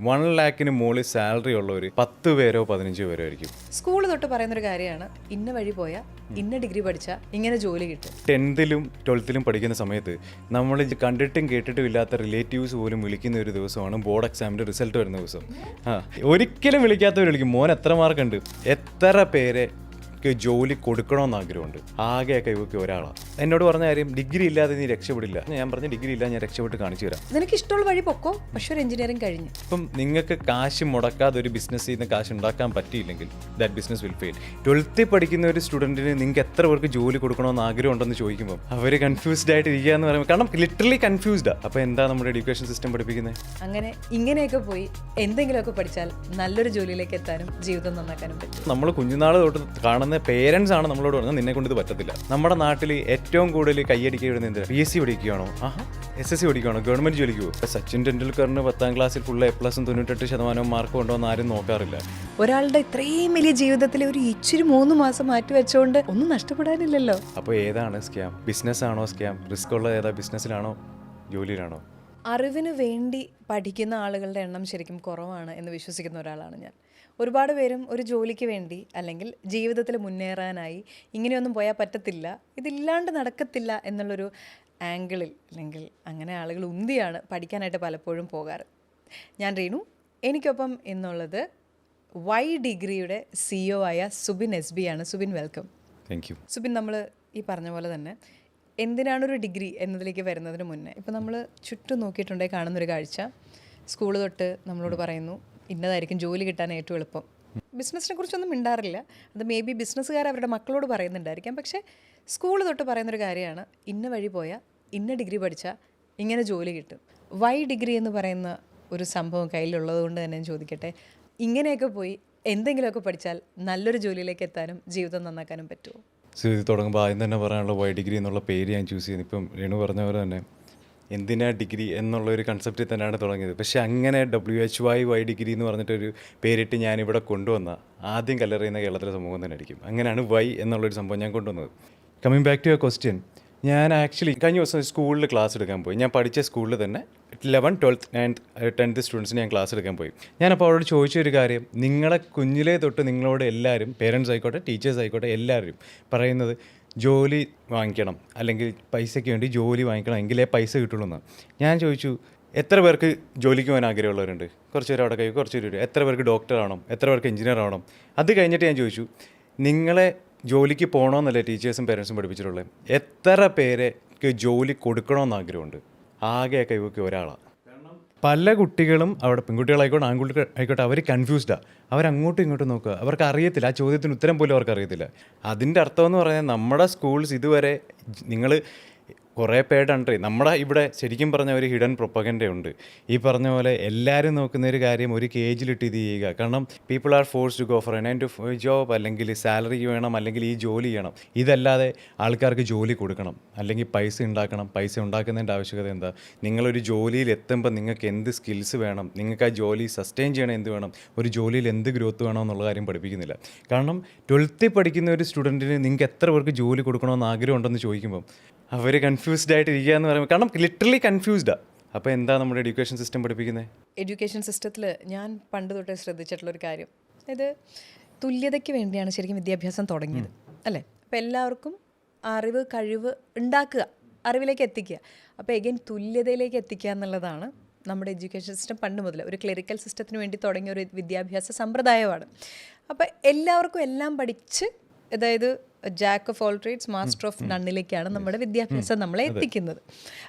1 lakh മുകളിൽ salary ഉള്ളവർ 10 പേരോ 15 പേരോ ആയിരിക്കും. സ്കൂൾ തൊട്ട് പറയുന്നൊരു കാര്യമാണ്, ഇന്ന വഴി പോയാൽ ഇന്ന ഡിഗ്രി പഠിച്ചാൽ ഇങ്ങനെ ജോലി കിട്ടും. 10th-ലും 12th-ലും പഠിക്കുന്ന സമയത്ത് നമ്മൾ കണ്ടിട്ടും കേട്ടിട്ടും ഇല്ലാത്ത റിലേറ്റീവ്സ് പോലും വിളിക്കുന്ന ഒരു ദിവസമാണ് ബോർഡ് എക്സാമിൻ്റെ റിസൾട്ട് വരുന്ന ദിവസം. ഒരിക്കലും വിളിക്കാത്തവർ വിളിക്കും, മോൻ എത്ര മാർക്കുണ്ട്, എത്ര പേരെ ജോലി കൊടുക്കണമെന്ന് ആഗ്രഹമുണ്ട്. ആകെയൊക്കെ ഇവർക്ക് ഒരാളാണ്. എന്നോട് പറഞ്ഞ കാര്യം, ഡിഗ്രി ഇല്ലാതെ നീ രക്ഷപ്പെടില്ല. ഞാൻ പറഞ്ഞ ഡിഗ്രി ഇല്ല, ഞാൻ രക്ഷപ്പെട്ട് കാണിച്ചു തരാം. നിനക്ക് ഇഷ്ടമുള്ള വഴി പൊക്കോ, പക്ഷെ ഒരു എഞ്ചിനീയറിംഗ് കഴിഞ്ഞു. ഇപ്പം നിങ്ങൾക്ക് കാശ് മുടക്കാതെ ഒരു ബിസിനസ് ചെയ്യുന്ന കാശ് ഉണ്ടാക്കാൻ പറ്റിയില്ലെങ്കിൽ that business will fail. 12th പഠിക്കുന്ന ഒരു സ്റ്റുഡൻറ്റിന് നിങ്ങൾക്ക് എത്ര പേർക്ക് ജോലി കൊടുക്കണമെന്ന് ആഗ്രഹം ഉണ്ടെന്ന് ചോദിക്കുമ്പോൾ അവർ കൺഫ്യൂസ്ഡ് ആയിട്ട് ഇരിക്കുക എന്ന് പറയുമ്പോൾ, കാരണം ലിറ്ററലി കൺഫ്യൂസ്ഡാണ്. അപ്പോൾ എന്താ നമ്മുടെ എഡ്യൂക്കേഷൻ സിസ്റ്റം പഠിപ്പിക്കുന്നത്? അങ്ങനെ ഇങ്ങനെയൊക്കെ പോയി എന്തെങ്കിലുമൊക്കെ പഠിച്ചാൽ നല്ലൊരു ജോലിയിലേക്ക് എത്താനും ജീവിതം നന്നാക്കാനും പറ്റും. നമ്മൾ കുഞ്ഞുനാൾ തൊട്ട് കാണുന്ന പേരൻസ് ആണ് നമ്മളോട് പറഞ്ഞാൽ നിന്നെ കൊണ്ട് ഇത് പറ്റത്തില്ല. നമ്മുടെ നാട്ടിൽ ഏറ്റവും കൂടുതൽ കയ്യടിക്കുക വിടുന്ന എന്തിനാ? PSC പഠിക്കുകയാണോ, SSC പഠിക്കുകയാണോ, ഗവൺമെന്റ് ജോലിക്ക് പോകും. സച്ചിൻ ടെണ്ടുൽക്കറിന് 10th ക്ലാസ്സിൽ ഫുൾ A+ 98% മാർക്ക് കൊണ്ടുവന്ന് ആരും നോക്കാറില്ല. ഒരാളുടെ ഇത്രയും വലിയ ജീവിതത്തിൽ ഒരു ഇച്ചിരി 3 മാസം മാറ്റി വെച്ചോണ്ട് ഒന്നും നഷ്ടപ്പെടാനില്ലല്ലോ. അപ്പോൾ ഏതാണ് സ്കാം? ബിസിനസ് ആണോ സ്കാം? റിസ്ക് ഉള്ളത് ഏതാ? ബിസിനസ്സിലാണോ ജോലിയിലാണോ? അറിവിന് വേണ്ടി പഠിക്കുന്ന ആളുകളുടെ എണ്ണം ശരിക്കും കുറവാണ് എന്ന് വിശ്വസിക്കുന്ന ഒരാളാണ് ഞാൻ. ഒരുപാട് പേരും ഒരു ജോലിക്ക് വേണ്ടി അല്ലെങ്കിൽ ജീവിതത്തിൽ മുന്നേറാനായി ഇങ്ങനെയൊന്നും പോയാൽ പറ്റത്തില്ല, ഇതില്ലാണ്ട് നടക്കത്തില്ല എന്നുള്ളൊരു ആംഗിളിൽ അല്ലെങ്കിൽ അങ്ങനെ ആളുകൾ ഉന്തിയാണ് പഠിക്കാനായിട്ട് പലപ്പോഴും പോകാറ്. ഞാൻ രേണു, എനിക്കൊപ്പം എന്നുള്ളത് വൈ ഡിഗ്രിയുടെ CEO ആയ സുബിൻ SB ആണ്. Subin, welcome. Thank you. Subin, നമ്മൾ ഈ പറഞ്ഞ പോലെ തന്നെ എന്തിനാണൊരു ഡിഗ്രി എന്നതിലേക്ക് വരുന്നതിന് മുന്നേ ഇപ്പോൾ നമ്മൾ ചുറ്റും നോക്കിയിട്ടുണ്ടെങ്കിൽ കാണുന്നൊരു കാഴ്ച, സ്കൂൾ തൊട്ട് നമ്മളോട് പറയുന്നു ഇന്നതായിരിക്കും ജോലി കിട്ടാൻ ഏറ്റവും എളുപ്പം. ബിസിനസ്സിനെ കുറിച്ചൊന്നും മിണ്ടാറില്ല, അത് മേ ബി ബിസിനസ്സുകാർ അവരുടെ മക്കളോട് പറയുന്നുണ്ടായിരിക്കാം. പക്ഷേ സ്കൂൾ തൊട്ട് പറയുന്നൊരു കാര്യമാണ്, ഇന്ന വഴി പോയാൽ ഇന്ന ഡിഗ്രി പഠിച്ചാൽ ഇങ്ങനെ ജോലി കിട്ടും. വൈ ഡിഗ്രി എന്ന് പറയുന്ന ഒരു സംഭവം കയ്യിലുള്ളത് കൊണ്ട് തന്നെ ഞാൻ ചോദിക്കട്ടെ, ഇങ്ങനെയൊക്കെ പോയി എന്തെങ്കിലുമൊക്കെ പഠിച്ചാൽ നല്ലൊരു ജോലിയിലേക്ക് എത്താനും ജീവിതം നന്നാക്കാനും പറ്റുമോ? ഇത് തുടങ്ങുമ്പോൾ ആദ്യം തന്നെ പറയാനുള്ള വൈ ഡിഗ്രി എന്നുള്ള പേര് ഞാൻ ചൂസ് ചെയ്യുന്നത്. ഇപ്പം രേണു പറഞ്ഞ പോലെ തന്നെ എന്തിനാ ഡിഗ്രി എന്നുള്ളൊരു കൺസെപ്റ്റിൽ തന്നെയാണ് തുടങ്ങിയത്. പക്ഷേ അങ്ങനെ WHY വൈ ഡിഗ്രി എന്ന് പറഞ്ഞിട്ടൊരു പേരിട്ട് ഞാനിവിടെ കൊണ്ടുവന്ന ആദ്യം കല്ലെറിയുന്ന കേരളത്തിലെ സമൂഹം തന്നെ ആയിരിക്കും. അങ്ങനെയാണ് വൈ എന്നുള്ളൊരു സംഭവം ഞാൻ കൊണ്ടുവന്നത്. Coming back to your question, ഞാൻ ആക്ച്വലി കഴിഞ്ഞ ദിവസം സ്കൂളിൽ ക്ലാസ് എടുക്കാൻ പോയി. ഞാൻ പഠിച്ച സ്കൂളിൽ തന്നെ 11th, 12th, 10th സ്റ്റുഡൻസിന് ഞാൻ ക്ലാസ് എടുക്കാൻ പോയി. ഞാനപ്പോൾ അവരോട് ചോദിച്ചൊരു കാര്യം, നിങ്ങളെ കുഞ്ഞിലേ തൊട്ട് നിങ്ങളോട് എല്ലാവരും, പേരൻസ് ആയിക്കോട്ടെ ടീച്ചേഴ്സ് ആയിക്കോട്ടെ എല്ലാവരും പറയുന്നത് ജോലി വാങ്ങിക്കണം, അല്ലെങ്കിൽ പൈസയ്ക്ക് വേണ്ടി ജോലി വാങ്ങിക്കണം, എങ്കിലേ പൈസ കിട്ടുള്ളൂ എന്ന്. ഞാൻ ചോദിച്ചു, എത്ര പേർക്ക് ജോലിക്ക് പോകാൻ ആഗ്രഹമുള്ളവരുണ്ട്? കുറച്ച് പേര് അവിടെ കഴിയും, കുറച്ച് പേര്. എത്ര പേർക്ക് ഡോക്ടർ ആവണം, എത്ര പേർക്ക് എഞ്ചിനീയർ ആവണം? അത് കഴിഞ്ഞിട്ട് ഞാൻ ചോദിച്ചു, നിങ്ങളെ ജോലിക്ക് പോകണമെന്നല്ലേ ടീച്ചേഴ്സും പേരൻസും പഠിപ്പിച്ചിട്ടുള്ളത്, എത്ര പേർക്ക് ജോലി കൊടുക്കണമെന്ന് ആഗ്രഹമുണ്ട്? ആകെയൊക്കെ ഇവർക്ക് ഒരാളാണ്. പല കുട്ടികളും അവിടെ, പെൺകുട്ടികളായിക്കോട്ടെ ആൺകുട്ടികളായിക്കോട്ടെ, അവർ കൺഫ്യൂസ്ഡാണ്. അവരങ്ങോട്ടും ഇങ്ങോട്ടും നോക്കുക, അവർക്ക് അറിയത്തില്ല, ആ ചോദ്യത്തിന് ഉത്തരം പോലും അവർക്ക് അറിയത്തില്ല. അതിൻ്റെ അർത്ഥം എന്ന് പറഞ്ഞാൽ നമ്മുടെ സ്കൂൾസ് ഇതുവരെ, നിങ്ങൾ കുറേ പേരുണ്ട് നമ്മുടെ ഇവിടെ, ശരിക്കും പറഞ്ഞ ഒരു ഹിഡൻ പ്രൊപ്പഗൻഡയുണ്ട്. ഈ പറഞ്ഞ പോലെ എല്ലാവരും നോക്കുന്ന ഒരു കാര്യം ഒരു കേജിലിട്ട് ഇത് ചെയ്യുക. കാരണം people are forced to go for a 9 to 5 job, അല്ലെങ്കിൽ സാലറി വേണം, അല്ലെങ്കിൽ ഈ ജോലി ചെയ്യണം. ഇതല്ലാതെ ആൾക്കാർക്ക് ജോലി കൊടുക്കണം, അല്ലെങ്കിൽ പൈസ ഉണ്ടാക്കണം. പൈസ ഉണ്ടാക്കുന്നതിൻ്റെ ആവശ്യകത എന്താ? നിങ്ങളൊരു ജോലിയിൽ എത്തുമ്പോൾ നിങ്ങൾക്ക് എന്ത് സ്കിൽസ് വേണം, നിങ്ങൾക്ക് ആ ജോലി സസ്റ്റെയിൻ ചെയ്യണം എന്ത് വേണം, ഒരു ജോലിയിൽ എന്ത് ഗ്രോത്ത് വേണം എന്നുള്ള കാര്യം പഠിപ്പിക്കുന്നില്ല. കാരണം 12th പഠിക്കുന്ന ഒരു സ്റ്റുഡൻറ്റിന് നിങ്ങൾക്ക് എത്ര പേർക്ക് ജോലി കൊടുക്കണമെന്ന് ആഗ്രഹം ഉണ്ടെന്ന് ചോദിക്കുമ്പോൾ അവർ കൺഫ്യൂസ്ഡ് ആയിട്ട് ഇരിക്കുക എന്ന് പറയുമ്പോൾ, കാരണം ലിറ്ററലി കൺഫ്യൂസ്ഡാണ്. അപ്പോൾ എന്താ നമ്മുടെ എഡ്യൂക്കേഷൻ സിസ്റ്റം പഠിപ്പിക്കുന്നത്? എഡ്യൂക്കേഷൻ സിസ്റ്റത്തിൽ ഞാൻ പണ്ട് തൊട്ടേ ശ്രദ്ധിച്ചിട്ടുള്ളൊരു കാര്യം, ഇത് തുല്യതയ്ക്ക് വേണ്ടിയാണ് ശരിക്കും വിദ്യാഭ്യാസം തുടങ്ങിയത്, അല്ലേ? അപ്പോൾ എല്ലാവർക്കും അറിവ്, കഴിവ് ഉണ്ടാക്കുക, അറിവിലേക്ക് എത്തിക്കുക. അപ്പോൾ എഗെയിൻ തുല്യതയിലേക്ക് എത്തിക്കുക എന്നുള്ളതാണ് നമ്മുടെ എഡ്യൂക്കേഷൻ സിസ്റ്റം പണ്ട് മുതൽ ഒരു ക്ലറിക്കൽ സിസ്റ്റത്തിന് വേണ്ടി തുടങ്ങിയ ഒരു വിദ്യാഭ്യാസ സമ്പ്രദായമാണ്. അപ്പോൾ എല്ലാവർക്കും എല്ലാം പഠിച്ച്, അതായത് jack of all trades master of നണ്ണിലേക്കാണ് നമ്മുടെ വിദ്യാഭ്യാസം നമ്മളെ എത്തിക്കുന്നത്.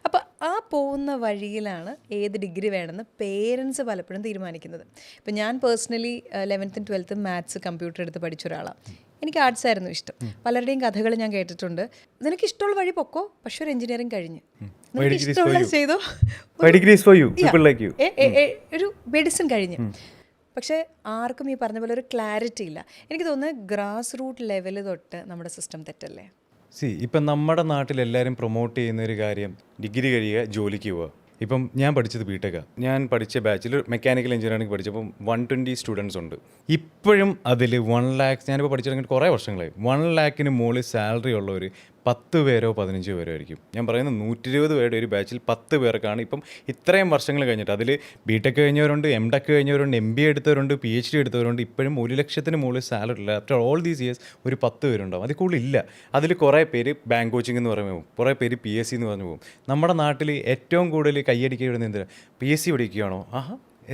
അപ്പോൾ ആ പോകുന്ന വഴിയിലാണ് ഏത് ഡിഗ്രി വേണമെന്ന് പേരൻസ് പലപ്പോഴും തീരുമാനിക്കുന്നത്. ഇപ്പോൾ ഞാൻ personally 11th and 12th maths computer എടുത്ത് പഠിച്ച ഒരാളാണ്. എനിക്ക് ആർട്സ് ആയിരുന്നു ഇഷ്ടം. പലരുടെയും കഥകൾ ഞാൻ കേട്ടിട്ടുണ്ട്, നിനക്ക് ഇഷ്ടമുള്ള വഴി പൊക്കോ, പക്ഷെ ഒരു എഞ്ചിനീയറിംഗ് കഴിഞ്ഞ് ഇഷ്ടമുള്ള ചെയ്തോ, ഒരു മെഡിസിൻ കഴിഞ്ഞ്. പക്ഷേ ആർക്കും ഈ പറഞ്ഞ പോലെ ഒരു ക്ലാരിറ്റി ഇല്ല. എനിക്ക് തോന്നുന്നത് ഗ്രാസ് റൂട്ട് ലെവൽ തൊട്ട് നമ്മുടെ സിസ്റ്റം തെറ്റല്ലേ? ഇപ്പം നമ്മുടെ നാട്ടിൽ എല്ലാവരും പ്രൊമോട്ട് ചെയ്യുന്ന ഒരു കാര്യം, ഡിഗ്രി കഴിയുക, ജോലിക്ക് പോവുക. ഇപ്പം ഞാൻ പഠിച്ചത് ബിടെക്കാണ്. ഞാൻ പഠിച്ച ബാച്ചിൽ മെക്കാനിക്കൽ എഞ്ചിനീയറിംഗ് പഠിച്ചപ്പം 120 സ്റ്റുഡൻസ് ഉണ്ട്. ഇപ്പോഴും അതിൽ 1 lakh, ഞാനിപ്പോൾ പഠിച്ചിറങ്ങിയിട്ട് കുറേ വർഷങ്ങളായി, 1 lakh മുകളിൽ സാലറി ഉള്ളവർ 10 പേരോ 15 പേരോ ആയിരിക്കും. ഞാൻ പറയുന്നത് 120 പേരുടെ ഒരു ബാച്ചിൽ 10 പേർക്കാണ് ഇപ്പം ഇത്രയും വർഷങ്ങൾ കഴിഞ്ഞിട്ട്. അതിൽ ബിടെക് കഴിഞ്ഞവരുണ്ട്, എംടെക് കഴിഞ്ഞവരുണ്ട്, MBA എടുത്തവരുണ്ട്, PhD എടുത്തവരുണ്ട്. ഇപ്പോഴും 1 ലക്ഷത്തിന് മുകളിൽ സാലറി ഇല്ല. ആഫ്റ്റർ ഓൾ ദീസ് ഇയേഴ്സ് ഒരു 10 പേരുണ്ടാവും. അതിൽ കൂടുതലില്ല. അതിൽ കുറേ പേര് ബാങ്ക് കോച്ചിങ് എന്ന് പറയുമ്പോൾ പോകും, കുറേ പേര് PSC എന്ന് പറഞ്ഞു പോകും. നമ്മുടെ നാട്ടിൽ ഏറ്റവും കൂടുതൽ കയ്യടിക്കുക വിടുന്നത് എന്തിനാണ്? PSC പഠിക്കുകയാണോ,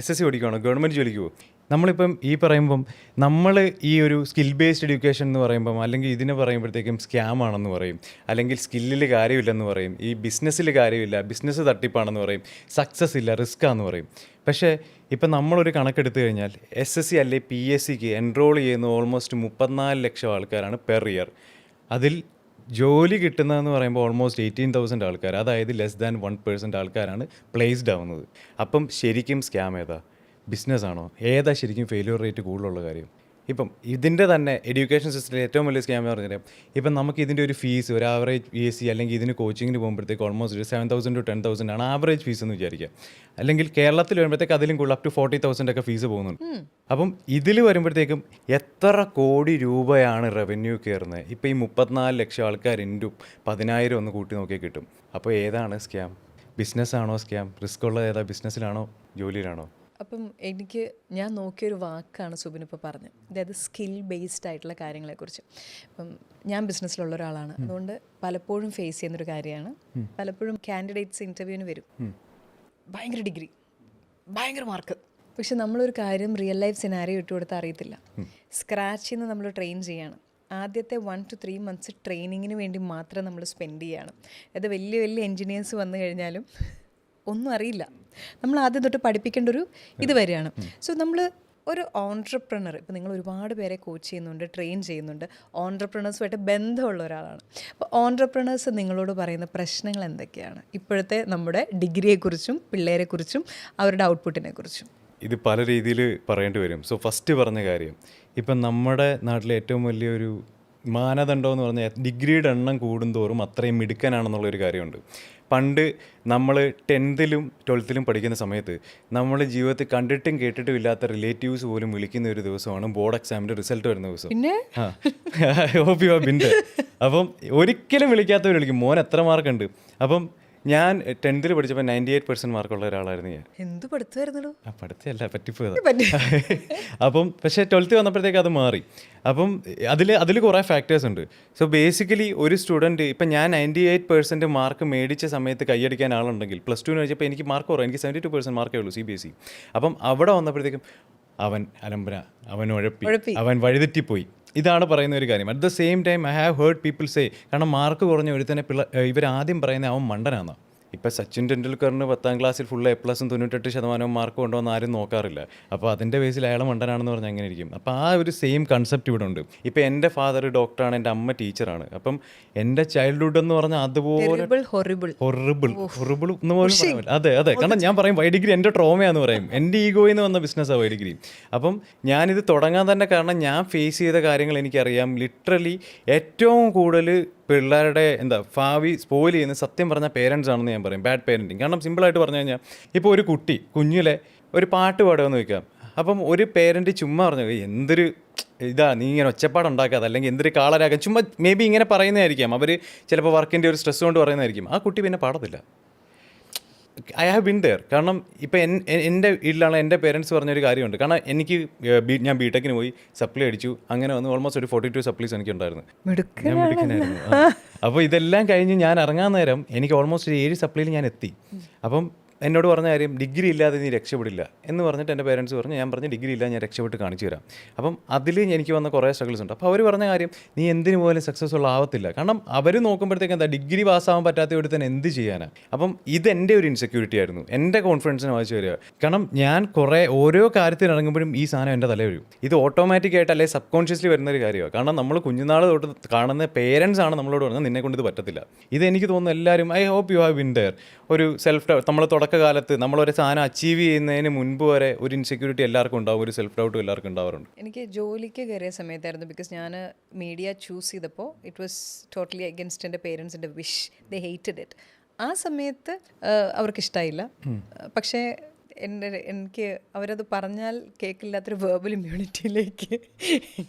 SSC പഠിക്കുകയാണോ, ഗവൺമെൻറ് ജോലിക്ക് പോകും. നമ്മളിപ്പം ഈ പറയുമ്പം നമ്മൾ ഈ ഒരു സ്കിൽ ബേസ്ഡ് എഡ്യൂക്കേഷൻ എന്ന് പറയുമ്പം, അല്ലെങ്കിൽ ഇതിനെ പറയുമ്പോഴത്തേക്കും സ്കാം ആണെന്ന് പറയും, അല്ലെങ്കിൽ സ്കില്ലിൽ കാര്യമില്ലെന്ന് പറയും, ഈ ബിസിനസ്സിൽ കാര്യമില്ല, ബിസിനസ് തട്ടിപ്പാണെന്ന് പറയും, സക്സസ് ഇല്ല, റിസ്ക് ആണെന്ന് പറയും. പക്ഷേ ഇപ്പം നമ്മളൊരു കണക്കെടുത്തു കഴിഞ്ഞാൽ SSC അല്ലെ PSCക്ക് എൻറോൾ ചെയ്യുന്ന ഓൾമോസ്റ്റ് 34 ലക്ഷം ആൾക്കാരാണ് പെർ ഇയർ. അതിൽ ജോലി കിട്ടുന്നതെന്ന് പറയുമ്പോൾ ഓൾമോസ്റ്റ് 18,000 ആൾക്കാർ, അതായത് ലെസ് ദാൻ 1% ആൾക്കാരാണ് പ്ലേസ്ഡ് ആവുന്നത്. അപ്പം ശരിക്കും സ്കാം ഏതാ? ബിസിനസ്സാണോ? ഏതാ ശരിക്കും ഫെയിലിയർ റേറ്റ് കൂടുതലുള്ള കാര്യം? ഇപ്പം ഇതിൻ്റെ തന്നെ എഡ്യൂക്കേഷൻ സിസ്റ്റത്തിൽ ഏറ്റവും വലിയ സ്കാം എന്ന് പറഞ്ഞാൽ, ഇപ്പം നമുക്ക് ഇതിൻ്റെ ഒരു ഫീസ്, ഒരു ആവറേജ് PSC അല്ലെങ്കിൽ ഇതിന് കോച്ചിങ്ങിന് പോകുമ്പോഴത്തേക്ക് ഓൾമോസ്റ്റ് ഒരു 7,000 to 10,000 ആണ് ആവറേജ് ഫീസ് എന്ന് വിചാരിക്കുക. അല്ലെങ്കിൽ കേരളത്തിൽ വരുമ്പോഴത്തേക്ക് അതിലും കൂടുതൽ അപ് ടു 40,000 ഒക്കെ ഫീസ് പോകുന്നുണ്ട്. അപ്പം ഇതിൽ വരുമ്പോഴത്തേക്കും എത്ര കോടി രൂപയാണ് റവന്യൂ കയറുന്നത്? ഇപ്പം ഈ 34 ലക്ഷം ആൾക്കാർ ഇൻറ്റു 10,000 ഒന്ന് കൂട്ടി നോക്കിയാൽ കിട്ടും. അപ്പോൾ ഏതാണ് സ്കാം? ബിസിനസ്സാണോ സ്കാം? റിസ്ക് ഉള്ളത് ഏതാ? ബിസിനസ്സിലാണോ ജോലിയിലാണോ? അപ്പം ഞാൻ നോക്കിയൊരു വാക്കാണ് സുബിൻ ഇപ്പോൾ പറഞ്ഞത്, അതായത് സ്കിൽ ബേസ്ഡ് ആയിട്ടുള്ള കാര്യങ്ങളെക്കുറിച്ച്. ഇപ്പം ഞാൻ ബിസിനസ്സിലുള്ള ഒരാളാണ്, അതുകൊണ്ട് പലപ്പോഴും ഫേസ് ചെയ്യുന്നൊരു കാര്യമാണ്. പലപ്പോഴും കാൻഡിഡേറ്റ്സ് ഇൻ്റർവ്യൂവിന് വരും, ഭയങ്കര ഡിഗ്രി, ഭയങ്കര മാർക്ക്, പക്ഷെ നമ്മളൊരു കാര്യം റിയൽ ലൈഫ് സിനാരിയോ ഇട്ട് കൊടുത്താൽ അറിയത്തില്ല. സ്ക്രാച്ചിൽ നിന്ന് നമ്മൾ ട്രെയിൻ ചെയ്യാണ്. ആദ്യത്തെ 1 to 3 months ട്രെയിനിങ്ങിന് വേണ്ടി മാത്രം നമ്മൾ സ്പെൻഡ് ചെയ്യാണ്. അത് വലിയ വലിയ എൻജിനീയേഴ്സ് വന്നു കഴിഞ്ഞാലും ഒന്നും അറിയില്ല. നമ്മൾ ആദ്യം തൊട്ട് പഠിപ്പിക്കേണ്ട ഒരു ഇത് വരികയാണ്. സോ നമ്മൾ ഒരു ഓൺട്രപ്രണർ, ഇപ്പോൾ നിങ്ങൾ ഒരുപാട് പേരെ കോച്ച് ചെയ്യുന്നുണ്ട്, ട്രെയിൻ ചെയ്യുന്നുണ്ട്, ഓൺട്രപ്രണേഴ്സുമായിട്ട് ബന്ധമുള്ള ഒരാളാണ്. അപ്പോൾ ഓൺട്രപ്രണേഴ്സ് നിങ്ങളോട് പറയുന്ന പ്രശ്നങ്ങൾ എന്തൊക്കെയാണ് ഇപ്പോഴത്തെ നമ്മുടെ ഡിഗ്രിയെക്കുറിച്ചും പിള്ളേരെക്കുറിച്ചും അവരുടെ ഔട്ട്പുട്ടിനെ കുറിച്ചും? ഇത് പല രീതിയിൽ പറയേണ്ടി വരും. സോ ഫസ്റ്റ് പറഞ്ഞ കാര്യം, ഇപ്പം നമ്മുടെ നാട്ടിലെ ഏറ്റവും വലിയൊരു മാനദണ്ഡം എന്ന് പറഞ്ഞാൽ ഡിഗ്രിയുടെ എണ്ണം കൂടുന്തോറും അത്രയും മിടുക്കനാണെന്നുള്ളൊരു കാര്യമുണ്ട്. പണ്ട് നമ്മൾ 10th-ലും 12th-ലും പഠിക്കുന്ന സമയത്ത് നമ്മൾ ജീവിതത്തിൽ കണ്ടിട്ടും കേട്ടിട്ടും ഇല്ലാത്ത റിലേറ്റീവ്സ് പോലും വിളിക്കുന്ന ഒരു ദിവസമാണ് ബോർഡ് എക്സാമിൻ്റെ റിസൾട്ട് വരുന്ന ദിവസം. പിന്നെ ബിൻ്റെ അപ്പം ഒരിക്കലും വിളിക്കാത്തവർ വിളിക്കും, മോൻ എത്ര മാർക്കുണ്ട്. അപ്പം ഞാൻ 10th-ൽ പഠിച്ചപ്പോൾ 98% മാർക്കുള്ള ഒരാളായിരുന്നു ഞാൻ. എന്ത് പഠിത്തമായിരുന്നല്ലോ? പഠിത്തമല്ല, പറ്റിപ്പോയതാ. അപ്പം പക്ഷേ 12th വന്നപ്പോഴത്തേക്ക് അത് മാറി. അപ്പം അതിൽ കുറേ ഫാക്ടേഴ്സ് ഉണ്ട്. സോ ബേസിക്കലി ഒരു സ്റ്റുഡൻറ്റ്, ഇപ്പം ഞാൻ 98% മാർക്ക് മേടിച്ച സമയത്ത് കൈയടിക്കാൻ ആളുണ്ടെങ്കിൽ +2 കഴിച്ചപ്പോൾ എനിക്ക് മാർക്ക് കുറവ്, എനിക്ക് 72% മാർക്കേ ഉള്ളൂ CBSE. അപ്പം അവിടെ വന്നപ്പോഴത്തേക്കും അവൻ അലമ്പന, അവൻ ഉഴപ്പി, അവൻ വഴിതെറ്റിപ്പോയി. ഇതാണ് പറയുന്ന ഒരു കാര്യം. At the same time I have heard people say, കാരണം മാർക്ക് കുറഞ്ഞ ഒരുത്തനെ ഇവരാദ്യം പറയുന്നത് അവൻ മണ്ടനാണെന്നാണ്. ഇപ്പോൾ സച്ചിൻ ടെണ്ടുൽക്കറിന് 10th ക്ലാസ്സിൽ ഫുൾ A+ഉം 98% മാർക്ക് കൊണ്ടുവന്ന് ആരും നോക്കാറില്ല. അപ്പോൾ അതിൻ്റെ ബേസിൽ അയാൾ മണ്ടനാണെന്ന് പറഞ്ഞാൽ അങ്ങനെ ഇരിക്കും. അപ്പോൾ ആ ഒരു സെയിം കൺസെപ്റ്റ് ഇവിടെ ഉണ്ട്. ഇപ്പോൾ എൻ്റെ ഫാദർ ഡോക്ടറാണ്, എൻ്റെ അമ്മ ടീച്ചറാണ്. അപ്പം എൻ്റെ ചൈൽഡ്ഹുഡ് എന്ന് പറഞ്ഞാൽ അതുപോലെ ഹൊറിബിൾ എന്ന് പോലും പറയാൻ പറ്റില്ല. അതെ, കാരണം ഞാൻ പറയും വൈ ഡിഗ്രി എൻ്റെ ട്രോമയാന്ന് പറയും. എൻ്റെ ഈഗോയിൽ നിന്ന് വന്ന ബിസിനസ്സാണ് വൈ ഡിഗ്രി. അപ്പം ഞാനിത് തുടങ്ങാൻ തന്നെ കാരണം ഞാൻ ഫേസ് ചെയ്ത കാര്യങ്ങൾ എനിക്കറിയാം. ലിറ്ററലി ഏറ്റവും കൂടുതൽ പിള്ളേരുടെ ഭാവി സ്പോയിൽ ചെയ്യുന്ന സത്യം പറഞ്ഞാൽ പേരൻസ് ആണെന്ന് ഞാൻ പറയും. Bad parenting. കാരണം സിമ്പിളായിട്ട് പറഞ്ഞു കഴിഞ്ഞാൽ, ഇപ്പോൾ ഒരു കുട്ടി കുഞ്ഞിലെ ഒരു പാട്ട് പാടുമെന്ന് വയ്ക്കാം. അപ്പം ഒരു പേരൻറ്റ് ചുമ്മാ പറഞ്ഞു, എന്തൊരു നീ ഇങ്ങനെ ഒച്ചപ്പാടുണ്ടാക്കാതെ, അല്ലെങ്കിൽ എന്തൊരു കാളരാക്കാം, ചുമ്മാ മേ ബി ഇങ്ങനെ പറയുന്നതായിരിക്കാം. അവർ ചിലപ്പോൾ വർക്കിൻ്റെ ഒരു സ്ട്രെസ് കൊണ്ട് പറയുന്നതായിരിക്കും. ആ കുട്ടി പിന്നെ പാടത്തില്ല. I have been there. കാരണം ഇപ്പം എൻ്റെ വീട്ടിലാണ് എൻ്റെ പേരൻസ് പറഞ്ഞൊരു കാര്യമുണ്ട്. കാരണം എനിക്ക് ഞാൻ ബിടെക്കിന് പോയി സപ്ലി അടിച്ചു, അങ്ങനെ വന്ന് ഓൾമോസ്റ്റ് ഒരു 42 സപ്ലീസ് എനിക്കുണ്ടായിരുന്നു. ഞാൻ മിടുക്കനായിരുന്നു. അപ്പോൾ ഇതെല്ലാം കഴിഞ്ഞ് ഞാൻ ഇറങ്ങാൻ നേരം എനിക്ക് ഓൾമോസ്റ്റ് ഒരു 7 സപ്ലിയിൽ ഞാൻ എത്തി. അപ്പം എന്നോട് പറഞ്ഞ കാര്യം, ഡിഗ്രി ഇല്ലാതെ നീ രക്ഷപ്പെടില്ല എന്ന് പറഞ്ഞിട്ട് എൻ്റെ പേരൻസ് പറഞ്ഞു. ഞാൻ പറഞ്ഞു ഡിഗ്രി ഇല്ല, ഞാൻ രക്ഷപ്പെട്ട് കാണിച്ചു തരാം. അപ്പം അതിൽ എനിക്ക് വന്ന കുറേ സ്ട്രഗിൾസ് ഉണ്ട്. അപ്പോൾ അവർ പറഞ്ഞ കാര്യം, നീ എന്തിനു പോലും സക്സസ്ഫുൾ ആവത്തില്ല. കാരണം അവർ നോക്കുമ്പോഴത്തേക്ക് ഡിഗ്രി പാസ്സാവാൻ പറ്റാത്ത ഒരു തന്നെ എന്ത് ചെയ്യാനാണ്. അപ്പം ഇതെൻ്റെ ഒരു ഇൻസെക്യൂരിറ്റി ആയിരുന്നു, എൻ്റെ കോൺഫിഡൻസിന് വായിച്ചു വരിക. കാരണം ഞാൻ ഓരോ കാര്യത്തിൽ ഇറങ്ങുമ്പോഴും ഈ സാധനം എൻ്റെ തലയിൽ വരും. ഇത് ഓട്ടോമാറ്റിക്കായിട്ട് അല്ലെങ്കിൽ സബ് കോൺഷ്യസ്ലി വരുന്നൊരു കാര്യമാണ്. കാരണം നമ്മൾ കുഞ്ഞുനാൾ തൊട്ട് കാണുന്ന പേരൻസ് ആണ് നമ്മളോട് പറഞ്ഞാൽ നിന്നെ കൊണ്ട് ഇത് പറ്റത്തില്ല. ഇത് എനിക്ക് തോന്നുന്നു എല്ലാവരും, I hope you have been there. ഒരു സെൽഫ് ഡൗട്ട്, നമ്മൾ തുടക്കകാലത്ത് നമ്മളൊരു സാധനം അച്ചീവ് ചെയ്യുന്നതിന് മുൻപ് വരെ ഒരു ഇൻസെക്യൂരിറ്റി എല്ലാവർക്കും ഉണ്ടാവും, ഒരു സെൽഫ് ഡൗട്ടും എല്ലാവർക്കും ഉണ്ടാവാറുണ്ട്. എനിക്ക് ജോലിക്ക് കയറിയ സമയത്തായിരുന്നു, ബിക്കോസ് ഞാൻ മീഡിയ ചൂസ് ചെയ്തപ്പോൾ ഇറ്റ് വാസ് ടോട്ടലി അഗൻസ്റ്റ് എൻ്റെ പേരൻസിൻ്റെ വിഷ്. They hated it. ആ സമയത്ത് അവർക്ക് ഇഷ്ടമായില്ല. പക്ഷേ എനിക്ക് അവരത് പറഞ്ഞാൽ കേൾക്കില്ലാത്തൊരു വേർബൽ ഇമ്മ്യൂണിറ്റിയിലേക്ക്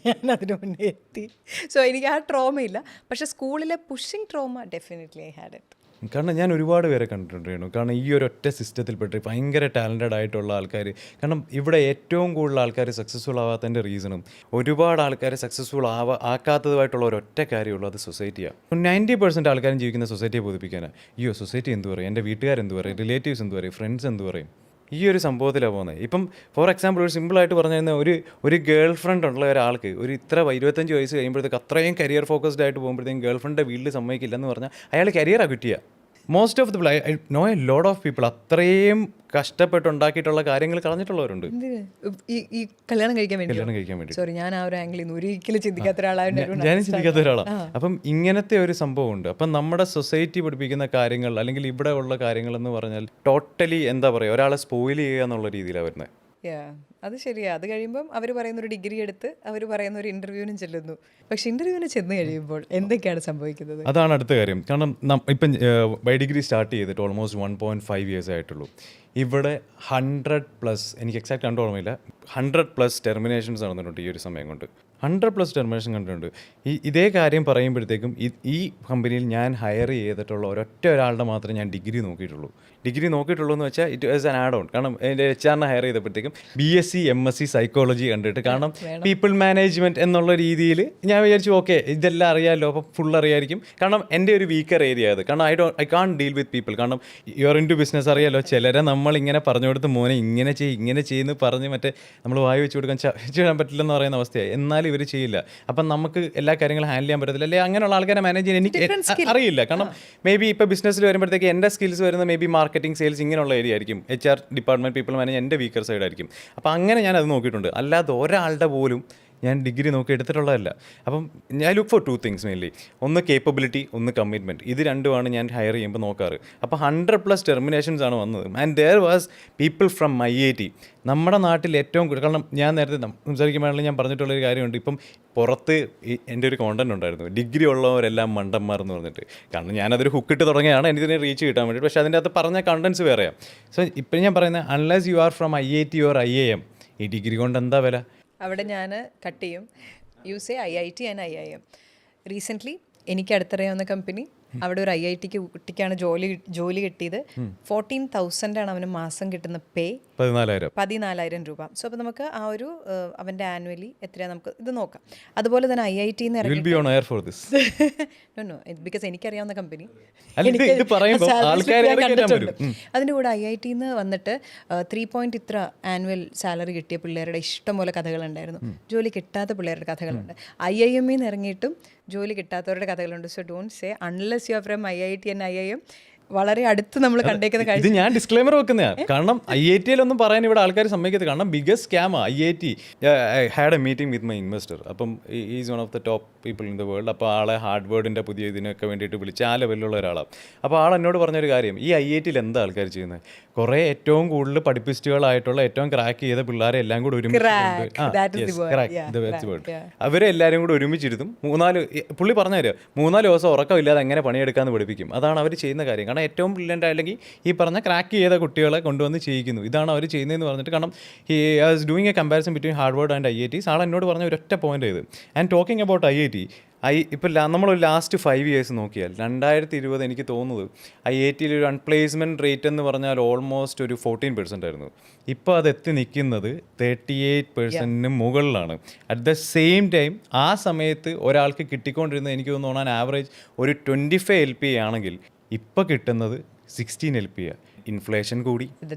ഞാൻ അതിനു മുന്നേ എത്തി. സോ എനിക്ക് ആ ട്രോമയില്ല. പക്ഷേ സ്കൂളിലെ pushing trauma definitely I had it. കാരണം ഞാൻ ഒരുപാട് പേരെ കണ്ടിട്ടുണ്ടായിരുന്നു. കാരണം ഈ ഒരു ഒറ്റ സിസ്റ്റത്തിൽപ്പെട്ട് ഭയങ്കര ടാലൻറ്റഡ് ആയിട്ടുള്ള ആൾക്കാർ, കാരണം ഇവിടെ ഏറ്റവും കൂടുതൽ ആൾക്കാർ സക്സസ്ഫുൾ ആവാത്തതിൻ്റെ റീസണും ഒരുപാട് ആൾക്കാർ സക്സസ്ഫുൾ ആക്കാത്തതുമായിട്ടുള്ള ഒരൊറ്റ കാര്യമുള്ളൂ, അത് സൊസൈറ്റിയാണ്. 90% ആൾക്കാരും ജീവിക്കുന്ന സൊസൈറ്റിയെ ബോധിപ്പിക്കാനാണ്. അയ്യോ സൊസൈറ്റി എന്ത് പറയും, എൻ്റെ വീട്ടുകാരെന്ത് പറയും, റിലേറ്റീവ്സ് എന്ത് പറയും, ഫ്രണ്ട്സ് എന്ത് പറയും, ഈ ഒരു സംഭവത്തിലാണ് പോകുന്നത്. ഇപ്പം ഫോർ എക്സാമ്പിൾ ഒരു സിമ്പിളായിട്ട് പറഞ്ഞു കഴിഞ്ഞാൽ ഒരു ഗേൾ ഫ്രണ്ട് ഉള്ള ഒരാൾക്ക് ഒരു ഇത്ര 25 വയസ്സ് കഴിയുമ്പോഴത്തേക്ക് അത്രയും കരിയർ ഫോക്കസ്ഡ് ആയിട്ട് പോകുമ്പോഴത്തേക്കും ഗേൾ ഫ്രണ്ടിൻ്റെ വീട്ടിൽ സമ്മതിക്കില്ലെന്ന് പറഞ്ഞാൽ അയാൾ കരിയർ ക്വിറ്റ് ചെയ്യുക. Most of the people, I know A lot of people അത്രയും കഷ്ടപ്പെട്ടുണ്ടാക്കിയിട്ടുള്ള കാര്യങ്ങൾ കളഞ്ഞിട്ടുള്ളവരുണ്ട് ഈ കല്യാണം കഴിക്കാൻ വേണ്ടി. സോറി, ഞാൻ ആ ഒരു ആംഗിളിൽ നിന്ന് ഒരിക്കലും ചിന്തിക്കാത്ത ഒരാളായിട്ട് ഞാൻ ചിന്തിക്കാത്ത ഒരാളാണ്. അപ്പം ഇങ്ങനത്തെ ഒരു സംഭവമുണ്ട്. അപ്പം നമ്മുടെ സൊസൈറ്റി പഠിപ്പിക്കുന്ന കാര്യങ്ങൾ അല്ലെങ്കിൽ ഇവിടെ ഉള്ള കാര്യങ്ങൾ എന്ന് പറഞ്ഞാൽ ടോട്ടലി എന്താ പറയുക, ഒരാളെ സ്പോയിൽ ചെയ്യുക എന്നുള്ള രീതിയിലാണ് വരുന്നത്. അത് ശരിയാ. അത് കഴിയുമ്പം അവർ പറയുന്ന ഒരു ഡിഗ്രി എടുത്ത് അവർ പറയുന്ന ഒരു ഇൻ്റർവ്യൂവിനും ചെല്ലുന്നു. പക്ഷെ ഇൻ്റർവ്യൂവിന് ചെന്ന് കഴിയുമ്പോൾ എന്തൊക്കെയാണ് സംഭവിക്കുന്നത്? അതാണ് അടുത്ത കാര്യം. കാരണം ഇപ്പം ബൈ ഡിഗ്രി സ്റ്റാർട്ട് ചെയ്തിട്ട് ഓൾമോസ്റ്റ് 1.5 ഇയേഴ്സ് ആയിട്ടുള്ളൂ. ഇവിടെ 100+, എനിക്ക് എക്സാക്ട് കണ്ട ഓർമ്മയില്ല, 100+ ടെർമിനേഷൻസ് നടന്നിട്ടുണ്ട് ഈ ഒരു സമയം കൊണ്ട്. 100+ ടെർമിനേഷൻ കണ്ടിട്ടുണ്ട്. ഇതേ കാര്യം പറയുമ്പോഴത്തേക്കും ഈ കമ്പനിയിൽ ഞാൻ ഹയർ ചെയ്തിട്ടുള്ള ഒരൊറ്റ ഒരാളുടെ മാത്രമേ ഞാൻ ഡിഗ്രി നോക്കിയിട്ടുള്ളൂ എന്ന് വെച്ചാൽ it is an add on. കാരണം എൻ്റെ HR ഹയർ ചെയ്തപ്പോഴത്തേക്കും BSc MSc സൈക്കോളജി കണ്ടിട്ട്, കാരണം പീപ്പിൾ മാനേജ്മെൻറ്റ് എന്നുള്ള രീതിയിൽ ഞാൻ വിചാരിച്ചു ഓക്കെ ഇതെല്ലാം അറിയാമല്ലോ, അപ്പോൾ ഫുൾ അറിയായിരിക്കും. കാരണം എൻ്റെ ഒരു വീക്കർ ഏരിയ അത്. കാരണം I can deal with people. കാരണം യുവർ ഇൻ ടു ബിസിനസ് അറിയാമല്ലോ, ചിലരെ നമ്മളിങ്ങനെ പറഞ്ഞു കൊടുത്ത് മോനെ ഇങ്ങനെ ചെയ്യുന്നു പറഞ്ഞ് മറ്റേ നമ്മൾ വായി വെച്ച് കൊടുക്കാൻ ചെയ്യാൻ പറ്റില്ലെന്ന് പറയുന്ന അവസ്ഥയായി. എന്നാലും ഇവർ ചെയ്യില്ല. അപ്പം നമുക്ക് എല്ലാ കാര്യങ്ങളും ഹാൻഡിൽ ചെയ്യാൻ പറ്റത്തില്ല, അല്ലെങ്കിൽ അങ്ങനെയുള്ള ആൾക്കാരെ മാനേജ് ചെയ്യാൻ എനിക്ക് അറിയില്ല. കാരണം മേ ബി ഇപ്പോൾ ബിസിനസ്സിൽ വരുമ്പോഴത്തേക്ക് എൻ്റെ സ്കിൽസ് വരുന്നത് മേ ബി മാർക്കറ്റിംഗ്, സെയിൽസ് ഇങ്ങനെയുള്ള ഏരിയ ആയിരിക്കും. HR ഡിപ്പാർട്ട്മെൻറ്റ്, പീപ്പിൾ മാനേജ് എൻ്റെ വീക്കർ സൈഡ് ആയിരിക്കും. അപ്പോൾ അങ്ങനെ ഞാൻ അത് നോക്കിയിട്ടുണ്ട്. അല്ലാതെ ഒരാളുടെ പോലും ഞാൻ ഡിഗ്രി നോക്കി എടുത്തിട്ടുള്ളതല്ല. അപ്പം ഞാൻ ലുക്ക് ഫോർ 2 things മെയിൻലി. ഒന്ന് കേപ്പബിലിറ്റി, ഒന്ന് കമ്മിറ്റ്മെൻറ്റ്. ഇത് രണ്ടുമാണ് ഞാൻ ഹയർ ചെയ്യുമ്പോൾ നോക്കാറ്. അപ്പോൾ 100+ ടെർമിനേഷൻസ് ആണ് വന്നത്. And their was people from IIT. നമ്മുടെ നാട്ടിൽ ഏറ്റവും കൂടുതൽ, കാരണം ഞാൻ നേരത്തെ സംസാരിക്കുമ്പോഴാണെങ്കിൽ ഞാൻ പറഞ്ഞിട്ടുള്ളൊരു കാര്യമുണ്ട്. ഇപ്പം പുറത്ത് എൻ്റെ ഒരു കോണ്ടന്റ് ഉണ്ടായിരുന്നു, ഡിഗ്രി ഉള്ളവരെല്ലാം മണ്ടന്മാർ എന്ന് പറഞ്ഞിട്ട്. കാരണം ഞാനതൊരു ഹുക്കിട്ട് തുടങ്ങിയാണ് എനിക്കിതിനെ റീച്ച് കിട്ടാൻ വേണ്ടി. പക്ഷേ അതിൻ്റെ അകത്ത് പറഞ്ഞ കണ്ടൻസ് വേറെയാണ്. സോ ഇപ്പം ഞാൻ പറയുന്നത് unless you are from IIT or IIM, ഈ ഡിഗ്രി കൊണ്ട് എന്താ വില? അവിടെ ഞാൻ കട്ട് ചെയ്യും. Use IIT and IIM. Recently എനിക്ക് അടുത്തറിയാവുന്ന കമ്പനി, അവിടെ ഒരു IIT കുട്ടിക്കാണ് ജോലി കിട്ടിയത്. 14,000 ആണ് അവന് മാസം കിട്ടുന്ന പേ, 14,000 രൂപ. സോ അപ്പോൾ നമുക്ക് ആ ഒരു അവൻ്റെ ആനുവലി എത്രയാണ് നമുക്ക് ഇത് നോക്കാം. അതുപോലെ തന്നെ IIT ബിക്കോസ് എനിക്കറിയാവുന്ന കമ്പനി, അതിൻ്റെ കൂടെ IIT വന്നിട്ട് 3 ഇത്ര ആനുവൽ സാലറി കിട്ടിയ പിള്ളേരുടെ ഇഷ്ടംപോലെ കഥകളുണ്ടായിരുന്നു. ജോലി കിട്ടാത്ത പിള്ളേരുടെ കഥകളുണ്ട്. IIM ഇറങ്ങിയിട്ടും ജോലി കിട്ടാത്തവരുടെ കഥകളുണ്ട്. So don't say unless you are from IIT and IIM. വളരെ അടുത്ത് നമ്മൾ കണ്ടേക്കുന്ന കാര്യം. ഇത് ഞാൻ ഡിസ്ക്ലെയിമർ വെക്കുന്നതാണ്. കാരണം IIT പറയാൻ ഇവിടെ ആൾക്കാർ സമ്മതിക്കരുത്. കാരണം ബിഗസ്റ്റ് സ്കാമാണ് IIT. I had a meeting with my investor. അപ്പം is one of the top people in the world. അപ്പോൾ ആളെ ഹാർഡ്വേർഡിൻ്റെ പുതിയ ഇതിനൊക്കെ വേണ്ടിയിട്ട് വിളിച്ച് ആ ലെവലിലുള്ള ഒരാളാണ്. അപ്പോൾ ആൾ എന്നോട് പറഞ്ഞൊരു കാര്യം, ഈ IIT എന്താ ആൾക്കാർ ചെയ്യുന്നത്, കുറേ ഏറ്റവും കൂടുതൽ പഠിപ്പിസ്റ്റുകളായിട്ടുള്ള ഏറ്റവും ക്രാക്ക് ചെയ്ത പിള്ളേരെ എല്ലാം കൂടെ അവരെ എല്ലാവരും കൂടെ ഒരുമിച്ചിരുത്തും. പുള്ളി പറഞ്ഞു തരാം, 3-4 ദിവസം ഉറക്കമില്ലാതെ എങ്ങനെ പണിയെടുക്കാമെന്ന് പഠിപ്പിക്കും. അതാണ് അവർ ചെയ്യുന്ന കാര്യം. കാരണം ഏറ്റവും ബ്രില്യൻ്റ് അല്ലെങ്കിൽ ഈ പറഞ്ഞ ക്രാക്ക് ചെയ്ത കുട്ടികളെ കൊണ്ടുവന്ന് ചെയ്യിക്കുന്നു. ഇതാണ് അവർ ചെയ്യുന്നതെന്ന് പറഞ്ഞിട്ട്. കാരണം he was doing A comparison between ഹാർഡ്വേർഡ് and IIT. ആൾ എന്നോട് പറഞ്ഞ ഒരൊറ്റ പോയിന്റ് ഇത്. ആൻഡ് ടോക്കിംഗ് അബൌട്ട് IIT, ഇപ്പോൾ നമ്മൾ ലാസ്റ്റ് 5 years നോക്കിയാൽ 2020 എനിക്ക് തോന്നുന്നത് IIT ഒരു അൺപ്ലേസ്മെൻറ്റ് റേറ്റ് എന്ന് പറഞ്ഞാൽ ഓൾമോസ്റ്റ് ഒരു 14% ആയിരുന്നു. ഇപ്പോൾ അത് എത്തി നിൽക്കുന്നത് 38% മുകളിലാണ്. അറ്റ് ദ സെയിം ടൈം ആ സമയത്ത് ഒരാൾക്ക് കിട്ടിക്കൊണ്ടിരുന്നത് എനിക്ക് തോന്നുന്നു ആവറേജ് ഒരു 25 LPA ആണെങ്കിൽ ഇപ്പോൾ കിട്ടുന്നത് 16 LPA. ഇൻഫ്ലേഷൻ കൂടി,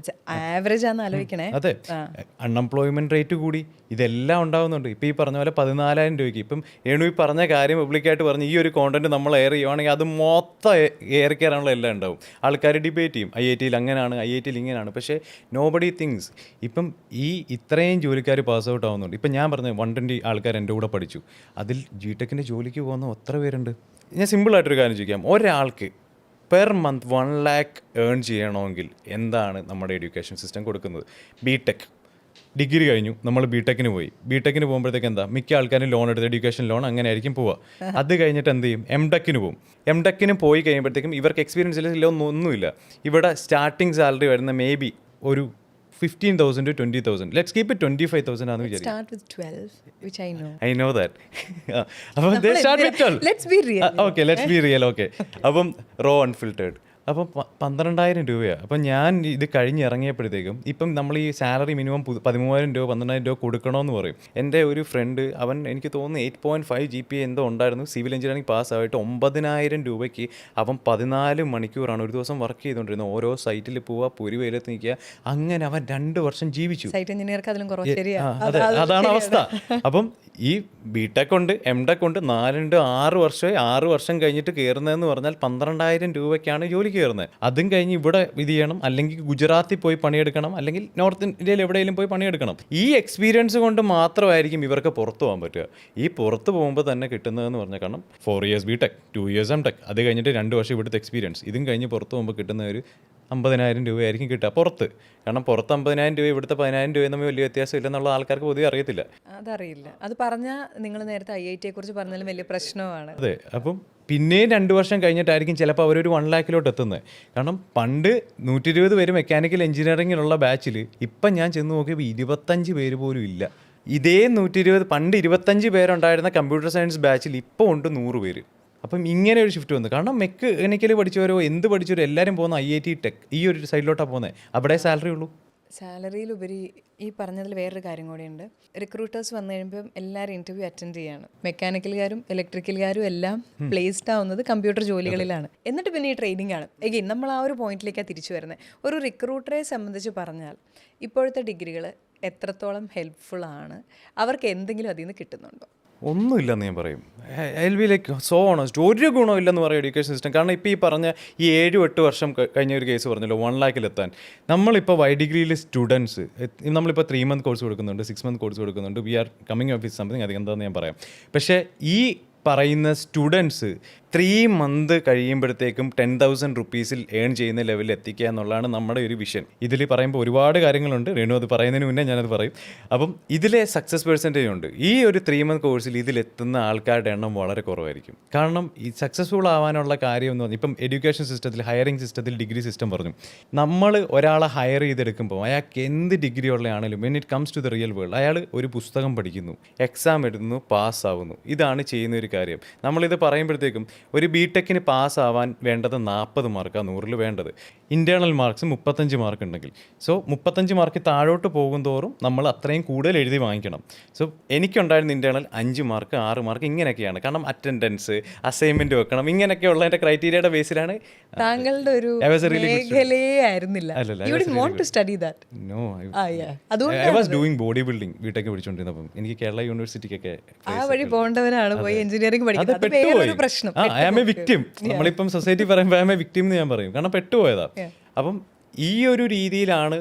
ആവറേജ് ആണെന്ന് ആലോചിക്കണേ. അതെ, അൺഎംപ്ലോയ്മെൻറ്റ് റേറ്റ് കൂടി, ഇതെല്ലാം ഉണ്ടാകുന്നുണ്ട്. ഇപ്പോൾ ഈ പറഞ്ഞ പോലെ 14,000 രൂപയ്ക്ക് ഇപ്പം ഈ പറഞ്ഞ കാര്യം പബ്ലിക്കായിട്ട് പറഞ്ഞ് ഈ ഒരു കോണ്ടന്റ് നമ്മൾ എയർ ചെയ്യുവാണെങ്കിൽ അത് മൊത്തം എയർ കയറാനുള്ള എല്ലാം ഉണ്ടാവും. ആൾക്കാർ ഡിബേറ്റ് ചെയ്യും, IIT അങ്ങനെയാണ്, IIT ഇങ്ങനെയാണ്. പക്ഷേ നോബഡി തിങ്സ്. ഇപ്പം ഇത്രയും ജോലിക്കാർ പാസ് ഔട്ട് ആവുന്നുണ്ട്. ഇപ്പം ഞാൻ പറഞ്ഞ 120 ആൾക്കാർ എൻ്റെ കൂടെ പഠിച്ചു. അതിൽ GTechൻ്റെ ജോലിക്ക് പോകുന്ന എത്ര പേരുണ്ട്? ഞാൻ സിമ്പിളായിട്ടൊരു കാര്യം ചോദിക്കാം, ഒരാൾക്ക് പെർ മന്ത് 1 lakh ഏൺ ചെയ്യണമെങ്കിൽ എന്താണ് നമ്മുടെ എഡ്യൂക്കേഷൻ സിസ്റ്റം കൊടുക്കുന്നത്? BTech ഡിഗ്രി കഴിഞ്ഞു, നമ്മൾ BTechന് പോയി. BTechന് പോകുമ്പോഴത്തേക്ക് എന്താ, മിക്ക ആൾക്കാരും ലോൺ എടുത്ത് എഡ്യൂക്കേഷൻ ലോൺ അങ്ങനെ ആയിരിക്കും പോവുക. അത് കഴിഞ്ഞിട്ട് എന്ത് ചെയ്യും, MTechന് പോകും. MTechന് പോയി കഴിയുമ്പോഴത്തേക്കും ഇവർക്ക് എക്സ്പീരിയൻസ് ഇല്ല, ഒന്നുമില്ല. ഇവിടെ സ്റ്റാർട്ടിങ് സാലറി വരുന്ന മേ ബി ഒരു 15,000 to 20,000. Let's keep it 25,000 ആണെന്ന് വിചാരിക്കും. Start with 12, which I know. I know that. അപ്പം they start with 12. Let's be real. Okay, let's be real. Okay. അപ്പം raw unfiltered. അപ്പം 12,000 രൂപയാണ്. അപ്പം ഞാൻ ഇത് കഴിഞ്ഞ് ഇറങ്ങിയപ്പോഴത്തേക്കും ഇപ്പം നമ്മൾ ഈ സാലറി മിനിമം 13,000 രൂപ 12,000 രൂപ കൊടുക്കണമെന്ന് പറയും. എൻ്റെ ഒരു ഫ്രണ്ട് അവൻ എനിക്ക് തോന്നുന്നു 8.5 GPA എന്തോ ഉണ്ടായിരുന്നു, സിവിൽ എഞ്ചിനീയറിംഗ് പാസ്സായിട്ട് 9,000 രൂപയ്ക്ക് അവൻ 14 മണിക്കൂറാണ് ഒരു ദിവസം വർക്ക് ചെയ്തുകൊണ്ടിരുന്നത്. ഓരോ സൈറ്റിൽ പോവുക, പൊരി വെയിലത്ത് നിൽക്കുക, അങ്ങനെ അവൻ 2 വർഷം ജീവിച്ചു. സൈറ്റ് എഞ്ചിനീയർക്ക് അതിലും കുറവ്. ശരിയാ, അതാണ് അവസ്ഥ. അപ്പം ഈ ബിടെക് ഉണ്ട്, എംടെക് ഉണ്ട്, 4-6 വർഷമായി. 6 വർഷം കഴിഞ്ഞിട്ട് കയറുന്നതെന്ന് പറഞ്ഞാൽ 12,000 രൂപയ്ക്കാണ് ജോലി കയറുന്നത്. അതും കഴിഞ്ഞ് ഇവിടെ ഇത് ചെയ്യണം, അല്ലെങ്കിൽ ഗുജറാത്തിൽ പോയി പണിയെടുക്കണം, അല്ലെങ്കിൽ നോർത്ത് ഇന്ത്യയിൽ എവിടെയെങ്കിലും പോയി പണിയെടുക്കണം. ഈ എക്സ്പീരിയൻസ് കൊണ്ട് മാത്രമായിരിക്കും ഇവർക്ക് പുറത്ത് പോകാൻ പറ്റുക. ഈ പുറത്ത് പോകുമ്പോൾ തന്നെ കിട്ടുന്നതെന്ന് പറഞ്ഞാൽ, കാരണം 4 years ബിടെക്, 2 years എംടെക്, അത് കഴിഞ്ഞിട്ട് 2 വർഷം ഇവിടുത്തെ എക്സ്പീരിയൻസ്, ഇതും കഴിഞ്ഞ് പുറത്ത് പോകുമ്പോൾ കിട്ടുന്ന ഒരു 50,000 രൂപയായിരിക്കും കിട്ടുക പുറത്ത്. കാരണം പുറത്ത് 50,000 രൂപ, ഇവിടുത്തെ 10,000 രൂപ തമ്മിൽ വലിയ വ്യത്യാസം ഇല്ലെന്നുള്ള ആൾക്കാർക്ക് പൊതുവെ അറിയത്തില്ല. അതറിയില്ല. അത് പറഞ്ഞാൽ നിങ്ങൾ നേരത്തെ IIT കുറിച്ച് പറഞ്ഞാലും വലിയ പ്രശ്നമാണ്. അതെ. അപ്പം പിന്നെയും 2 വർഷം കഴിഞ്ഞിട്ടായിരിക്കും ചിലപ്പോൾ അവരൊരു 1 lakhiലോട്ട് എത്തുന്നത്. കാരണം പണ്ട് 120 പേര് മെക്കാനിക്കൽ എഞ്ചിനീയറിങ്ങിലുള്ള ബാച്ചിൽ ഇപ്പം ഞാൻ ചെന്ന് നോക്കിയപ്പോൾ 25 പേര് പോലും ഇല്ല. ഇതേ 120 പണ്ട് 25 പേരുണ്ടായിരുന്ന കമ്പ്യൂട്ടർ സയൻസ് ബാച്ചിൽ ഇപ്പോൾ ഉണ്ട് 100 പേര്. അപ്പം ഇങ്ങനെ ഒരു ഷിഫ്റ്റ് വന്നു. കാരണം മെക്കാനിക്കൽ പഠിച്ചവരോ എന്ത് പഠിച്ചവരോ എല്ലാവരും പോകുന്ന IIT ടെക് ഈ ഒരു സൈഡിലോട്ടാണ് പോകുന്നത്. അവിടെ സാലറി ഉള്ളൂ. സാലറിയിലുപരി ഈ പറഞ്ഞതിൽ വേറൊരു കാര്യം കൂടിയുണ്ട്. റിക്രൂട്ടേഴ്സ് വന്നു കഴിയുമ്പം എല്ലാവരും ഇൻ്റർവ്യൂ അറ്റൻഡ് ചെയ്യാണ്. മെക്കാനിക്കൽകാരും ഇലക്ട്രിക്കൽകാരും എല്ലാം പ്ലേസ്ഡ് ആവുന്നത് കമ്പ്യൂട്ടർ ജോലികളിലാണ്. എന്നിട്ട് പിന്നെ ഈ ട്രെയിനിങ് ആണ്. എഗെയിൻ നമ്മൾ ആ ഒരു പോയിന്റിലേക്കാണ് തിരിച്ചു വരുന്നത്. ഒരു റിക്രൂട്ടറെ സംബന്ധിച്ച് പറഞ്ഞാൽ ഇപ്പോഴത്തെ ഡിഗ്രികൾ എത്രത്തോളം ഹെൽപ്ഫുൾ ആണ്, അവർക്ക് എന്തെങ്കിലും അതിൽ നിന്ന് കിട്ടുന്നുണ്ടോ? ഒന്നുമില്ലെന്ന് ഞാൻ പറയും. I be like so honest. ഒരു ഗുണമില്ലെന്ന് പറയും എഡ്യൂക്കേഷൻ സിസ്റ്റം. കാരണം ഇപ്പോൾ ഈ പറഞ്ഞ ഈ 7-8 വർഷം കഴിഞ്ഞ ഒരു കേസ് പറഞ്ഞല്ലോ 1 lakhiലെത്താൻ. നമ്മളിപ്പോൾ ഡിഗ്രിയിൽ സ്റ്റുഡൻസ് നമ്മളിപ്പോൾ 3 month കോഴ്സ് കൊടുക്കുന്നുണ്ട്, 6 month കോഴ്സ് കൊടുക്കുന്നുണ്ട്. We are coming off with something, അത് എന്താണെന്ന് ഞാൻ പറയാം. പക്ഷേ ഈ പറയുന്ന സ്റ്റുഡൻസ് 3 month കഴിയുമ്പോഴത്തേക്കും 10,000 rupees ഏൺ ചെയ്യുന്ന ലെവലിൽ എത്തിക്കുക എന്നുള്ളതാണ് നമ്മുടെ ഒരു വിഷൻ. ഇതിൽ പറയുമ്പോൾ ഒരുപാട് കാര്യങ്ങളുണ്ട്. രേണു അത് പറയുന്നതിന് മുന്നേ ഞാനത് പറയും. അപ്പം ഇതിലെ സക്സസ് പെർസെൻറ്റേജ് ഉണ്ട്. ഈ ഒരു 3 month കോഴ്സിൽ ഇതിലെത്തുന്ന ആൾക്കാരുടെ എണ്ണം വളരെ കുറവായിരിക്കും. കാരണം ഈ സക്സസ്ഫുൾ ആവാനുള്ള കാര്യം എന്ന് പറഞ്ഞാൽ ഇപ്പം എഡ്യൂക്കേഷൻ സിസ്റ്റത്തിൽ, ഹയറിംഗ് സിസ്റ്റത്തിൽ ഡിഗ്രി സിസ്റ്റം പറഞ്ഞു. നമ്മൾ ഒരാളെ ഹയർ ചെയ്തെടുക്കുമ്പോൾ അയാൾക്ക് എന്ത് ഡിഗ്രി ഉള്ളതാണെങ്കിലും when it comes to the real world അയാൾ ഒരു പുസ്തകം പഠിക്കുന്നു, എക്സാം എഴുതുന്നു, പാസ്സാവുന്നു. ഇതാണ് ചെയ്യുന്ന ഒരു കാര്യം. നമ്മളിത് പറയുമ്പോഴത്തേക്കും ഒരു ബിടെക്കിന് പാസ്സാവാൻ വേണ്ടത് 40 മാർക്കാണ് 100-ൽ വേണ്ടത്. ഇൻറ്റേർണൽ മാർക്സ് 35 മാർക്ക് ഉണ്ടെങ്കിൽ, സോ 35 മാർക്ക് താഴോട്ട് പോകുന്തോറും നമ്മൾ അത്രയും കൂടുതൽ എഴുതി വാങ്ങിക്കണം. സോ എനിക്കുണ്ടായിരുന്ന ഇൻറ്റേർണൽ 5 മാർക്ക് 6 മാർക്ക് ഇങ്ങനെയൊക്കെയാണ്. കാരണം അറ്റൻഡൻസ്, അസൈൻമെൻറ്റ് വെക്കണം, ഇങ്ങനെയൊക്കെ ഉള്ളതിൻ്റെ ക്രൈറ്റീരിയയുടെ ബേസിലാണ്. താങ്കളുടെ ഒരു മേഖലയേ ആയിരുന്നില്ല. I was doing bodybuilding BTech പഠിച്ചുകൊണ്ടിരുന്നപ്പം. എനിക്ക് കേരള യൂണിവേഴ്സിറ്റിക്കൊക്കെ ആ വഴി പോകേണ്ടവനാണ് പോയി എഞ്ചിനീയറിംഗ് പഠിക്കുന്നത്. പ്രശ്നം ഐ ആം എ വിക്ടിം. നമ്മളിപ്പം സൊസൈറ്റി പറയുമ്പോൾ ഐ ആം എ വിക്ടിം എന്ന് ഞാൻ പറയും. കാരണം പെട്ടുപോയതാ. അപ്പം ഈ ഒരു രീതിയിലാണ്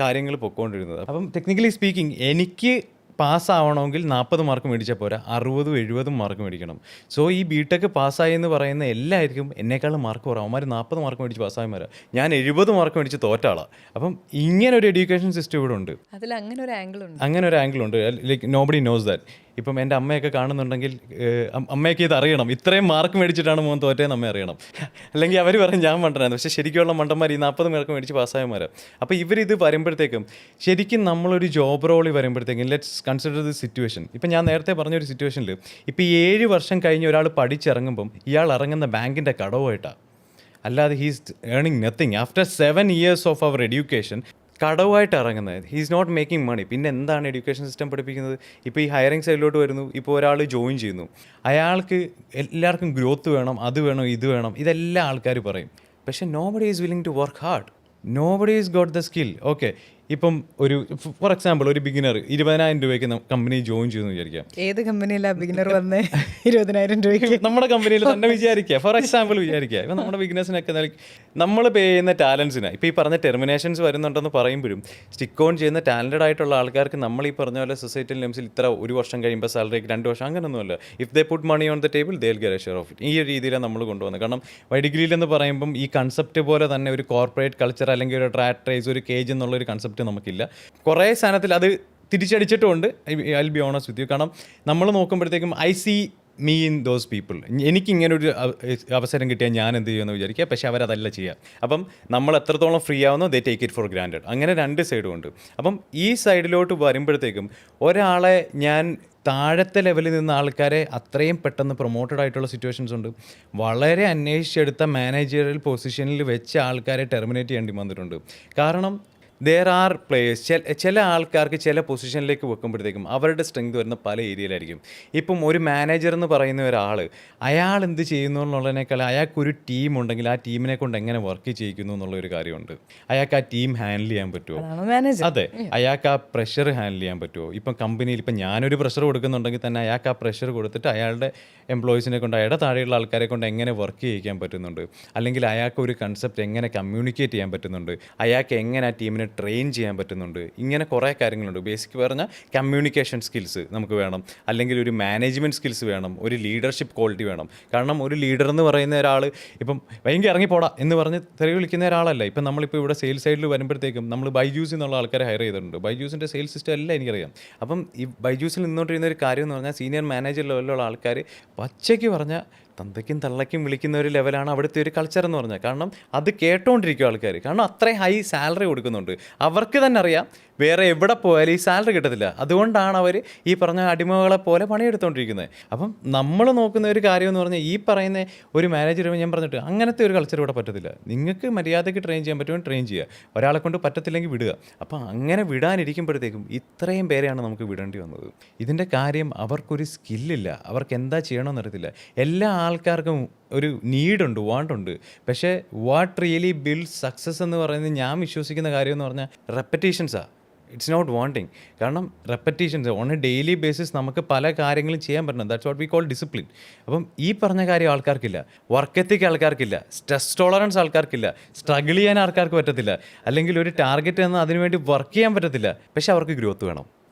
കാര്യങ്ങൾ പൊയ്ക്കൊണ്ടിരുന്നത്. അപ്പം ടെക്നിക്കലി സ്പീക്കിംഗ് എനിക്ക് പാസ്സാവണമെങ്കിൽ 40 മാർക്ക് മേടിച്ചാൽ പോരാ, 60-70 മാർക്ക് മേടിക്കണം. സോ ഈ ബിടെക് പാസ്സായി എന്ന് പറയുന്ന എല്ലാവർക്കും എന്നെക്കാളും മാർക്ക് കുറവ്. അവന്മാർ 40 മാർക്ക് മേടിച്ച് പാസ്സായമാരാ, ഞാൻ 70 മാർക്ക് മേടിച്ച് തോറ്റാളാണ്. അപ്പം ഇങ്ങനെ ഒരു എഡ്യൂക്കേഷൻ സിസ്റ്റം ഇവിടെ ഉണ്ട്. അതിൽ അങ്ങനെ ഒരു ആംഗിൾ ഉണ്ട്. Like nobody knows that. ഇപ്പം എൻ്റെ അമ്മയൊക്കെ കാണുന്നുണ്ടെങ്കിൽ അമ്മയൊക്കെ ഇത് അറിയണം. ഇത്രയും മാർക്ക് മേടിച്ചിട്ടാണ് മോൻ തോറ്റേന്ന് അമ്മ അറിയണം. അല്ലെങ്കിൽ അവർ പറയും ഞാൻ മണ്ടനായിരുന്നു. പക്ഷേ ശരിക്കുള്ള മണ്ടന്മാർ ഈ 40 മാർക്ക് മേടിച്ച് പാസ്സായമാരാണ്. അപ്പോൾ ഇവരിത് വരുമ്പോഴത്തേക്കും ശരിക്കും നമ്മളൊരു ജോബ് റോളിൽ വരുമ്പോഴത്തേക്കും ലെറ്റ്സ് കൺസിഡർ ദി സിറ്റുവേഷൻ. ഇപ്പം ഞാൻ നേരത്തെ പറഞ്ഞൊരു സിറ്റുവേഷനിൽ ഇപ്പോൾ ഈ 7 വർഷം കഴിഞ്ഞ് ഒരാൾ പഠിച്ചിറങ്ങുമ്പം ഇയാൾ ഇറങ്ങുന്ന ബാങ്കിൻ്റെ കടവുമായിട്ടാണ്. അല്ലാതെ ഹീസ് ഏണിങ് nothing. After 7 years of our education കടവായിട്ട് ഇറങ്ങുന്നത്. He's not making money. പിന്നെ എന്താണ് എഡ്യൂക്കേഷൻ സിസ്റ്റം പഠിപ്പിക്കുന്നത്? ഇപ്പോൾ ഈ ഹയറിംഗ് സൈഡിലോട്ട് വരുന്നു. ഇപ്പോൾ ഒരാൾ ജോയിൻ ചെയ്യുന്നു, അയാൾക്ക് എല്ലാവർക്കും ഗ്രോത്ത് വേണം, അത് വേണം, ഇത് വേണം, ഇതെല്ലാം ആൾക്കാർ പറയും. പക്ഷേ nobody is willing to work hard. Nobody is got the skill. Okay, ഇപ്പം ഒരു ഫോർ എക്സാമ്പിൾ ഒരു ബിഗിനർ 20,000 രൂപയ്ക്ക് കമ്പനി ജോയിൻ ചെയ്യുന്നു വിചാരിക്കാം. ഏത് കമ്പനിയിലാണ് ബിഗിനർ വന്നേ? 20,000 രൂപയ്ക്ക് നമ്മുടെ കമ്പനിയിൽ തന്നെ വിചാരിക്കുക. ഫോർ എക്സാമ്പിൾ വിചാരിക്കുക. ഇപ്പം നമ്മുടെ ബിഗിനേഴ്സിനൊക്കെ നമ്മൾ പേ ചെയ്യുന്ന ടാലൻസിന് ഇപ്പോൾ ഈ പറഞ്ഞ ടെർമിനേഷൻസ് വരുന്നുണ്ടെന്ന് പറയുമ്പോഴും സ്റ്റിക്ക് ഓൺ ചെയ്യുന്ന ടാലൻറ്റഡ് ആയിട്ടുള്ള ആൾക്കാർക്ക് നമ്മൾ ഈ പറഞ്ഞ പോലെ സൊസൈറ്റിയിൽ നെംസിൽ ഇത്ര 1 വർഷം കഴിയുമ്പോൾ സാലറിക്ക് 2 വർഷം അങ്ങനെയൊന്നുമല്ല. If they put money on the table they will get a share of it. ഈ ഒരു രീതിയിലാണ് നമ്മൾ കൊണ്ടുവന്നത്. കാരണം ഡിഗ്രിയിൽ എന്ന് പറയുമ്പം ഈ കൺസെപ്റ്റ് പോലെ തന്നെ ഒരു കോർപ്പറേറ്റ് കൾച്ചർ അല്ലെങ്കിൽ ഒരു ട്രാറ്റ് റേസ്, ഒരു കേജ് എന്നുള്ളൊരു കൺസെപ്റ്റ് നമുക്കില്ല. കുറേ സാധനത്തിൽ അത് തിരിച്ചടിച്ചിട്ടുമുണ്ട്. I will be honest with you. കാരണം നമ്മൾ നോക്കുമ്പോഴത്തേക്കും I see me in those people. എനിക്കിങ്ങനൊരു അവസരം കിട്ടിയാൽ ഞാൻ എന്ത് ചെയ്യുമെന്ന് വിചാരിക്കുക, പക്ഷേ അവരതല്ല ചെയ്യുക. അപ്പം നമ്മൾ എത്രത്തോളം ഫ്രീ ആവുന്നോ they take it for granted. അങ്ങനെ രണ്ട് സൈഡും ഉണ്ട്. അപ്പം ഈ സൈഡിലോട്ട് വരുമ്പോഴത്തേക്കും ഒരാളെ ഞാൻ താഴത്തെ ലെവലിൽ നിന്ന് ആൾക്കാരെ അത്രയും പെട്ടെന്ന് പ്രൊമോട്ടഡ് ആയിട്ടുള്ള സിറ്റുവേഷൻസ് ഉണ്ട്. വളരെ അന്വേഷിച്ചെടുത്ത മാനേജറിയൽ പൊസിഷനിൽ വെച്ച ആൾക്കാരെ ടെർമിനേറ്റ് ചെയ്യേണ്ടി വന്നിട്ടുണ്ട്. കാരണം ദർ ആർ പ്ലേയേഴ്സ്, ചില ആൾക്കാർക്ക് ചില പൊസിഷനിലേക്ക് വെക്കുമ്പോഴത്തേക്കും അവരുടെ സ്ട്രെങ്ത് വരുന്ന പല ഏരിയയിലായിരിക്കും. ഇപ്പം ഒരു മാനേജർ എന്ന് പറയുന്ന ഒരാൾ അയാൾ എന്ത് ചെയ്യുന്നു എന്നുള്ളതിനേക്കാൾ അയാൾക്കൊരു ടീം ഉണ്ടെങ്കിൽ ആ ടീമിനെ കൊണ്ട് എങ്ങനെ വർക്ക് ചെയ്യിക്കുന്നു എന്നുള്ളൊരു കാര്യമുണ്ട്. അയാൾക്ക് ആ ടീം ഹാൻഡിൽ ചെയ്യാൻ പറ്റുമോ? അതെ, അയാൾക്ക് ആ പ്രഷർ ഹാൻഡിൽ ചെയ്യാൻ പറ്റുമോ? ഇപ്പം കമ്പനിയിൽ ഇപ്പം ഞാനൊരു പ്രഷർ കൊടുക്കുന്നുണ്ടെങ്കിൽ തന്നെ അയാൾക്ക് ആ പ്രഷർ കൊടുത്തിട്ട് അയാളുടെ എംപ്ലോയീസിനെ കൊണ്ട് അയാളുടെ താഴെയുള്ള ആൾക്കാരെ കൊണ്ട് എങ്ങനെ വർക്ക് ചെയ്യിക്കാൻ പറ്റുന്നുണ്ട്, അല്ലെങ്കിൽ അയാൾക്ക് ഒരു കൺസെപ്റ്റ് എങ്ങനെ കമ്മ്യൂണിക്കേറ്റ് ചെയ്യാൻ പറ്റുന്നുണ്ട്, അയാൾക്ക് എങ്ങനെ ആ ടീമിനെ ട്രെയിൻ ചെയ്യാൻ പറ്റുന്നുണ്ട്. ഇങ്ങനെ കുറേ കാര്യങ്ങളുണ്ട്. ബേസിക് പറഞ്ഞാൽ കമ്മ്യൂണിക്കേഷൻ സ്കിൽസ് നമുക്ക് വേണം, അല്ലെങ്കിൽ ഒരു മാനേജ്മെൻറ്റ് സ്കിൽസ് വേണം, ഒരു ലീഡർഷിപ്പ് ക്വാളിറ്റി വേണം. കാരണം ഒരു ലീഡർ എന്ന് പറയുന്ന ഒരാൾ ഇപ്പം ഭയങ്കര ഇറങ്ങിപ്പോടാ എന്ന് പറഞ്ഞ് തെറി വിളിക്കുന്ന ഒരാളല്ല. ഇപ്പം നമ്മളിപ്പോൾ ഇവിടെ സെയിൽസ് സൈഡിൽ വരുമ്പോഴത്തേക്കും നമ്മൾ ബൈജൂസ് എന്നുള്ള ആൾക്കാരെ ഹയർ ചെയ്തിട്ടുണ്ട്. ബൈജൂസിൻ്റെ സെയിൽസ് സിസ്റ്റം എല്ലാം എനിക്കറിയാം. അപ്പം ഈ ബൈജൂസിൽ നിന്നുകൊണ്ടിരുന്ന ഒരു കാര്യം എന്ന് പറഞ്ഞാൽ സീനിയർ മാനേജർ ലെവലിലുള്ള ആൾക്കാർ പച്ചയ്ക്ക് പറഞ്ഞാൽ തന്തയ്ക്കും തള്ളയ്ക്കും വിളിക്കുന്ന ഒരു ലെവലാണ് അവിടുത്തെ ഒരു കൾച്ചർ എന്ന് പറഞ്ഞാൽ. കാരണം അത് കേട്ടോണ്ടിരിക്കും ആൾക്കാർ. കാരണം അത്രയും ഹൈ സാലറി കൊടുക്കുന്നുണ്ട്. അവർക്ക് തന്നെ അറിയാം വേറെ എവിടെ പോയാലും ഈ സാലറി കിട്ടത്തില്ല. അതുകൊണ്ടാണ് അവർ ഈ പറഞ്ഞ അടിമകളെ പോലെ പണിയെടുത്തുകൊണ്ടിരിക്കുന്നത്. അപ്പം നമ്മൾ നോക്കുന്ന ഒരു കാര്യം എന്ന് പറഞ്ഞാൽ ഈ പറയുന്ന ഒരു മാനേജർ ഞാൻ പറഞ്ഞിട്ട് അങ്ങനത്തെ ഒരു കൾച്ചർ ഇവിടെ പറ്റത്തില്ല. നിങ്ങൾക്ക് മര്യാദയ്ക്ക് ട്രെയിൻ ചെയ്യാൻ പറ്റുമെങ്കിൽ ട്രെയിൻ ചെയ്യുക, ഒരാളെ കൊണ്ട് പറ്റത്തില്ലെങ്കിൽ വിടുക. അപ്പം അങ്ങനെ വിടാനിരിക്കുമ്പോഴത്തേക്കും ഇത്രയും പേരെയാണ് നമുക്ക് വിടേണ്ടി വന്നത്. ഇതിൻ്റെ കാര്യം അവർക്കൊരു സ്കില്ലില്ല, അവർക്ക് എന്താ ചെയ്യണമെന്ന് അറിയത്തില്ല. എല്ലാ ആൾക്കാർക്കും ഒരു നീഡുണ്ട്, വാണ്ടുണ്ട്. പക്ഷേ വാട്ട് റിയലി ബിൽഡ് സക്സസ് എന്ന് പറയുന്നത് ഞാൻ വിശ്വസിക്കുന്ന കാര്യം എന്ന് പറഞ്ഞാൽ റെപ്പറ്റീഷൻസാണ്. It's not wanting. കാരണം repetitions on a daily basis നമുക്ക് പല കാര്യങ്ങളും ചെയ്യാൻ പറ്റണം. That's what we call discipline. അപ്പം ഈ പറഞ്ഞ കാര്യം ആൾക്കാർക്കില്ല, വർക്ക് എത്തിക്ക് ആൾക്കാർക്കില്ല, സ്ട്രെസ് ടോളറൻസ് ആൾക്കാർക്കില്ല, സ്ട്രഗിൾ ചെയ്യാൻ ആൾക്കാർക്ക് പറ്റത്തില്ല, അല്ലെങ്കിൽ ഒരു ടാർഗറ്റ് എന്ന് അതിനുവേണ്ടി വർക്ക് ചെയ്യാൻ പറ്റത്തില്ല. പക്ഷേ അവർക്ക് ഗ്രോത്ത് വേണം,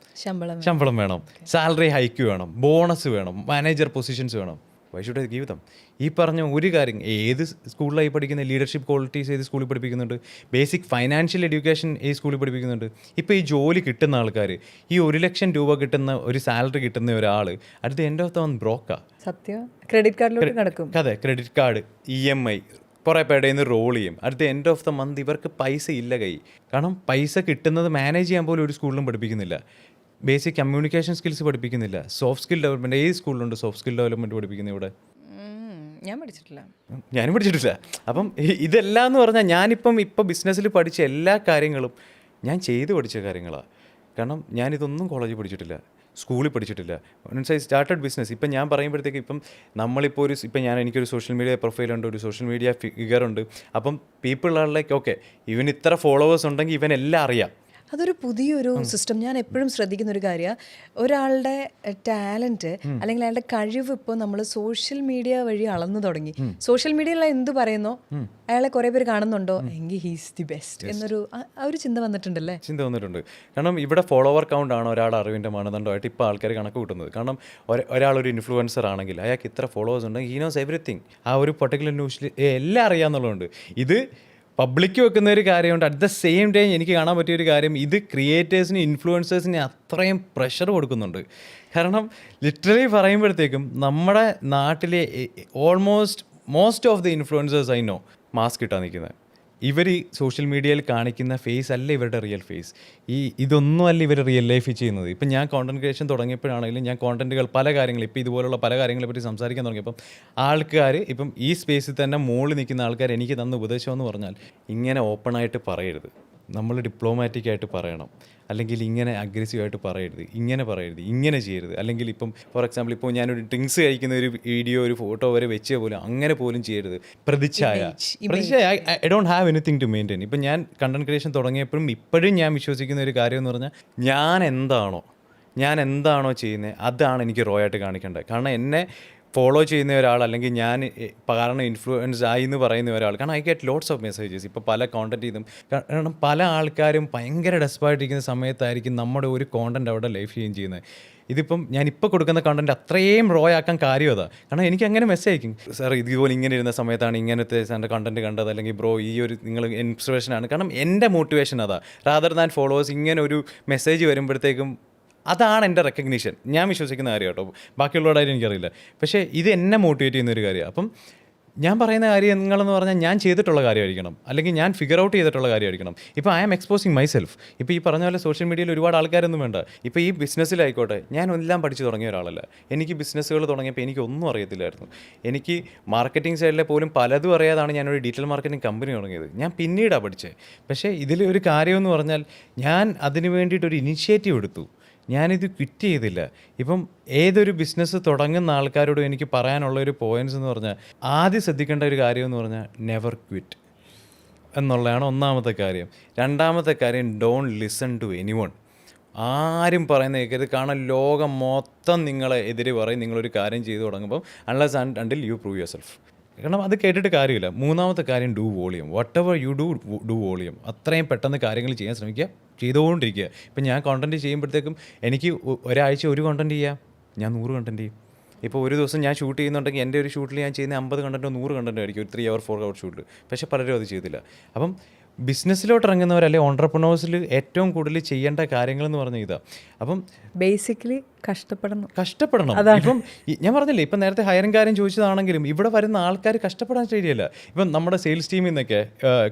ശമ്പളം വേണം, സാലറി ഹൈക്ക് വേണം, ബോണസ് വേണം, മാനേജർ പൊസിഷൻസ് വേണം. Why should I give them? ഈ പറഞ്ഞ ഒരു കാര്യം ഏത് സ്കൂളിലായി പഠിക്കുന്ന ലീഡർഷിപ്പ് ക്വാളിറ്റീസ് ഏത് സ്കൂളിൽ പഠിപ്പിക്കുന്നുണ്ട്, ബേസിക് ഫൈനാൻഷ്യൽ എഡ്യൂക്കേഷൻ ഏത് സ്കൂളിൽ പഠിപ്പിക്കുന്നുണ്ട്. ഇപ്പോൾ ഈ ജോലി കിട്ടുന്ന ആൾക്കാർ ഈ 1 ലക്ഷം രൂപ കിട്ടുന്ന ഒരു സാലറി കിട്ടുന്ന ഒരാൾ at the end of the month ബ്രോക്കാ. സത്യം. ക്രെഡിറ്റ് കാർഡിലോട്ട് നടക്കും. അതെ, ക്രെഡിറ്റ് കാർഡ്, EMI കുറേ പേരുടെ നിന്ന് റോൾ ചെയ്യും. At the end of the month ഇവർക്ക് പൈസ ഇല്ല കൈ. കാരണം പൈസ കിട്ടുന്നത് മാനേജ് ചെയ്യാൻ പോലും ഒരു സ്കൂളിലും പഠിപ്പിക്കുന്നില്ല. ബേസിക് കമ്മ്യൂണിക്കേഷൻ സ്കിൽസ് പഠിപ്പിക്കുന്നില്ല. സോഫ്റ്റ് സ്കിൽ ഡെവലപ്മെൻറ്റ് ഏത് സ്കൂളിലുണ്ട് സോഫ്റ്റ് സ്കിൽ ഡെവലപ്മെൻറ്റ് പഠിപ്പിക്കുന്നത് ഇവിടെ? ഞാനും പഠിച്ചിട്ടില്ല. അപ്പം ഇതെല്ലാം എന്ന് പറഞ്ഞാൽ ഞാനിപ്പം ബിസിനസ്സിൽ പഠിച്ച എല്ലാ കാര്യങ്ങളും ഞാൻ ചെയ്ത് പഠിച്ച കാര്യങ്ങളാണ്. കാരണം ഞാനിതൊന്നും കോളേജിൽ പഠിച്ചിട്ടില്ല, സ്കൂളിൽ പഠിച്ചിട്ടില്ല. Means I started business. ഇപ്പം ഞാൻ പറയുമ്പോഴത്തേക്ക് ഇപ്പം നമ്മളിപ്പോൾ എനിക്കൊരു സോഷ്യൽ മീഡിയ പ്രൊഫൈലുണ്ട്, ഒരു സോഷ്യൽ മീഡിയ ഫിഗറുണ്ട്. അപ്പം പീപ്പിൾ ആർ ലൈക്ക് ഓക്കെ ഇവൻ ഇത്ര ഫോളോവേഴ്സ് ഉണ്ടെങ്കിൽ ഇവൻ എല്ലാം അറിയാം. അതൊരു പുതിയൊരു സിസ്റ്റം. ഞാൻ എപ്പോഴും ശ്രദ്ധിക്കുന്ന ഒരു കാര്യമാണ്, ഒരാളുടെ ടാലൻറ്റ് അല്ലെങ്കിൽ അയാളുടെ കഴിവ് ഇപ്പോൾ നമ്മൾ സോഷ്യൽ മീഡിയ വഴി അളന്നു തുടങ്ങി. സോഷ്യൽ മീഡിയയിൽ എന്ത് പറയുന്നോ അയാളെ കുറേ പേര് കാണുന്നുണ്ടോ എങ്കിൽ ഹീസ് ദി ബെസ്റ്റ് എന്നൊരു ഒരു ചിന്ത വന്നിട്ടുണ്ടല്ലേ? ചിന്ത വന്നിട്ടുണ്ട്. കാരണം ഇവിടെ ഫോളോവർ കൗണ്ട് ആണ് ഒരാളുടെ അറിവിൻ്റെ മാനദണ്ഡമായിട്ട് ഇപ്പോൾ ആൾക്കാർ കണക്ക് കൂട്ടുന്നത്. കാരണം ഒരാളൊരു ഇൻഫ്ലുവൻസർ ആണെങ്കിൽ അയാൾക്ക് ഇത്ര ഫോളോവേഴ്സ് ഉണ്ടെങ്കിൽ ഹി നോസ് എവറിത്തിങ്. ആ ഒരു പർട്ടിക്കുലർ ന്യൂസിൽ എല്ലാം അറിയാമെന്നുള്ളതുകൊണ്ട് ഇത് പബ്ലിക്ക് വെക്കുന്ന ഒരു കാര്യമുണ്ട്. അറ്റ് ദ സെയിം ടൈം എനിക്ക് കാണാൻ പറ്റിയൊരു കാര്യം, ഇത് ക്രിയേറ്റേഴ്സിന് ഇൻഫ്ലുവൻസേഴ്സിന് അത്രയും പ്രഷർ കൊടുക്കുന്നുണ്ട്. കാരണം ലിറ്ററലി പറയുമ്പോഴത്തേക്കും നമ്മുടെ നാട്ടിലെ most of the influencers I know mask ഇട്ടാണ് നിൽക്കുന്നത്. ഇവർ സോഷ്യൽ മീഡിയയിൽ കാണിക്കുന്ന ഫേസ് അല്ല ഇവരുടെ റിയൽ ഫേസ്. ഇതൊന്നും അല്ല ഇവർ റിയൽ ലൈഫിൽ ചെയ്യുന്നത്. ഇപ്പം ഞാൻ കോണ്ടന്റ് ക്രിയേഷൻ തുടങ്ങിയപ്പോഴാണെങ്കിലും ഞാൻ കോണ്ടന്റുകൾ പല കാര്യങ്ങൾ ഇപ്പോൾ ഇതുപോലുള്ള പല കാര്യങ്ങളെ പറ്റി സംസാരിക്കാൻ തുടങ്ങിയപ്പം ആൾക്കാർ ഇപ്പം ഈ സ്പേസിൽ തന്നെ മുകളിൽ നിൽക്കുന്ന ആൾക്കാർ എനിക്ക് തന്ന ഉപദേശം എന്ന് പറഞ്ഞാൽ ഇങ്ങനെ ഓപ്പണായിട്ട് പറയരുത്, നമ്മൾ ഡിപ്ലോമാറ്റിക്കായിട്ട് പറയണം, അല്ലെങ്കിൽ ഇങ്ങനെ അഗ്രസീവായിട്ട് പറയരുത്, ഇങ്ങനെ ചെയ്യരുത്. അല്ലെങ്കിൽ ഇപ്പം ഫോർ എക്സാമ്പിൾ ഇപ്പോൾ ഞാനൊരു ഡ്രിങ്ക്സ് കഴിക്കുന്ന ഒരു വീഡിയോ ഒരു ഫോട്ടോ വരെ വെച്ച് പോലും അങ്ങനെ പോലും ചെയ്യരുത്. പ്രതിച്ഛായ I don't have anything to maintain. ഇപ്പം ഞാൻ കണ്ടന്റ് ക്രിയേഷൻ തുടങ്ങിയപ്പോഴും ഇപ്പോഴും ഞാൻ വിശ്വസിക്കുന്ന ഒരു കാര്യം എന്ന് പറഞ്ഞാൽ ഞാൻ എന്താണോ ചെയ്യുന്നത് അതാണ് എനിക്ക് റോ ആയിട്ട് കാണിക്കേണ്ടത്. കാരണം എന്നെ ഫോളോ ചെയ്യുന്ന ഒരാൾ അല്ലെങ്കിൽ ഞാൻ കാരണം ഇൻഫ്ലുവൻസ് ആയി എന്ന് പറയുന്ന ഒരാൾ, കാരണം I get lots of messages. ഇപ്പോൾ പല കോണ്ടന്റ് ചെയ്തും, കാരണം പല ആൾക്കാരും ഭയങ്കര ഡെസ്പായിട്ടിരിക്കുന്ന സമയത്തായിരിക്കും നമ്മുടെ ഒരു കോണ്ടന്റ് അവിടെ ലൈഫ് ചെയ്യുന്നത്. ഇതിപ്പം ഞാനിപ്പോൾ കൊടുക്കുന്ന കണ്ടന്റ് അത്രയും റോ ആക്കാൻ കാര്യം അതാ. കാരണം എനിക്ക് അങ്ങനെ മെസ്സേജ് അയക്കും, സാർ ഇതുപോലെ ഇങ്ങനെ ഇരുന്ന സമയത്താണ് ഇങ്ങനത്തെ സാറിൻ്റെ കണ്ടന്റ് കണ്ടത്, അല്ലെങ്കിൽ ബ്രോ ഈ ഒരു നിങ്ങൾ ഇൻസ്പിറേഷനാണ്. കാരണം എൻ്റെ മോട്ടിവേഷൻ അതാ. റാദർ ദാൻ ഫോളോവേഴ്സ് ഇങ്ങനെ ഒരു മെസ്സേജ് വരുമ്പോഴത്തേക്കും അതാണ് എൻ്റെ റെക്കഗ്നീഷൻ. ഞാൻ വിശ്വസിക്കുന്ന കാര്യം കേട്ടോ, ബാക്കിയുള്ളവരുടെ കാര്യം എനിക്കറിയില്ല. പക്ഷേ ഇത് എന്നെ മോട്ടിവേറ്റ് ചെയ്യുന്ന ഒരു കാര്യമാണ്. അപ്പം ഞാൻ പറയുന്ന കാര്യങ്ങളെന്ന് പറഞ്ഞാൽ ഞാൻ ചെയ്തിട്ടുള്ള കാര്യമായിരിക്കണം, അല്ലെങ്കിൽ ഞാൻ ഫിഗർ ഔട്ട് ചെയ്തിട്ടുള്ള കാര്യമായിരിക്കണം. ഇപ്പോൾ ഐ ആം എക്സ്പോസിങ് മൈസെൽഫ്. ഇപ്പോൾ ഈ പറഞ്ഞ പോലെ സോഷ്യൽ മീഡിയയിൽ ഒരുപാട് ആൾക്കാരൊന്നും വേണ്ട. ഇപ്പോൾ ഈ ബിസിനസ്സിലായിക്കോട്ടെ, ഞാൻ എല്ലാം പഠിച്ചു തുടങ്ങിയ ഒരാളല്ല. എനിക്ക് ബിസിനസ്സുകൾ തുടങ്ങിയപ്പോൾ എനിക്കൊന്നും അറിയത്തില്ലായിരുന്നു. എനിക്ക് മാർക്കറ്റിംഗ് സൈഡിലെ പോലും പലതും അറിയാതാണ് ഞാനൊരു ഡീറ്റെയിൽ മാർക്കറ്റിംഗ് കമ്പനി തുടങ്ങിയത്. ഞാൻ പിന്നീടാണ് പഠിച്ചത്. പക്ഷേ ഇതിൽ ഒരു കാര്യമെന്ന് പറഞ്ഞാൽ ഞാൻ അതിന് വേണ്ടിയിട്ടൊരു ഇനിഷ്യേറ്റീവ് എടുത്തു. ഞാനിത് ക്വിറ്റ് ചെയ്തില്ല. ഇപ്പം ഏതൊരു ബിസിനസ് തുടങ്ങുന്ന ആൾക്കാരോട് എനിക്ക് പറയാനുള്ള ഒരു പോയിൻറ്റ്സ് എന്ന് പറഞ്ഞാൽ, ആദ്യം ശ്രദ്ധിക്കേണ്ട ഒരു കാര്യം എന്ന് പറഞ്ഞാൽ നെവർ ക്വിറ്റ് എന്നുള്ളതാണ് ഒന്നാമത്തെ കാര്യം. രണ്ടാമത്തെ കാര്യം, ഡോണ്ട് ലിസൺ ടു എനിവൺ. ആരും പറയുന്ന കേൾക്കരുത്. കാരണം ലോകം മൊത്തം നിങ്ങളെ എതിരെ പറയും നിങ്ങളൊരു കാര്യം ചെയ്തു തുടങ്ങുമ്പം, unless and until you prove yourself. കാരണം അത് കേട്ടിട്ട് കാര്യമില്ല. മൂന്നാമത്തെ കാര്യം, do volume. Whatever you do volume. അത്രയും പെട്ടെന്ന് കാര്യങ്ങൾ ചെയ്യാൻ ശ്രമിക്കുക, ചെയ്തുകൊണ്ടിരിക്കുക. ഇപ്പം ഞാൻ കോണ്ടൻറ്റ് ചെയ്യുമ്പോഴത്തേക്കും എനിക്ക് ഒരാഴ്ച ഒരു കോണ്ടൻറ്റ് ചെയ്യാം, ഞാൻ 100 കോണ്ടൻറ്റ് ചെയ്യും. ഇപ്പോൾ ഒരു ദിവസം ഞാൻ ഷൂട്ട് ചെയ്യുന്നുണ്ടെങ്കിൽ എൻ്റെ ഒരു ഷൂട്ടിൽ ഞാൻ ചെയ്യുന്ന 50 കണ്ടൻറ്റോ 100 കണ്ടൻറ്റോ ആയിരിക്കും ഒരു 3 hour 4 hour ഷൂട്ടിൽ. പക്ഷേ പലരും അത് ചെയ്തില്ല. അപ്പം ബിസിനസ്സിലോട്ട് ഇറങ്ങുന്നവർ, അല്ലെങ്കിൽ ഓൺട്രപ്രണേഴ്സിൽ ഏറ്റവും കൂടുതൽ ചെയ്യേണ്ട കാര്യങ്ങളെന്ന് പറഞ്ഞാൽ ഇതാ. അപ്പം ബേസിക്കലി കഷ്ടപ്പെടണം. ഇപ്പം ഞാൻ പറഞ്ഞില്ലേ, ഇപ്പം നേരത്തെ ഹയറിംഗ് കാര്യം ചോദിച്ചതാണെങ്കിലും ഇവിടെ വരുന്ന ആൾക്കാർ കഷ്ടപ്പെടാൻ ശരിയല്ല. ഇപ്പം നമ്മുടെ സെയിൽസ് ടീമിൽ നിന്നൊക്കെ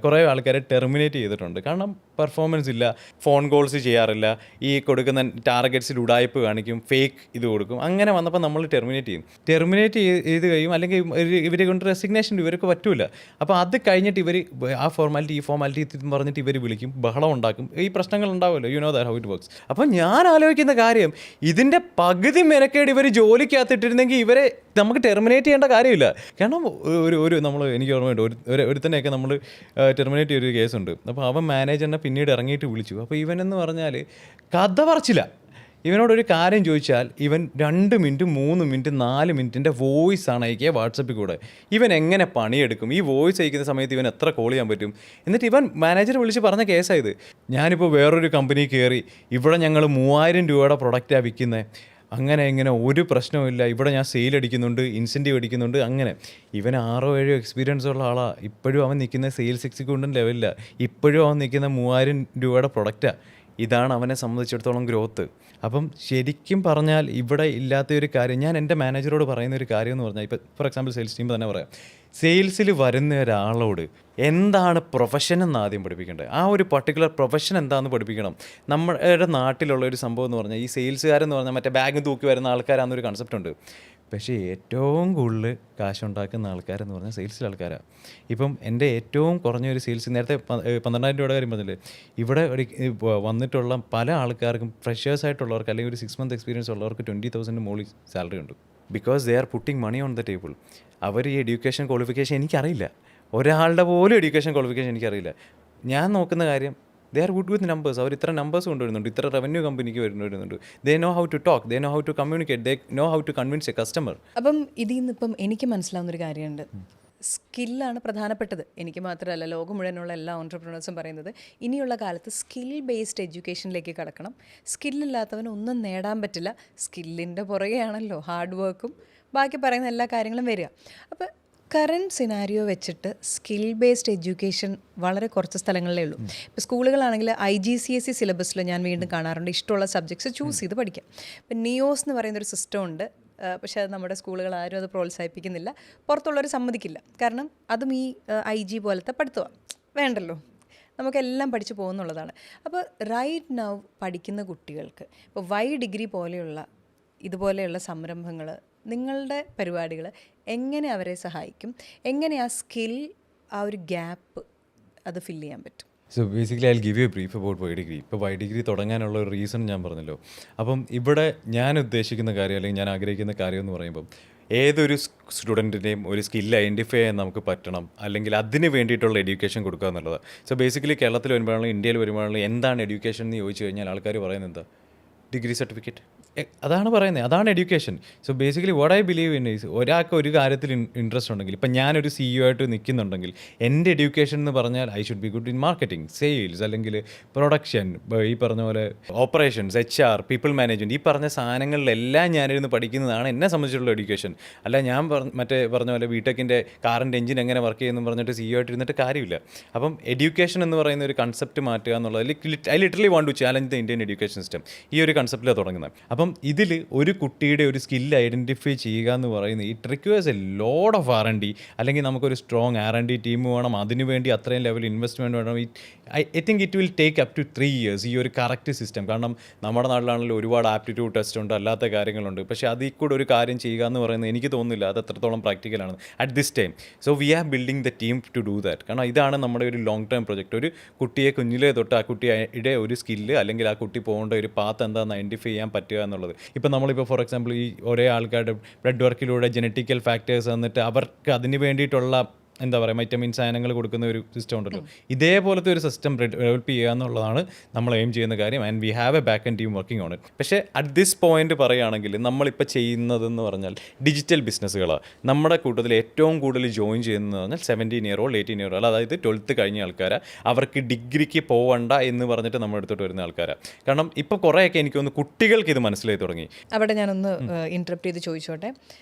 കുറേ ആൾക്കാരെ ടെർമിനേറ്റ് ചെയ്തിട്ടുണ്ട്. കാരണം പെർഫോമൻസ് ഇല്ല, ഫോൺ കോൾസ് ചെയ്യാറില്ല, ഈ കൊടുക്കുന്ന ടാർഗറ്റ്സിൽ ഉടായ്പ് കാണിക്കും, ഫേക്ക് ഇത് കൊടുക്കും. അങ്ങനെ വന്നപ്പോൾ നമ്മൾ ടെർമിനേറ്റ് ചെയ്ത് കഴിയും. അല്ലെങ്കിൽ ഇവരെ കൊണ്ട് റെസിഗ്നേഷൻ ഇവർക്ക് പറ്റൂല. അപ്പോൾ അത് കഴിഞ്ഞിട്ട് ഇവർ ആ ഫോർമാലിറ്റി ഈ ഫോർമാലിറ്റി പറഞ്ഞിട്ട് ഇവർ വിളിക്കും, ബഹളം ഉണ്ടാക്കും, ഈ പ്രശ്നങ്ങൾ ഉണ്ടാവുമല്ലോ. U know that how it works. അപ്പോൾ ഞാൻ ആലോചിക്കുന്ന കാര്യം, ഇതിൻ്റെ പകുതി മെനക്കേട് ഇവർ ജോലിക്കകത്തിട്ടിരുന്നെങ്കിൽ ഇവരെ നമുക്ക് ടെർമിനേറ്റ് ചെയ്യേണ്ട കാര്യമില്ല. കാരണം എനിക്ക് ഓർമ്മയുണ്ട്, ഒരുത്തനെയൊക്കെ നമ്മൾ ടെർമിനേറ്റ് ചെയ്തൊരു കേസുണ്ട്. അപ്പോൾ അവൻ മാനേജറിനെ പിന്നീട് ഇറങ്ങിയിട്ട് വിളിച്ചു. അപ്പോൾ ഇവനെന്ന് പറഞ്ഞാൽ കഥ പറച്ചില്ല. ഇവനോടൊരു കാര്യം ചോദിച്ചാൽ ഇവൻ 2 മിനിറ്റ് 3 മിനിറ്റ് 4 മിനിറ്റിൻ്റെ വോയിസ് ആണ് അയക്കുക വാട്സപ്പിൽ കൂടെ. ഇവൻ എങ്ങനെ പണിയെടുക്കും? ഈ വോയിസ് അയക്കുന്ന സമയത്ത് ഇവൻ എത്ര കോൾ ചെയ്യാൻ പറ്റും? എന്നിട്ട് ഇവൻ മാനേജർ വിളിച്ച് പറഞ്ഞ കേസായത്, ഞാനിപ്പോൾ വേറൊരു കമ്പനി കയറി, ഇവിടെ ഞങ്ങൾ 3000 രൂപയുടെ പ്രൊഡക്റ്റാണ് വിൽക്കുന്നത്, അങ്ങനെ ഇങ്ങനെ ഒരു പ്രശ്നവുമില്ല, ഇവിടെ ഞാൻ സെയിൽ അടിക്കുന്നുണ്ട്, ഇൻസെൻറ്റീവ് അടിക്കുന്നുണ്ട്. അങ്ങനെ ഇവൻ 6-7 എക്സ്പീരിയൻസ് ഉള്ള ആളാണ്. ഇപ്പോഴും അവൻ നിൽക്കുന്ന സെയിൽസ് എക്സിക്യൂട്ടീവ് ലെവലില്ല. ഇപ്പോഴും അവൻ നിൽക്കുന്ന 3000 രൂപയുടെ പ്രൊഡക്റ്റാണ്. ഇതാണ് അവനെ സംബന്ധിച്ചിടത്തോളം ഗ്രോത്ത്. അപ്പം ശരിക്കും പറഞ്ഞാൽ ഇവിടെ ഇല്ലാത്തൊരു കാര്യം, ഞാൻ എൻ്റെ മാനേജറോട് പറയുന്ന ഒരു കാര്യം എന്ന് പറഞ്ഞാൽ, ഇപ്പോൾ ഫോർ എക്സാമ്പിൾ സെയിൽസ് ടീം തന്നെ പറയാം, സെയിൽസിൽ വരുന്ന ഒരാളോട് എന്താണ് പ്രൊഫഷൻ എന്ന് ആദ്യം പഠിപ്പിക്കേണ്ടത്. ആ ഒരു പർട്ടിക്കുലർ പ്രൊഫഷൻ എന്താണെന്ന് പഠിപ്പിക്കണം. നമ്മുടെ നാട്ടിലുള്ള ഒരു സംഭവം എന്ന് പറഞ്ഞാൽ, ഈ സെയിൽസുകാരെന്ന് പറഞ്ഞാൽ മറ്റേ ബാഗ് തൂക്കി വരുന്ന ആൾക്കാരാണെന്നൊരു കൺസെപ്റ്റ് ഉണ്ട്. പക്ഷേ ഏറ്റവും കൂടുതൽ കാശുണ്ടാക്കുന്ന ആൾക്കാരെന്ന് പറഞ്ഞാൽ സെയിൽസിലെ ആൾക്കാരാണ്. ഇപ്പം എൻ്റെ ഏറ്റവും കുറഞ്ഞൊരു സെയിൽസ്, നേരത്തെ 12,000 രൂപയുടെ കാര്യം പറഞ്ഞില്ലേ, ഇവിടെ വന്നിട്ടുള്ള പല ആൾക്കാർക്കും, ഫ്രഷേഴ്സായിട്ടുള്ളവർക്ക് അല്ലെങ്കിൽ ഒരു 6 month എക്സ്പീരിയൻസ് ഉള്ളവർക്ക് 20,000 മുകളിൽ സാലറി ഉണ്ട്. Because they are putting money on the table. അവർ ഈ എഡ്യൂക്കേഷൻ ക്വാളിഫിക്കേഷൻ എനിക്കറിയില്ല, ഒരാളുടെ പോലും എഡ്യൂക്കേഷൻ ക്വാളിഫിക്കേഷൻ എനിക്കറിയില്ല. ഞാൻ നോക്കുന്ന കാര്യം, they are good with numbers. അവർ ഇത്ര നമ്പേഴ്സ് കൊണ്ടുവരുന്നുണ്ട്, ഇത്ര റവന്യൂ കമ്പനിക്ക് വരുന്നുണ്ട്. They know how to talk, they know how to communicate, they know how to convince a customer. അപ്പം ഇതിൽ നിന്ന് ഇപ്പം എനിക്ക് മനസ്സിലാവുന്നൊരു കാര്യമുണ്ട്, സ്കില്ലാണ് പ്രധാനപ്പെട്ടത്. എനിക്ക് മാത്രമല്ല, ലോകം മുഴുവനുള്ള എല്ലാ ഓൺട്രപ്രണേഴ്സും പറയുന്നത് ഇനിയുള്ള കാലത്ത് സ്കിൽ ബേസ്ഡ് എഡ്യൂക്കേഷനിലേക്ക് കടക്കണം. സ്കില്ലില്ലാത്തവന് ഒന്നും നേടാൻ പറ്റില്ല. സ്കില്ലിൻ്റെ പുറകെയാണല്ലോ ഹാർഡ് വർക്കും ബാക്കി പറയുന്ന എല്ലാ കാര്യങ്ങളും വരിക. അപ്പോൾ കറൻറ്റ് സിനാരിയോ വെച്ചിട്ട് സ്കിൽ ബേസ്ഡ് എഡ്യൂക്കേഷൻ വളരെ കുറച്ച് സ്ഥലങ്ങളിലേ ഉള്ളൂ. ഇപ്പോൾ സ്കൂളുകളാണെങ്കിൽ IGCSE സിലബസിൽ ഞാൻ വീണ്ടും കാണാറുണ്ട്, ഇഷ്ടമുള്ള സബ്ജക്ട്സ് ചൂസ് ചെയ്ത് പഠിക്കാം. ഇപ്പം നിയോസ് എന്ന് പറയുന്നൊരു സിസ്റ്റം ഉണ്ട്. പക്ഷേ അത് നമ്മുടെ സ്കൂളുകൾ ആരും അത് പ്രോത്സാഹിപ്പിക്കുന്നില്ല, പുറത്തുള്ളവർ സമ്മതിക്കില്ല. കാരണം അതും ഈ IG പോലത്തെ പഠിത്തമാണ്, വേണ്ടല്ലോ, നമുക്കെല്ലാം പഠിച്ചു പോകുന്നുള്ളതാണ്. അപ്പോൾ റൈറ്റ് നൗ പഠിക്കുന്ന കുട്ടികൾക്ക് ഇപ്പോൾ ഡിഗ്രി പോലെയുള്ള ഇതുപോലെയുള്ള സംരംഭങ്ങൾ, നിങ്ങളുടെ പരിപാടികൾ എങ്ങനെ അവരെ സഹായിക്കും? എങ്ങനെ ആ സ്കിൽ, ആ ഒരു ഗ്യാപ്പ് അത് ഫില്ല് ചെയ്യാൻ പറ്റും? So basically I give you A brief about degree. ഇപ്പോൾ ഡിഗ്രി തുടങ്ങാനുള്ള ഒരു റീസൺ ഞാൻ പറഞ്ഞല്ലോ. അപ്പം ഇവിടെ ഞാൻ ഉദ്ദേശിക്കുന്ന കാര്യം, അല്ലെങ്കിൽ ഞാൻ ആഗ്രഹിക്കുന്ന കാര്യം എന്ന് പറയുമ്പം, ഏതൊരു സ്റ്റുഡൻറ്റിൻ്റെയും ഒരു സ്കില്ല് ഐഡൻറ്റിഫൈ ചെയ്യാൻ നമുക്ക് പറ്റണം, അല്ലെങ്കിൽ അതിന് വേണ്ടിയിട്ടുള്ള എഡ്യൂക്കേഷൻ കൊടുക്കുക എന്നുള്ളതാണ്. സോ ബേസിക്കലി കേരളത്തിൽ വരുമ്പോഴാണെങ്കിലും ഇന്ത്യയിൽ വരുമ്പോഴാണെങ്കിലും എന്താണ് എഡ്യൂക്കേഷൻ എന്ന് ചോദിച്ചു കഴിഞ്ഞാൽ ആൾക്കാർ പറയുന്നത് എന്താ? Degree certificate. അതാണ് പറയുന്നത്, അതാണ് education. So basically what I believe in is ഒരാൾക്ക് ഒരു കാര്യത്തിൽ ഇൻട്രസ്റ്റ് ഉണ്ടെങ്കിൽ, ഇപ്പം ഞാനൊരു CEO ആയിട്ട് നിൽക്കുന്നുണ്ടെങ്കിൽ എൻ്റെ എഡ്യൂക്കേഷൻ എന്ന് പറഞ്ഞാൽ I should be good in marketing, sales, അല്ലെങ്കിൽ പ്രൊഡക്ഷൻ, ഈ പറഞ്ഞ പോലെ ഓപ്പറേഷൻസ്, HR, പീപ്പിൾ മാനേജ്മെൻറ്റ്, ഈ പറഞ്ഞ സാധനങ്ങളിലെല്ലാം ഞാനിരുന്ന് പഠിക്കുന്നതാണ് എന്നെ സംബന്ധിച്ചുള്ള എഡ്യൂക്കേഷൻ. അല്ല ഞാൻ മറ്റേ പറഞ്ഞ പോലെ ബിടെക്കിൻ്റെ കാറിൻ്റെ എഞ്ചിൻ എങ്ങനെ വർക്ക് ചെയ്യുമെന്ന് പറഞ്ഞിട്ട് CEO ആയിട്ട് ഇരുന്നിട്ട് കാര്യമില്ല. അപ്പം എഡ്യൂക്കേഷൻ എന്ന് പറയുന്ന ഒരു കൺസെപ്റ്റ് മാറ്റുക എന്നുള്ളത്, I literally want to challenge the Indian education system. ഈ ഒരു കൺസെപ്റ്റിലാണ് തുടങ്ങുന്നത്. അപ്പം ഇതിൽ ഒരു കുട്ടിയുടെ ഒരു സ്കില്ല് ഐഡൻറ്റിഫൈ ചെയ്യുക എന്ന് പറയുന്നത് it requires a load of R&D, അല്ലെങ്കിൽ നമുക്കൊരു സ്ട്രോങ് R&D ടീം വേണം, അതിനുവേണ്ടി അത്രയും ലെവൽ ഇൻവെസ്റ്റ്മെൻറ്റ് വേണം. I think it will take up to 3 years ഈ ഒരു കറക്റ്റ് സിസ്റ്റം. കാരണം നമ്മുടെ നാട്ടിലാണെങ്കിലും ഒരുപാട് ആപ്റ്റിറ്റ്യൂഡ് ടെസ്റ്റ് ഉണ്ട്, അല്ലാത്ത കാര്യങ്ങളുണ്ട്. പക്ഷേ അതിൽ കൂടെ ഒരു കാര്യം ചെയ്യുക എന്ന് പറയുന്നത് എനിക്ക് തോന്നുന്നില്ല അത് എത്രത്തോളം പ്രാക്ടിക്കലാണ് at this time. So we are building the team to do that. കാരണം ഇതാണ് നമ്മുടെ ഒരു ലോങ് ടേം പ്രൊജക്റ്റ്. ഒരു കുട്ടിയെ കുഞ്ഞിലേ തൊട്ട് ആ കുട്ടിയുടെ ഒരു സ്കില്ല്, അല്ലെങ്കിൽ ആ കുട്ടി പോകേണ്ട ഒരു പാത്ത് എന്താണെന്ന് ഐഡൻറ്റിഫൈ ചെയ്യാൻ പറ്റുക എന്നുള്ളത്. ഇപ്പം നമ്മളിപ്പോൾ ഫോർ എക്സാമ്പിൾ ഈ ഒരേ ആൾക്കാരുടെ ബ്ലഡ് വർക്കിലൂടെ ജനറ്റിക്കൽ ഫാക്ടേഴ്സ് വന്നിട്ട് അവർക്ക് അതിന് വേണ്ടിയിട്ടുള്ള എന്താ പറയുക വൈറ്റമിൻ സാധനങ്ങൾ കൊടുക്കുന്ന ഒരു സിസ്റ്റം ഉണ്ടല്ലോ, ഇതേപോലത്തെ ഒരു സിസ്റ്റം ഡെവലപ്പ് ചെയ്യുക എന്നുള്ളതാണ് നമ്മൾ എയിം ചെയ്യുന്ന കാര്യം. And we have A back and team working on it. പക്ഷേ അറ്റ് ദിസ് പോയിന്റ് പറയുകയാണെങ്കിൽ നമ്മളിപ്പോൾ ചെയ്യുന്നതെന്ന് പറഞ്ഞാൽ ഡിജിറ്റൽ ബിസിനസ്സുകളാണ്. നമ്മുടെ കൂട്ടത്തിൽ ഏറ്റവും കൂടുതൽ ജോയിൻ ചെയ്യുന്നതെന്ന് പറഞ്ഞാൽ 17 year old 18 year old, അതായത് 12th കഴിഞ്ഞ ആൾക്കാരാണ്. അവർക്ക് ഡിഗ്രിക്ക് പോവണ്ട എന്ന് പറഞ്ഞിട്ട് നമ്മുടെ അടുത്തോട്ട് വരുന്ന ആൾക്കാരാണ്. കാരണം ഇപ്പോൾ കുറേയൊക്കെ എനിക്ക് തോന്നുന്നു കുട്ടികൾക്ക് ഇത് മനസ്സിലായി തുടങ്ങി. അവിടെ ഞാനൊന്ന് ഇൻറ്ററപ്റ്റ് ചെയ്ത് ചോദിച്ചോട്ടെ,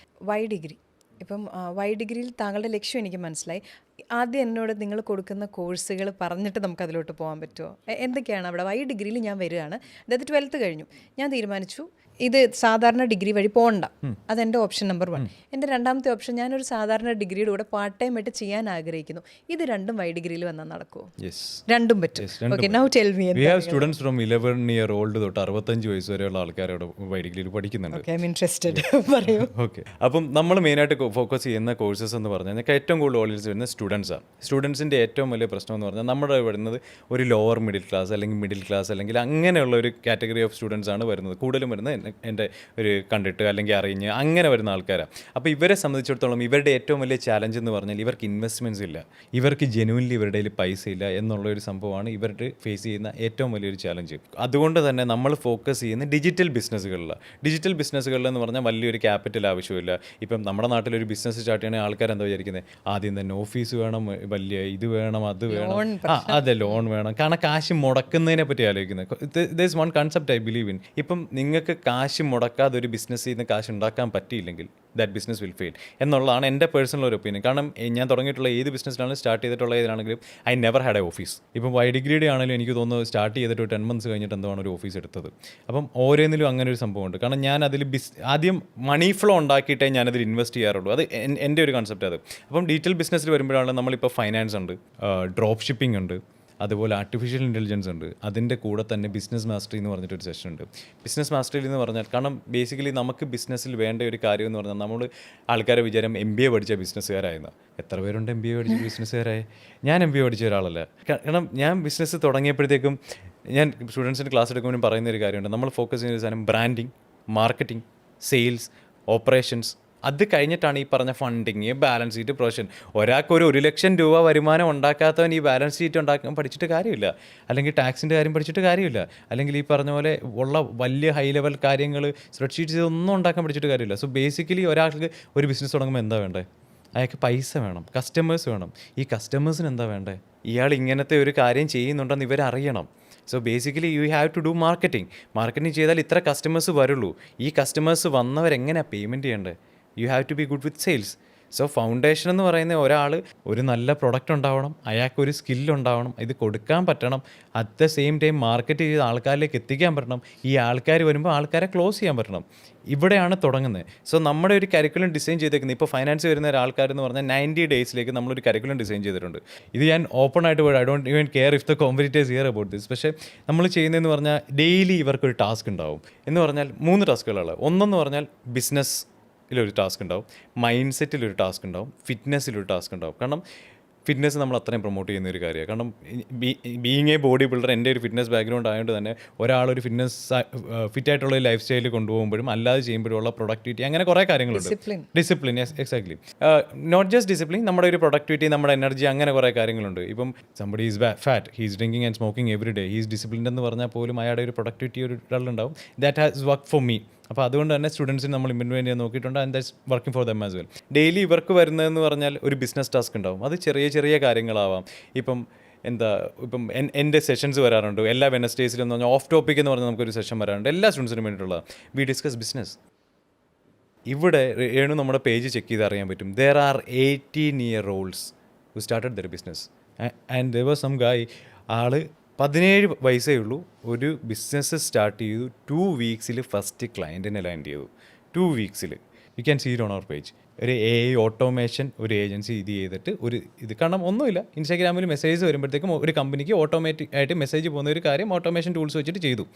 വൈ ഡിഗ്രി? ഇപ്പം വൈ ഡിഗ്രിയിൽ താങ്കളുടെ ലക്ഷ്യം എനിക്ക് മനസ്സിലായി. ആദ്യം എന്നോട് നിങ്ങൾ കൊടുക്കുന്ന കോഴ്സുകൾ പറഞ്ഞിട്ട് നമുക്ക് അതിലോട്ട് പോകാൻ പറ്റുമോ? എന്തൊക്കെയാണ് അവിടെ? വൈ ഡിഗ്രിയിൽ ഞാൻ വരികയാണ്, അതായത് 12th കഴിഞ്ഞു, ഞാൻ തീരുമാനിച്ചു ഇത് സാധാരണ ഡിഗ്രി വഴി പോകണ്ട, അതെൻ്റെ ഓപ്ഷൻ നമ്പർ 1. എൻ്റെ രണ്ടാമത്തെ ഓപ്ഷൻ, ഞാനൊരു സാധാരണ ഡിഗ്രിയുടെ കൂടെ പാർട്ട് ടൈം ആയിട്ട് ചെയ്യാൻ ആഗ്രഹിക്കുന്നു. ഇത് രണ്ടും വൈ ഡിഗ്രിയിൽ വന്നാൽ നടക്കുമോ? രണ്ടും പറ്റും. Okay, now tell me. We have students from 11 year old തൊട്ട് 65 വയസ്സ് വരെയുള്ള ആൾക്കാരോട് വൈ ഡിഗ്രിയിൽ പഠിക്കുന്നുണ്ട്. Okay, I am interested. പറയൂ. ഓക്കെ, അപ്പം നമ്മൾ മെയിനായിട്ട് ഫോക്കസ് ചെയ്യുന്ന കോഴ്സസ് എന്ന് പറഞ്ഞാൽ ഞങ്ങൾക്ക് ഏറ്റവും കൂടുതൽ ഓഡിയൻസ് വരുന്ന സ്റ്റുഡൻസാണ്. സ്റ്റുഡൻസിൻ്റെ ഏറ്റവും വലിയ പ്രശ്നം എന്ന് പറഞ്ഞാൽ നമ്മുടെ വരുന്നത് ഒരു ലോവർ മിഡിൽ ക്ലാസ്, അല്ലെങ്കിൽ മിഡിൽ ക്ലാസ്, അല്ലെങ്കിൽ അങ്ങനെയുള്ള ഒരു കാറ്റഗറി ഓഫ് സ്റ്റുഡൻസ് ആണ് വരുന്നത്. കൂടുതലും വരുന്നത് എൻ്റെ ഒരു കണ്ടിട്ട് അല്ലെങ്കിൽ അറിഞ്ഞ് അങ്ങനെ വരുന്ന ആൾക്കാരാണ്. അപ്പോൾ ഇവരെ സംബന്ധിച്ചിടത്തോളം ഇവരുടെ ഏറ്റവും വലിയ ചാലഞ്ച് എന്ന് പറഞ്ഞാൽ ഇവർക്ക് ഇൻവെസ്റ്റ്മെൻറ്റ്സ് ഇല്ല, ഇവർക്ക് ജെനുവിൻലി ഇവരുടെ കയ്യിൽ പൈസ ഇല്ല എന്നുള്ളൊരു സംഭവമാണ് ഇവരുടെ ഫേസ് ചെയ്യുന്ന ഏറ്റവും വലിയൊരു ചാലഞ്ച്. അതുകൊണ്ട് തന്നെ നമ്മൾ ഫോക്കസ് ചെയ്യുന്ന ഡിജിറ്റൽ ബിസിനസ്സുകളിലാണ്. ഡിജിറ്റൽ ബിസിനസ്സുകളിലെന്ന് പറഞ്ഞാൽ വലിയൊരു ക്യാപിറ്റൽ ആവശ്യമില്ല. ഇപ്പം നമ്മുടെ നാട്ടിലൊരു ബിസിനസ് സ്റ്റാർട്ട് ചെയ്യണമെങ്കിൽ ആൾക്കാർ എന്താ വിചാരിക്കുന്നത്, ആദ്യം തന്നെ ഓഫീസ് വേണം, വലിയ ഇത് വേണം, അത് വേണം, അതെ ലോൺ വേണം. കാരണം കാശ് മുടക്കുന്നതിനെ പറ്റി ആലോചിക്കുന്നത്. There is one concept I believe in. ഇപ്പം നിങ്ങൾക്ക് കാശ് മുടക്കാതെ ഒരു ബിസിനസ് ചെയ്യുന്ന കാശ് ഉണ്ടാക്കാൻ പറ്റിയില്ലെങ്കിൽ ദാറ്റ് ബിസിനസ് വിൽ ഫെയിൽ എന്നുള്ളതാണ് എൻ്റെ പേഴ്സണൽ ഒരു ഒപ്പീനിയൻ. കാരണം ഞാൻ തുടങ്ങിയിട്ടുള്ള ഏത് ബിസിനസ്സിലാണെങ്കിലും സ്റ്റാർട്ട് ചെയ്തിട്ടുള്ള ഏതാണെങ്കിലും I never had A office. ഇപ്പം വൈ ഡിഗ്രിയുടെ ആണെങ്കിലും എനിക്ക് തോന്നുന്നു സ്റ്റാർട്ട് ചെയ്തിട്ട് 10 months കഴിഞ്ഞിട്ട് എന്താണ് ഒരു ഓഫീസ് എടുത്തത്. അപ്പം ഓരോന്നിലും അങ്ങനെ ഒരു സംഭവമുണ്ട്. കാരണം ഞാൻ അതിൽ ആദ്യം മണി ഫ്ലോ ഉണ്ടാക്കിയിട്ടേ ഞാനതിൽ ഇൻവെസ്റ്റ് ചെയ്യാറുള്ളൂ. അത് എൻ്റെ ഒരു കൺസെപ്റ്റ് അത്. അപ്പം ഡിജിറ്റൽ ബിസിനസ്സിൽ വരുമ്പോഴാണ് നമ്മളിപ്പോൾ ഫൈനാൻസ് ഉണ്ട്, ഡ്രോപ്പ് ഷിപ്പിംഗ് ഉണ്ട്, അതുപോലെ ആർട്ടിഫിഷ്യൽ ഇൻ്റലിജൻസ് ഉണ്ട്. അതിൻ്റെ കൂടെ തന്നെ ബിസിനസ് മാസ്റ്ററി എന്ന് പറഞ്ഞിട്ടൊരു സെഷൻ ഉണ്ട്. ബിസിനസ് മാസ്റ്ററി എന്ന് പറഞ്ഞാൽ, കാരണം ബേസിക്കലി നമുക്ക് ബിസിനസ്സിൽ വേണ്ട ഒരു കാര്യം എന്ന് പറഞ്ഞാൽ, നമ്മൾ ആൾക്കാരെ വിചാരം MBA പഠിച്ച ബിസിനസ്സുകാരായിരുന്നു. എത്ര പേരുണ്ട് MBA പഠിച്ച ബിസിനസ്സുകാരായി? ഞാൻ MBA പഠിച്ച ഒരാളല്ല. കാരണം ഞാൻ ബിസിനസ് തുടങ്ങിയപ്പോഴത്തേക്കും ഞാൻ സ്റ്റുഡൻസിന് ക്ലാസ് എടുക്കുമ്പോഴും പറയുന്ന ഒരു കാര്യമുണ്ട്, നമ്മൾ ഫോക്കസ് ചെയ്യുന്ന ഒരു സാധനം ബ്രാൻഡിങ്, മാർക്കറ്റിംഗ്, സെയിൽസ്, ഓപ്പറേഷൻസ്. അത് കഴിഞ്ഞിട്ടാണ് ഈ പറഞ്ഞ ഫണ്ടിങ്, ബാലൻസ് ഷീറ്റ്, പ്രൊവിഷൻ. ഒരാൾക്ക് ഒരു 1 ലക്ഷം രൂപ വരുമാനം ഉണ്ടാക്കാത്തവൻ ഈ ബാലൻസ് ഷീറ്റ് ഉണ്ടാക്കാൻ പഠിച്ചിട്ട് കാര്യമില്ല, അല്ലെങ്കിൽ ടാക്സിൻ്റെ കാര്യം പഠിച്ചിട്ട് കാര്യമില്ല, അല്ലെങ്കിൽ ഈ പറഞ്ഞ പോലെ ഉള്ള വലിയ ഹൈ ലെവൽ കാര്യങ്ങൾ സ്പ്രെഡ്ഷീറ്റ്സ് ഇതൊന്നും ഉണ്ടാക്കാൻ പഠിച്ചിട്ട് കാര്യമില്ല. സോ ബേസിക്കലി ഒരാൾക്ക് ഒരു ബിസിനസ് തുടങ്ങുമ്പോൾ എന്താ വേണ്ടേ? അയാൾക്ക് പൈസ വേണം, കസ്റ്റമേഴ്സ് വേണം. ഈ കസ്റ്റമേഴ്സിന് എന്താ വേണ്ടേ? ഇയാൾ ഇങ്ങനത്തെ ഒരു കാര്യം ചെയ്യുന്നുണ്ടെന്ന് ഇവരറിയണം. So basically you have to do marketing. Marketing ചെയ്താൽ ഇത്ര കസ്റ്റമേഴ്സ് വരുള്ളൂ. ഈ കസ്റ്റമേഴ്സ് വന്നവരെങ്ങനെയാണ് പേയ്മെൻറ്റ് ചെയ്യേണ്ടത്? You have to be good with sales. So foundation എന്ന് പറയുന്ന ഒരാൾ ഒരു നല്ല പ്രൊഡക്റ്റ് ഉണ്ടാവണം, അയാൾക്കൊരു സ്കില്ലുണ്ടാവണം, ഇത് കൊടുക്കാൻ പറ്റണം, at the same time market ചെയ്ത് ആൾക്കാരിലേക്ക് എത്തിക്കാൻ പറ്റണം. ഈ ആൾക്കാർ വരുമ്പോൾ ആൾക്കാരെ ക്ലോസ് ചെയ്യാൻ പറ്റണം. ഇവിടെയാണ് തുടങ്ങുന്നത്. സോ നമ്മുടെ ഒരു കരിക്കുലം ഡിസൈൻ ചെയ്തേക്കുന്നത്, ഇപ്പോൾ ഫൈനാൻസ് വരുന്ന ഒരാൾക്കാരെന്ന് പറഞ്ഞാൽ 90 daysലേക്ക് നമ്മളൊരു കരിക്കുലം ഡിസൈൻ ചെയ്തിട്ടുണ്ട്. ഇത് ഞാൻ ഓപ്പൺ ആയിട്ട് പോയി, I don't even care if the competitors here about this. പക്ഷേ നമ്മൾ ചെയ്യുന്നതെന്ന് പറഞ്ഞാൽ ഡെയിലി ഇവർക്കൊരു ടാസ്ക് ഉണ്ടാവും. എന്ന് പറഞ്ഞാൽ 3 ടാസ്കുകളാണ്. ഒന്നെന്ന് പറഞ്ഞാൽ ബിസിനസ് ഒരു ടാസ്ക് ഉണ്ടാവും, മൈൻഡ് സെറ്റിലൊരു ടാസ്ക് ഉണ്ടാവും, ഫിറ്റ്നസ്സിലൊരു ടാസ്ക് ഉണ്ടാവും. കാരണം ഫിറ്റ്നസ് നമ്മൾ അത്രയും പ്രൊമോട്ട് ചെയ്യുന്ന ഒരു കാര്യമാണ്. കാരണം ബീയിങ് എ ബോഡി ബിൽഡർ, എൻ്റെ ഒരു ഫിറ്റ്നസ് ബാക്ക്ഗ്രൗണ്ട് ആയതുകൊണ്ട് തന്നെ ഒരാളൊരു ഫിറ്റ്നസ് ഫിറ്റായിട്ടുള്ള ലൈഫ് സ്റ്റൈൽ കൊണ്ടുപോകുമ്പോഴും അല്ലാതെ ചെയ്യുമ്പോഴുള്ള പ്രൊഡക്ടിവിറ്റി, അങ്ങനെ കുറേ കാര്യങ്ങളുണ്ട്. Discipline, exactly. Not just discipline, നമ്മുടെ ഒരു പ്രൊഡക്ടിവിറ്റി, നമ്മുടെ എനർജി, അങ്ങനെ കുറേ കാര്യങ്ങളുണ്ട്. ഇപ്പം somebody is fat, he's drinking and smoking every day, he's disciplined എന്ന് പറഞ്ഞാൽ പോലും അയാളുടെ ഒരു പ്രൊഡക്ടിവിറ്റി ഒരു ഉണ്ടാവും. That has work for me. അപ്പോൾ അതുകൊണ്ട് തന്നെ സ്റ്റുഡൻസിന് നമ്മൾ ഇംപ്ലിമെൻറ്റ് ചെയ്യാൻ നോക്കിയിട്ടുണ്ട് and that's working for them as well. Daily ഇവർക്ക് വരുന്നതെന്ന് പറഞ്ഞാൽ ഒരു ബിസിനസ് ടാസ്ക് ഉണ്ടാവും. അത് ചെറിയ ചെറിയ കാര്യങ്ങളാവാം. ഇപ്പം എൻ്റെ സെഷൻസ് വരാറുണ്ട് എല്ലാ വെനസ്ഡേയ്സിലും എന്ന് പറഞ്ഞാൽ ഓഫ് ടോപ്പിക് എന്ന് പറഞ്ഞാൽ നമുക്കൊരു സെഷൻ വരാറുണ്ട് എല്ലാ സ്റ്റുഡൻസിനും വേണ്ടിയിട്ടുള്ള. We discuss business. ഇവിടെ രേണു നമ്മുടെ പേജ് ചെക്ക് ചെയ്ത് അറിയാൻ പറ്റും. There are 18-year-olds who started their business and there was some guy, ആള് 17 വയസ്സേ ഉള്ളൂ, ഒരു ബിസിനസ് സ്റ്റാർട്ട് ചെയ്തു. 2 വീക്സിൽ ഫസ്റ്റ് ക്ലയൻറ്റിനെ ലാൻഡ് ചെയ്തു. 2 വീക്സിൽ. You can see it on our page. ഒരു AI ഓട്ടോമേഷൻ ഒരു ഏജൻസി ഇത് ചെയ്തിട്ട് ഇത് കാരണം ഒന്നുമില്ല, ഇൻസ്റ്റാഗ്രാമിൽ മെസ്സേജ് വരുമ്പോഴത്തേക്കും ഒരു കമ്പനിക്ക് ഓട്ടോമാറ്റിക് ആയിട്ട് മെസ്സേജ് പോകുന്ന ഒരു കാര്യം ഓട്ടോമേഷൻ ടൂൾസ് വെച്ചിട്ട് ചെയ്തു.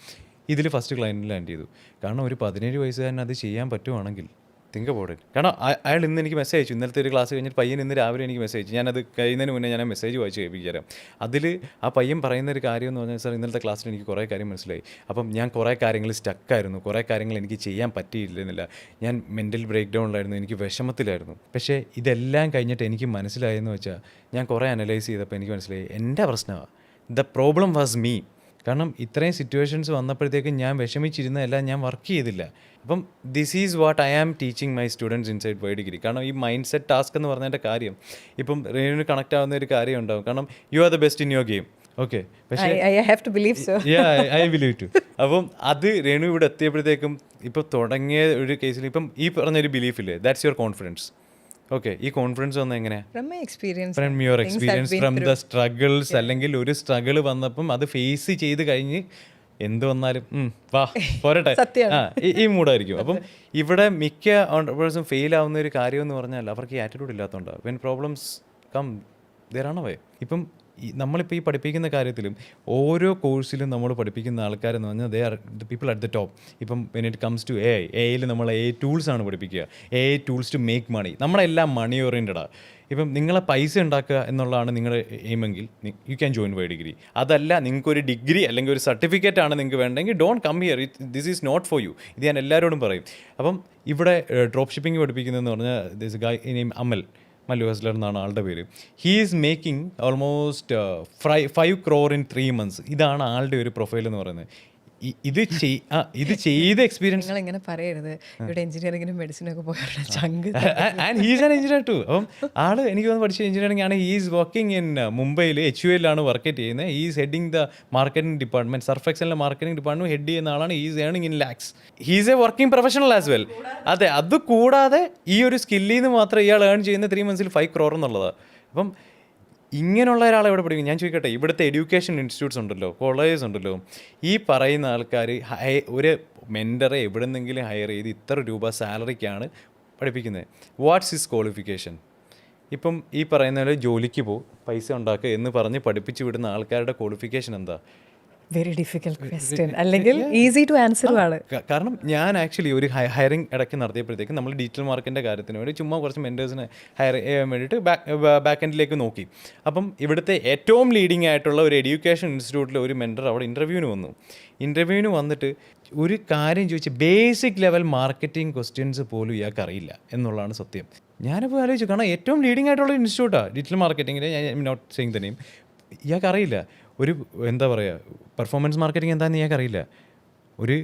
ഇതിൽ ഫസ്റ്റ് ക്ലയൻറ്റിൽ ലാൻഡ് ചെയ്തു. കാരണം ഒരു 17 വയസ്സുകാരൻ അത് ചെയ്യാൻ പറ്റുവാണെങ്കിൽ തിങ്ക് അബൌട്ട് ഇറ്റ്. കാരണം അയാൾ ഇന്ന് എനിക്ക് മെസ്സേജ് അയച്ചു. ഇന്നലത്തെ ഒരു ക്ലാസ് കഴിഞ്ഞിട്ട് പയ്യൻ ഇന്ന് രാവിലെ എനിക്ക് മെസ്സേജ് അയച്ചു. ഞാനത് കഴിയുന്നതിന് മുന്നേ ഞാൻ മെസ്സേജ് വായിച്ച് കേൾപ്പിച്ചു തരാം. അതിൽ ആ പയ്യൻ പറയുന്ന ഒരു കാര്യം എന്ന് പറഞ്ഞാൽ, സാർ ഇന്നലത്തെ ക്ലാസ്സിൽ എനിക്ക് കുറേ കാര്യം മനസ്സിലായി. അപ്പം ഞാൻ കുറേ കാര്യങ്ങൾ സ്റ്റക്കായിരുന്നു, കുറേ കാര്യങ്ങൾ എനിക്ക് ചെയ്യാൻ പറ്റിയില്ലെന്നില്ല, ഞാൻ മെൻ്റൽ ബ്രേക്ക് ഡൗണിലായിരുന്നു, എനിക്ക് വിഷമത്തിലായിരുന്നു. പക്ഷേ ഇതെല്ലാം കഴിഞ്ഞിട്ട് എനിക്ക് മനസ്സിലായെന്ന് വെച്ചാൽ ഞാൻ കുറേ അനലൈസ് ചെയ്തപ്പോൾ എനിക്ക് മനസ്സിലായി എൻ്റെ പ്രശ്നമാണ്. The problem was me. കാരണം ഇത്രയും സിറ്റുവേഷൻസ് വന്നപ്പോഴത്തേക്കും ഞാൻ വിഷമിച്ചിരുന്നതല്ല, ഞാൻ വർക്ക് ചെയ്തില്ല. അപ്പം this is what I am teaching my students inside Y degree. കാരണം ഈ മൈൻഡ് സെറ്റ് ടാസ്ക് എന്ന് പറഞ്ഞതിൻ്റെ കാര്യം ഇപ്പം റേണുവിന് കണക്ട് ആവുന്ന ഒരു കാര്യം ഉണ്ടാവും. കാരണം you are the best in your game. Okay, പക്ഷേ ഐ ബിലീവ് ടു. അപ്പം അത് രേണു ഇവിടെ എത്തിയപ്പോഴത്തേക്കും ഇപ്പോൾ തുടങ്ങിയ ഒരു കേസിൽ ഇപ്പം ഈ പറഞ്ഞൊരു ബിലീഫില്ലേ, ദാറ്റ്സ് യുവർ കോൺഫിഡൻസ്. ഓക്കെ, ഈ കോൺഫിഡൻസ് വന്ന എങ്ങനെയാണ്? From your experience, from the struggles. അല്ലെങ്കിൽ ഒരു സ്ട്രഗിൾ വന്നപ്പം അത് ഫേസ് ചെയ്ത് കഴിഞ്ഞ് എന്ത് വന്നാലും വാ പോരട്ടെ, ഈ മൂഡായിരിക്കും. അപ്പം ഇവിടെ മിക്ക ഓൺട്രപ്രനേഴ്സും ഫെയിൽ ആവുന്ന ഒരു കാര്യം എന്ന് പറഞ്ഞാൽ അവർക്ക് ഈ ആറ്റിറ്റ്യൂഡ് ഇല്ലാത്തതുകൊണ്ടാണ്. വെൻ പ്രോബ്ലംസ് കം ദർ ആൺ അവേ. ഇപ്പം നമ്മളിപ്പോൾ ഈ പഠിപ്പിക്കുന്ന കാര്യത്തിലും ഓരോ കോഴ്സിലും നമ്മൾ പഠിപ്പിക്കുന്ന ആൾക്കാരെന്ന് പറഞ്ഞാൽ they are the people at the top. ഇപ്പം when it comes to AI നമ്മൾ AI ടൂൾസാണ് പഠിപ്പിക്കുക. AI tools to make money. നമ്മളെല്ലാം മണി ഓറിയൻറ്റഡാണ്. ഇപ്പം നിങ്ങളെ പൈസ ഉണ്ടാക്കുക എന്നുള്ളതാണ് നിങ്ങളുടെ എയിമെങ്കിൽ you can join Y degree. അതല്ല, നിങ്ങൾക്കൊരു ഡിഗ്രി അല്ലെങ്കിൽ ഒരു സർട്ടിഫിക്കറ്റ് ആണ് നിങ്ങൾക്ക് വേണ്ടെങ്കിൽ don't come here, this is not for you. ഇത് ഞാൻ എല്ലാവരോടും പറയും. അപ്പം ഇവിടെ ഡ്രോപ്പ് ഷിപ്പിംഗ് പഠിപ്പിക്കുന്നതെന്ന് പറഞ്ഞാൽ ദിസ് ഗായ് നെയിം മല്ലു ഹസ്ലർ എന്നാണ് ആളുടെ പേര്. He is making almost 5 crore in 3 months. ഇതാണ് ആളുടെ ഒരു പ്രൊഫൈൽ എന്ന് പറയുന്നത്. ഇത് ചെയ്ത എക്സ്പീരിയൻസ് ഇങ്ങനെ പറയരുത്. ഇവിടെ എഞ്ചിനീയറിംഗിനും മെഡിസിനൊക്കെ പോയാൽ ചങ്ക്. And he's an engineer too. അപ്പം ആള് എനിക്ക് വന്ന് പഠിച്ച എഞ്ചിനീയറിംഗ് ആണ്. ഹീസ് വർക്കിംഗ് ഇൻ മുംബൈയിൽ HUL വർക്ക് ചെയ്യുന്നത്. He's heading the marketing department. Surf എക്സലിന്റെ മാർക്കറ്റിംഗ് ഡിപ്പാർട്ട്മെന്റ് ഹെഡ് ചെയ്യുന്ന ആളാണ്. He's earning in lakhs. He's a working professional as well. അതെ, അത് കൂടാതെ ഈ ഒരു സ്കില്ലിൽ നിന്ന് മാത്രം ഇയാൾ ഏൺ ചെയ്യുന്ന 3 months 5 crore എന്നുള്ളതാണ്. അപ്പം ഇങ്ങനെയുള്ള ഒരാളെ ഇവിടെ പഠിക്കും. ഞാൻ ചോദിക്കട്ടെ, ഇവിടുത്തെ എഡ്യൂക്കേഷൻ ഇൻസ്റ്റിറ്റ്യൂട്ട്സ് ഉണ്ടല്ലോ, കോളേജസ് ഉണ്ടല്ലോ, ഈ പറയുന്ന ആൾക്കാർ ഒരു മെൻറ്ററെ എവിടെ നിന്നെങ്കിലും ഹയർ ചെയ്ത് ഇത്ര രൂപ സാലറിക്കാണ് പഠിപ്പിക്കുന്നത്. What's his qualification? ഇപ്പം ഈ പറയുന്ന പോലെ ജോലിക്ക് പൈസ ഉണ്ടാക്കുക എന്ന് പറഞ്ഞ് പഠിപ്പിച്ചു വിടുന്ന ആൾക്കാരുടെ ക്വാളിഫിക്കേഷൻ എന്താ? വെരി ഡിഫിക്കൽട്ട് ക്വസ്റ്റ്യൻ, അല്ലെങ്കിൽ ഈസി ടു ആൻസർ ആണ്. കാരണം ഞാൻ ആക്ച്വലി ഒരു ഹയറിംഗ് ഇടയ്ക്ക് നടത്തിയപ്പോഴത്തേക്കും നമ്മൾ ഡിജിറ്റൽ മാർക്കറ്റിൻ്റെ കാര്യത്തിന് വേണ്ടി ചുമ്മാ കുറച്ച് മെൻറ്റേഴ്സിനെ ഹയർ ചെയ്യാൻ വേണ്ടിയിട്ട് ബാക്ക് എൻഡിലേക്ക് നോക്കി. അപ്പം ഇവിടുത്തെ ഏറ്റവും ലീഡിംഗ് ആയിട്ടുള്ള ഒരു എഡ്യൂക്കേഷൻ ഇൻസ്റ്റിറ്റ്യൂട്ടിലെ ഒരു മെൻറ്റർ അവിടെ ഇൻ്റർവ്യൂവിന് വന്നു. ഇൻ്റർവ്യൂവിന് വന്നിട്ട് ഒരു കാര്യം ചോദിച്ച് ബേസിക് ലെവൽ മാർക്കറ്റിംഗ് ക്വസ്റ്റ്യൻസ് പോലും ഇയാൾക്ക് അറിയില്ല എന്നുള്ളതാണ് സത്യം. ഞാനിപ്പോൾ ആലോചിച്ചു, കാരണം ഏറ്റവും ലീഡിംഗ് ആയിട്ടുള്ള ഇൻസ്റ്റിറ്റ്യൂട്ടാണ് ഡിജിറ്റൽ മാർക്കറ്റിങ്ങിൻ്റെ, ഞാൻ നോട്ട് സെയിങ് ദ നെയിം. ഇയാൾക്ക് അറിയില്ല ഒരു എന്താ പറയുക പെർഫോമൻസ് മാർക്കറ്റിംഗ് എന്താണെന്ന് ഇയാൾക്ക് അറിയില്ല. ഒരു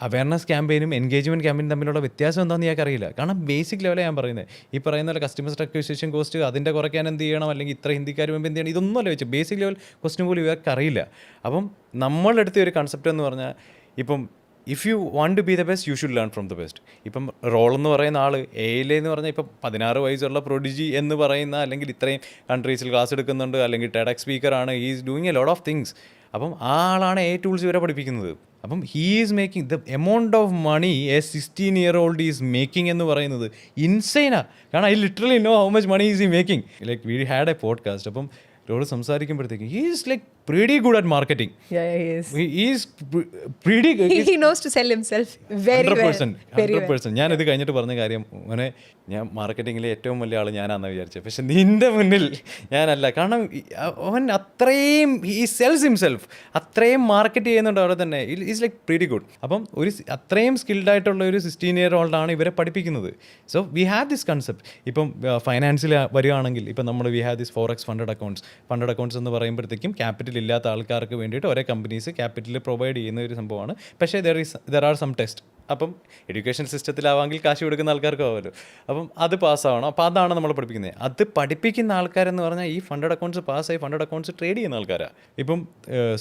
അവയർനെസ് ക്യാമ്പയിനും എൻഗേജ്മെൻറ്റ് ക്യാമ്പയിനും തമ്മിലുള്ള വ്യത്യാസം എന്താണെന്ന് ഇയാൾക്ക് അറിയില്ല. കാരണം ബേസിക് ലെവലാണ് ഞാൻ പറയുന്നത്. ഈ പറയുന്ന പോലെ കസ്റ്റമേഴ്സ് അക്വിസിഷൻ കോസ്റ്റ് അതിൻ്റെ കുറയ്ക്കാൻ എന്ത് ചെയ്യണം, അല്ലെങ്കിൽ ഇത്ര ഹിന്ദിക്കാർ മുമ്പ് എന്ത് ചെയ്യണം, ഇതൊന്നും അല്ല വെച്ചാൽ ബേസിക് ലെവൽ ക്വസ്റ്റ്യൻ പോലും ഇവർക്ക് അറിയില്ല. അപ്പം നമ്മളെടുത്ത ഒരു കൺസെപ്റ്റ് എന്ന് പറഞ്ഞാൽ, ഇപ്പം if you want to be the best you should learn from the best. ഇപ്പം റോൾ എന്ന് പറയുന്ന ആൾ എന്ന് പറഞ്ഞാൽ ഇപ്പം 16 വയസ്സുള്ള പ്രൊഡിജി എന്ന് പറയുന്ന, അല്ലെങ്കിൽ ഇത്രയും കൺട്രീസിൽ ക്ലാസ് എടുക്കുന്നുണ്ട്, അല്ലെങ്കിൽ ടെഡ് സ്പീക്കറാണ്, he is doing a lot of things. അപ്പം ആ ആളാണ് AI ടൂൾസ് ഇവരെ പഠിപ്പിക്കുന്നത്. അപ്പം he is making the amount of money a 16-year-old is making എന്ന് പറയുന്നത് ഇൻസൈനാ. കാരണം I literally know how much money is ഈ making. Like we had a podcast. അപ്പം ഇവരോട് സംസാരിക്കുമ്പോഴത്തേക്കും he is like pretty good at marketing. Yeah, he is. He is pretty good. He knows to sell himself very 100%, well. 100%. ഞാനിത് കഴിഞ്ഞിട്ട് പറഞ്ഞ കാര്യം, മോനെ ഞാൻ മാർക്കറ്റിങ്ങിലെ ഏറ്റവും വലിയ ആൾ ഞാനാണെന്ന് വിചാരിച്ചത്, പക്ഷെ നിൻ്റെ മുന്നിൽ ഞാനല്ല. കാരണം അവൻ അത്രയും ഹീ സെൽസ് ഹിംസെൽഫ്, അത്രയും മാർക്കറ്റ് ചെയ്യുന്നുണ്ട് അവിടെ തന്നെ. Is like pretty good. അപ്പം ഒരു അത്രയും സ്കിൽഡ് ആയിട്ടുള്ള ഒരു 16-year-old ആണ് ഇവരെ പഠിപ്പിക്കുന്നത്. So we have this concept. ഇപ്പം ഫൈനാൻസിൽ വരികയാണെങ്കിൽ ഇപ്പം നമ്മൾ we have this Forex funded accounts എന്ന് പറയുമ്പോഴത്തേക്കും ക്യാപിറ്റൽ ഇല്ലാത്ത ആൾക്കാർക്ക് വേണ്ടിയിട്ട് ഒരേ കമ്പനീസ് ക്യാപിറ്റൽ പ്രൊവൈഡ് ചെയ്യുന്ന ഒരു സംഭവമാണ്. പക്ഷേ ദർ ആർ സം ടെസ്റ്റ്. അപ്പം എഡ്യൂക്കേഷൻ സിസ്റ്റത്തിലാവാമെങ്കിൽ കാശ് കൊടുക്കുന്ന ആൾക്കാർക്കാവുമല്ലോ. അപ്പം അത് പാസ്സാവണം. അപ്പോൾ അതാണ് നമ്മൾ പഠിപ്പിക്കുന്നത്. അത് പഠിപ്പിക്കുന്ന ആൾക്കാരെന്ന് പറഞ്ഞാൽ ഈ ഫണ്ടഡ് അക്കൗണ്ട്സ് പാസ്സായി ഫണ്ടഡ് അക്കൗണ്ട്സ് ട്രേഡ് ചെയ്യുന്ന ആൾക്കാരാണ്. ഇപ്പം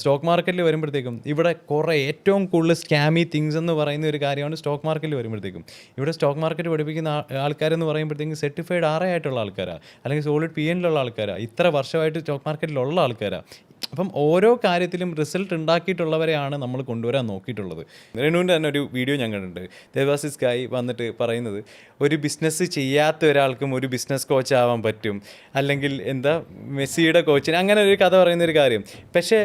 സ്റ്റോക്ക് മാർക്കറ്റിൽ വരുമ്പോഴത്തേക്കും ഇവിടെ കുറേ ഏറ്റവും കൂടുതൽ സ്കാമി തിങ്സ് എന്ന് പറയുന്ന ഒരു കാര്യമാണ് സ്റ്റോക്ക് മാർക്കറ്റിൽ വരുമ്പോഴത്തേക്കും. ഇവിടെ സ്റ്റോക്ക് മാർക്കറ്റ് പഠിപ്പിക്കുന്ന ആൾക്കാരെന്ന് പറയുമ്പോഴത്തേക്കും സർട്ടിഫൈഡ് RA ആയിട്ടുള്ള ആൾക്കാരാണ്, അല്ലെങ്കിൽ സോളിഡ് PNലുള്ള ആൾക്കാരാണ്, ഇത്ര വർഷമായിട്ട് സ്റ്റോക്ക് മാർക്കറ്റിലുള്ള ആൾക്കാരാണ്. അപ്പം ഓരോ കാര്യത്തിലും റിസൾട്ട് ഉണ്ടാക്കിയിട്ടുള്ളവരെയാണ് നമ്മൾ കൊണ്ടുവരാൻ നോക്കിയിട്ടുള്ളത്. രേണുവിൻ്റെ തന്നെ ഒരു വീഡിയോ ഞാൻ കണ്ടിട്ടുണ്ട്. ദേവാസിസ് ഗായ് വന്നിട്ട് പറയുന്നത് ഒരു ബിസിനസ് ചെയ്യാത്ത ഒരാൾക്കും ഒരു ബിസിനസ് കോച്ച് ആവാൻ പറ്റും, അല്ലെങ്കിൽ എന്താ മെസ്സിയുടെ കോച്ചിന്, അങ്ങനെ ഒരു കഥ പറയുന്നൊരു കാര്യം. പക്ഷേ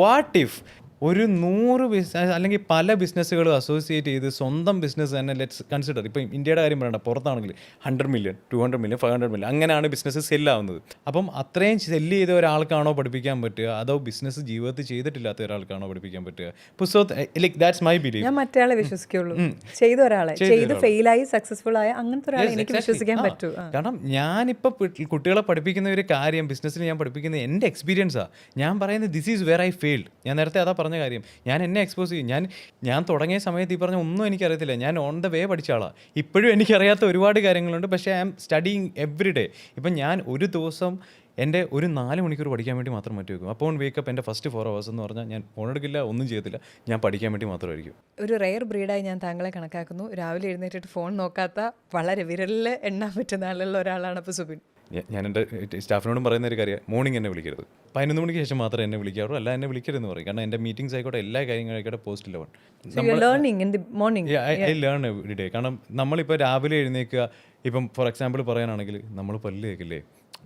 വാട്ട് ഇഫ് ഒരു 100 ബിസിനസ് അല്ലെങ്കിൽ പല ബിസിനസ്സുകളും അസോസിയേറ്റ് ചെയ്ത് സ്വന്തം ബിസിനസ് തന്നെ ലെറ്റ്സ് കൺസിഡർ. ഇപ്പം ഇന്ത്യയുടെ കാര്യം പറയണ്ട, പുറത്താണെങ്കിൽ 100 മില്യൺ 200 മില്യൺ 500 മില്യൺ അങ്ങനെയാണ് ബിസിനസ് സെല്ലാവുന്നത്. അപ്പം അത്രയും സെല്ല് ചെയ്ത ഒരാൾക്കാണോ പഠിപ്പിക്കാൻ പറ്റുക, അതോ ബിസിനസ് ജീവിതത്തിൽ ചെയ്തിട്ടില്ലാത്ത ഒരാൾക്കാണോ പഠിപ്പിക്കാൻ പറ്റുക? പുസ്തകത്തിൽ ലൈക്ക് ദാറ്റ്സ് മൈ ബിലീഫ്. ഞാൻ മറ്റേ ആളെ വിശ്വസിക്കുള്ളൂ, ചെയ്ത ഒരാളെ, ചെയ്ത് ഫെയിലായി സക്സസ്ഫുൾ ആയ അങ്ങനത്തെ ഒരാളെ എനിക്ക് വിശ്വസിക്കാൻ പറ്റൂ. കാരണം ഞാനിപ്പോൾ കുട്ടികളെ പഠിപ്പിക്കുന്ന ഒരു കാര്യം, ബിസിനസ്സിൽ ഞാൻ പഠിപ്പിക്കുന്നത് എൻ്റെ എക്സ്പീരിയൻസാണ്. ഞാൻ പറയുന്നത് this is where I failed. ഞാൻ നേരത്തെ അതാ പറഞ്ഞ കാര്യം. ഞാൻ എന്നെ എക്സ്പോസ് ചെയ്യും. ഞാൻ തുടങ്ങിയ സമയത്ത് ഈ പറഞ്ഞ ഒന്നും എനിക്കറിയത്തില്ല. ഞാൻ ഓൺ ദ വേ പഠിച്ച ആളാണ്. ഇപ്പോഴും എനിക്കറിയാത്ത ഒരുപാട് കാര്യങ്ങളുണ്ട്. പക്ഷേ I am studying every day. ഇപ്പം ഞാൻ ഒരു ദിവസം എൻ്റെ ഒരു 4 മണിക്കൂർ പഠിക്കാൻ വേണ്ടി മാത്രം മാറ്റി വെക്കും. അപ്പോൾ വേക്കപ്പ് എൻ്റെ ഫസ്റ്റ് 4 hours എന്ന് പറഞ്ഞാൽ ഞാൻ ഫോൺ എടുക്കില്ല, ഒന്നും ചെയ്യത്തില്ല, ഞാൻ പഠിക്കാൻ വേണ്ടി മാത്രമായിരിക്കും. ഒരു റെയർ ബ്രീഡായി ഞാൻ താങ്കളെ കണക്കാക്കുന്നു. രാവിലെ എഴുന്നേറ്റിട്ട് ഫോൺ നോക്കാത്ത, വളരെ വിരലിൽ എണ്ണാൻ പറ്റുന്ന ആളുള്ള ഒരാളാണ് ഇപ്പോൾ സുബിൻ. ഞാൻ എൻ്റെ സ്റ്റാഫിനോടും പറയുന്ന ഒരു കാര്യം, മോർണിംഗ് എന്നെ വിളിക്കരുത്. 11 മണിക്ക് ശേഷം മാത്രമേ എന്നെ വിളിക്കാറുള്ളൂ, അല്ല എന്നെ വിളിക്കരുതെന്ന് പറയും. കാരണം എൻ്റെ മീറ്റിംഗ്സ് ആയിക്കോട്ടെ, എല്ലാ കാര്യങ്ങളായിക്കോട്ടെ post eleven I learn every day. കാരണം നമ്മളിപ്പോൾ രാവിലെ എഴുന്നേൽക്കുക, ഇപ്പം ഫോർ എക്സാമ്പിൾ പറയാനാണെങ്കിൽ നമ്മൾ പല്ല് തേക്കില്ലേ,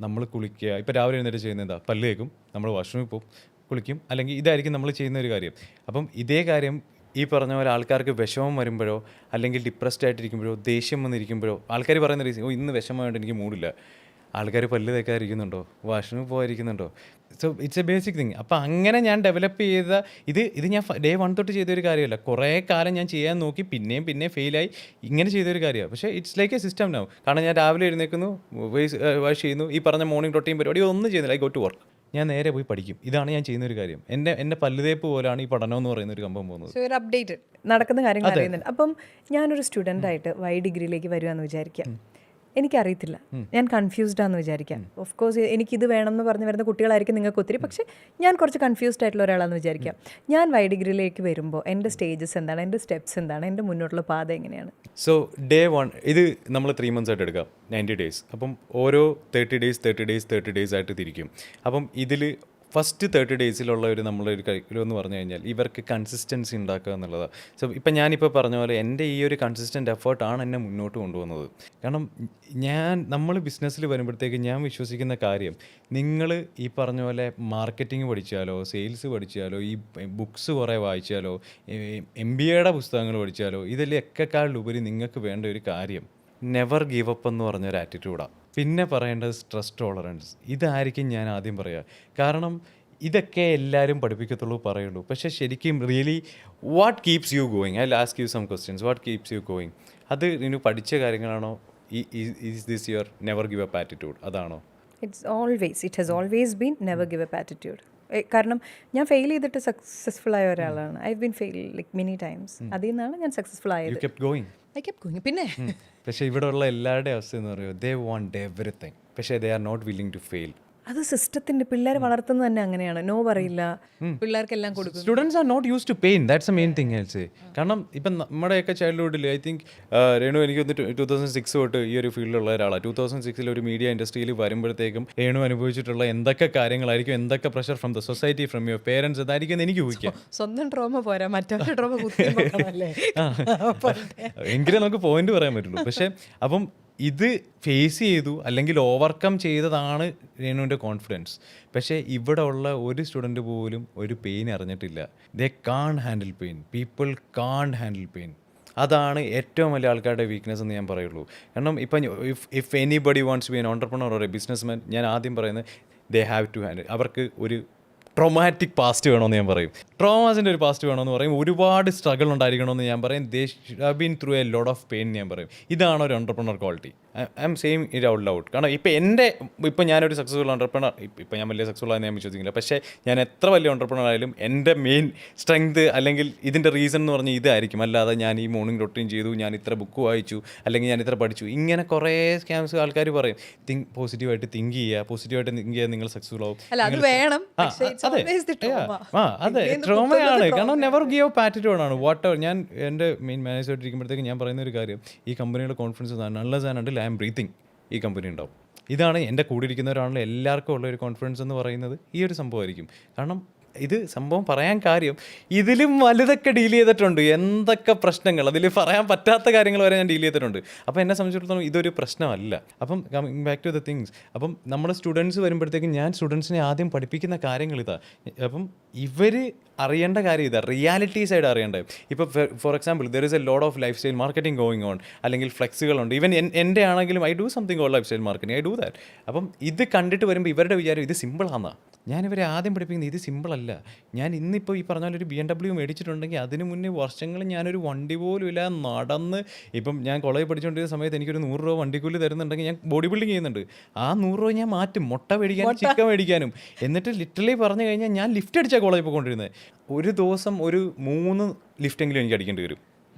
നമ്മൾ കുളിക്കുക. ഇപ്പോൾ രാവിലെ എഴുന്നേറ്റ് ചെയ്യുന്നത് എന്താ? പല്ല് തേക്കും, നമ്മൾ വാഷ്റൂമിൽ പോകും, കുളിക്കും, അല്ലെങ്കിൽ ഇതായിരിക്കും നമ്മൾ ചെയ്യുന്ന ഒരു കാര്യം. അപ്പം ഇതേ കാര്യം ഈ പറഞ്ഞ പോലെ ആൾക്കാർക്ക് വിഷമം വരുമ്പോഴോ, അല്ലെങ്കിൽ ഡിപ്രസ്ഡ് ആയിട്ടിരിക്കുമ്പോഴോ, ദേഷ്യം വന്നിരിക്കുമ്പോഴോ, ആൾക്കാർ പറയുന്ന റീസൺ, ഇന്ന് വിഷമമായിട്ട് എനിക്ക് മൂടില്ല. ആൾക്കാർ പല്ല് തേക്കാതിരിക്കുന്നുണ്ടോ, വാഷ്റൂമിൽ പോകാതിരിക്കുന്നുണ്ടോ? So it's a basic thing. അപ്പോൾ അങ്ങനെ ഞാൻ ഡെവലപ്പ് ചെയ്ത ഇത് ഞാൻ ഡേ 1 തൊട്ട് ചെയ്തൊരു കാര്യമല്ല. കുറേ കാലം ഞാൻ ചെയ്യാൻ നോക്കി, പിന്നെയും ഫെയിലായി, ഇങ്ങനെ ചെയ്തൊരു കാര്യമാണ്. പക്ഷേ it's like A system now. കാരണം ഞാൻ രാവിലെ എഴുന്നേൽക്കുന്നു, വാഷ് ചെയ്യുന്നു, ഈ പറഞ്ഞ മോർണിംഗ് റൊട്ടീൻ പരിപാടി ഒന്നും ചെയ്യുന്നില്ല. I go to work. ഞാൻ നേരെ പോയി പഠിക്കും. ഇതാണ് ഞാൻ ചെയ്യുന്ന ഒരു കാര്യം. എൻ്റെ പല്ലുതേപ്പ് പോലാണ് ഈ പഠനം എന്ന് പറയുന്ന ഒരു സംഭവം പോകുന്നത്. സോ ഒരു അപ്ഡേറ്റ് നടക്കുന്ന കാര്യങ്ങൾ അറിയുന്നുണ്ട്. അപ്പം ഞാനൊരു സ്റ്റുഡൻ്റായിട്ട് ഡിഗ്രിയിലേക്ക് വരുവാന്ന് വിചാരിക്കാം. എനിക്കറിയത്തില്ല, ഞാൻ കൺഫ്യൂസ്ഡ് ആണെന്ന് വിചാരിക്കാം. ഓഫ് കോഴ്സ് എനിക്കിത് വേണം എന്ന് പറഞ്ഞ് വരുന്ന കുട്ടികളായിരിക്കും നിങ്ങൾക്ക് ഒത്തിരി. പക്ഷേ ഞാൻ കുറച്ച് കൺഫ്യൂസ്ഡ് ആയിട്ടുള്ള ഒരാളാണെന്ന് വിചാരിക്കാം. ഞാൻ ഡിഗ്രിയിലേക്ക് വരുമ്പോൾ എൻ്റെ സ്റ്റേജസ് എന്താണ്, എൻ്റെ സ്റ്റെപ്സ് എന്താണ്, എൻ്റെ മുന്നോട്ടുള്ള പാത എങ്ങനെയാണ്? സോ ഡേ 1 ഇത് നമ്മൾ 3 months ആയിട്ട് എടുക്കാം, 90 days. അപ്പം ഓരോ 30 days ആയിട്ട് തിരിക്കും. അപ്പം ഇതിൽ ഫസ്റ്റ് 30 daysലുള്ള ഒരു നമ്മളൊരു കരിക്കുലം എന്ന് പറഞ്ഞു കഴിഞ്ഞാൽ ഇവർക്ക് കൺസിസ്റ്റൻസി ഉണ്ടാക്കുക എന്നുള്ളതാണ്. സോ ഇപ്പം ഞാനിപ്പോൾ പറഞ്ഞ പോലെ എൻ്റെ ഈ ഒരു കൺസിസ്റ്റൻ്റ് എഫേർട്ടാണ് എന്നെ മുന്നോട്ട് കൊണ്ടുപോകുന്നത്. കാരണം നമ്മൾ ബിസിനസ്സിൽ വരുമ്പോഴത്തേക്ക് ഞാൻ വിശ്വസിക്കുന്ന കാര്യം, നിങ്ങൾ ഈ പറഞ്ഞ പോലെ മാർക്കറ്റിംഗ് പഠിച്ചാലോ, സെയിൽസ് പഠിച്ചാലോ, ഈ ബുക്സ് കുറേ വായിച്ചാലോ, MBAയുടെ പുസ്തകങ്ങൾ പഠിച്ചാലോ, ഇതിലൊക്കെക്കാളുപരി നിങ്ങൾക്ക് വേണ്ട ഒരു കാര്യം നെവർ ഗീവ് അപ്പ് എന്ന് പറഞ്ഞൊരു ആറ്റിറ്റ്യൂഡാണ്. പിന്നെ പറയേണ്ടത് സ്ട്രെസ് ടോളറൻസ്. ഇതായിരിക്കും ഞാൻ ആദ്യം പറയുക. കാരണം ഇതൊക്കെ എല്ലാവരും പഠിപ്പിക്കത്തുള്ളൂ, പറയുള്ളൂ. പക്ഷേ ശരിക്കും really what keeps you going? I ask you some questions. What keeps you going? അത് നീ പഠിച്ച കാര്യങ്ങളാണോ? Is this your never give up attitude? അതാണോ? It has always been never give up attitude. കാരണം ഞാൻ ഫെയിൽ ചെയ്തിട്ട് സക്സസ്ഫുൾ ആയ ഒരാളാണ്. I been fail like many times. അതിൽ നിന്നാണ് ഞാൻ സക്സസ്ഫുൾ ആയത്. I kept going. പിന്നെ പക്ഷേ ഇവിടെ ഉള്ള എല്ലാവരുടെയും അവസ്ഥ എന്ന് പറയുമ്പോൾ ദേ വാണ്ട് എവറിത്തിങ്, പക്ഷേ they are not willing to fail. അത് സിസ്റ്റത്തിന്റെ പിള്ളേർ വളർത്തുന്നത് തന്നെ അങ്ങനെയാണ്. നോ പറയില്ല, പിള്ളേർക്കെല്ലാം കൊടുക്കും. Students are not use to pain. That's a main thing also. കാരണം ഇപ്പം നമ്മുടെയൊക്കെ ചൈൽഡ്ഹുഡിൽ ഐ തിങ്ക് രേണു എനിക്ക് 2006 തൊട്ട് ഈ ഒരു ഫീൽഡിലുള്ള ഒരാളാണ്. 2006 ഒരു മീഡിയ ഇൻഡസ്ട്രിയിൽ വരുമ്പോഴത്തേക്കും രേണു അനുഭവിച്ചിട്ടുള്ള എന്തൊക്കെ കാര്യങ്ങളായിരിക്കും, എന്തൊക്കെ pressure from the society, from your parents, അതായിരിക്കും എനിക്ക് ഊഹിക്കാം. സ്വന്തം ട്രോമ പോരാ, മറ്റവരുടെ ട്രോമ എങ്കിലേ നമുക്ക് പോയിന്റ് പറയാൻ പറ്റുള്ളൂ. പക്ഷേ അപ്പം ഇത് ഫേസ് ചെയ്തു അല്ലെങ്കിൽ ഓവർകം ചെയ്തതാണ് രേണുവിൻ്റെ കോൺഫിഡൻസ്. പക്ഷേ ഇവിടെ ഉള്ള ഒരു സ്റ്റുഡൻറ്റ് പോലും ഒരു പെയിൻ അറിഞ്ഞിട്ടില്ല. ദേ കാൺ ഹാൻഡിൽ പെയിൻ. പീപ്പിൾ കാൺ ഹാൻഡിൽ പെയിൻ. അതാണ് ഏറ്റവും വലിയ ആൾക്കാരുടെ വീക്ക്നെസ് എന്ന് ഞാൻ പറയുള്ളൂ. കാരണം ഇപ്പം if anybody wants B N entrepreneur or A business man, ഞാൻ ആദ്യം പറയുന്നത് ദേ ഹാവ് ടു ഹാൻഡിൽ. അവർക്ക് ഒരു ട്രോമാറ്റിക് പാസ്റ്റ് വേണമെന്ന് ഞാൻ പറയും. ട്രോമാസിൻ്റെ ഒരു പാസ്റ്റ് വേണമെന്ന് പറയും. ഒരുപാട് സ്ട്രഗിൾ ഉണ്ടായിരിക്കണമെന്ന് ഞാൻ പറയും. They have been through A lot of pain ഞാൻ പറയും. ഇതാണ് ഒരു entrepreneur quality. I M same it out loud. കാരണം ഇപ്പം ഞാനൊരു സക്സസ്ഫുൾ എൻ്റർപ്രണർ, ഇപ്പം ഞാൻ വലിയ സക്സസ്ഫുൾ ആയെന്ന് ഞാൻ വിശ്വസിക്കുന്നില്ല. പക്ഷേ ഞാൻ എത്ര വലിയ എൻ്റർപ്രണർ ആയാലും എൻ്റെ മെയിൻ സ്ട്രെങ്ത് അല്ലെങ്കിൽ ഇതിൻ്റെ റീസൺ എന്ന് പറഞ്ഞാൽ ഇതായിരിക്കും. അല്ലാതെ ഞാൻ ഈ മോർണിംഗ് റൊട്ടീൻ ചെയ്തു, ഞാൻ ഇത്ര ബുക്ക് വായിച്ചു, അല്ലെങ്കിൽ ഞാൻ ഇത്ര പഠിച്ചു, ഇങ്ങനെ കുറേ സ്കാംസ് ആൾക്കാർ പറയും. പോസിറ്റീവായിട്ട് തിങ്ക് ചെയ്യുക, നിങ്ങൾ സക്സസ്ഫുൾ ആവും. അത് വേണം. അതെ, ട്രോമയാണ്. കാരണം നെവർ ഗിവ് അപ്പ് ആറ്റിറ്റ്യൂഡ് ആണ്. What ever. ഞാൻ എൻ്റെ മെയിൻ മാനേജറായിട്ട് ഇരിക്കുമ്പോഴത്തേക്ക് ഞാൻ പറയുന്ന ഒരു കാര്യം, ഈ കമ്പനിയുടെ confidence unless and until I am breathing ഈ കമ്പനി ഉണ്ടാവും. ഇതാണ് എൻ്റെ കൂടെ ഇരിക്കുന്നവരാണല്ലോ എല്ലാവർക്കും ഉള്ള ഒരു കോൺഫിഡൻസ് എന്ന് പറയുന്നത് ഈ ഒരു സംഭവമായിരിക്കും. കാരണം ഇത് സംഭവം പറയാൻ കാര്യം, ഇതിലും വലുതൊക്കെ ഡീൽ ചെയ്തിട്ടുണ്ട്. എന്തൊക്കെ പ്രശ്നങ്ങൾ, അതിൽ പറയാൻ പറ്റാത്ത കാര്യങ്ങൾ വരെ ഞാൻ ഡീൽ ചെയ്തിട്ടുണ്ട്. അപ്പോൾ എന്നെ സംബന്ധിച്ചിടത്തോളം ഇതൊരു പ്രശ്നമല്ല. അപ്പം coming back to the things, അപ്പം നമ്മുടെ സ്റ്റുഡൻസ് വരുമ്പോഴത്തേക്കും ഞാൻ സ്റ്റുഡൻസിനെ ആദ്യം പഠിപ്പിക്കുന്ന കാര്യങ്ങൾ ഇതാ. അപ്പം ഇവർ അറിയേണ്ട കാര്യം ഇതാ, റിയാലിറ്റി സൈഡ് അറിയേണ്ടത്. ഇപ്പോൾ for example there is A load of life style marketing going on, അല്ലെങ്കിൽ ഫ്ലെക്സുകളുണ്ട്. ഈവൻ എൻ്റെ ആണെങ്കിലും I do something all life style marketing, I do that. അപ്പം ഇത് കണ്ടിട്ട് വരുമ്പോൾ ഇവരുടെ വിചാരം ഇത് സിമ്പിളാണെന്നാ. ഞാനിവരെ ആദ്യം പഠിപ്പിക്കുന്നത് ഇത് സിമ്പിളല്ല. ഞാൻ ഇന്നിപ്പോൾ ഈ പറഞ്ഞ പോലെ ഒരു BMW മേടിച്ചിട്ടുണ്ടെങ്കിൽ അതിന് മുന്നേ വർഷങ്ങൾ ഞാനൊരു വണ്ടി പോലും ഇല്ല നടന്ന്, ഇപ്പം ഞാൻ കോളേജ് പഠിച്ചുകൊണ്ടിരുന്ന സമയത്ത് എനിക്കൊരു 100 രൂപ വണ്ടിക്കൂലി തരുന്നുണ്ടെങ്കിൽ ഞാൻ ബോഡി ബിൽഡിങ് ചെയ്യുന്നുണ്ട്. ആ 100 രൂപ ഞാൻ മാറ്റും മുട്ട മേടിക്കാനും ചിക്കൻ മേടിക്കാനും. എന്നിട്ട് ലിറ്ററലി പറഞ്ഞു കഴിഞ്ഞാൽ ഞാൻ ലിഫ്റ്റ് അടിച്ചാൽ കോളേജിൽ പോയിക്കൊണ്ടിരുന്നത്. ഒരു ദിവസം ഒരു 3 ലിഫ്റ്റെങ്കിലും എനിക്ക് അടിക്കേണ്ടി വരും.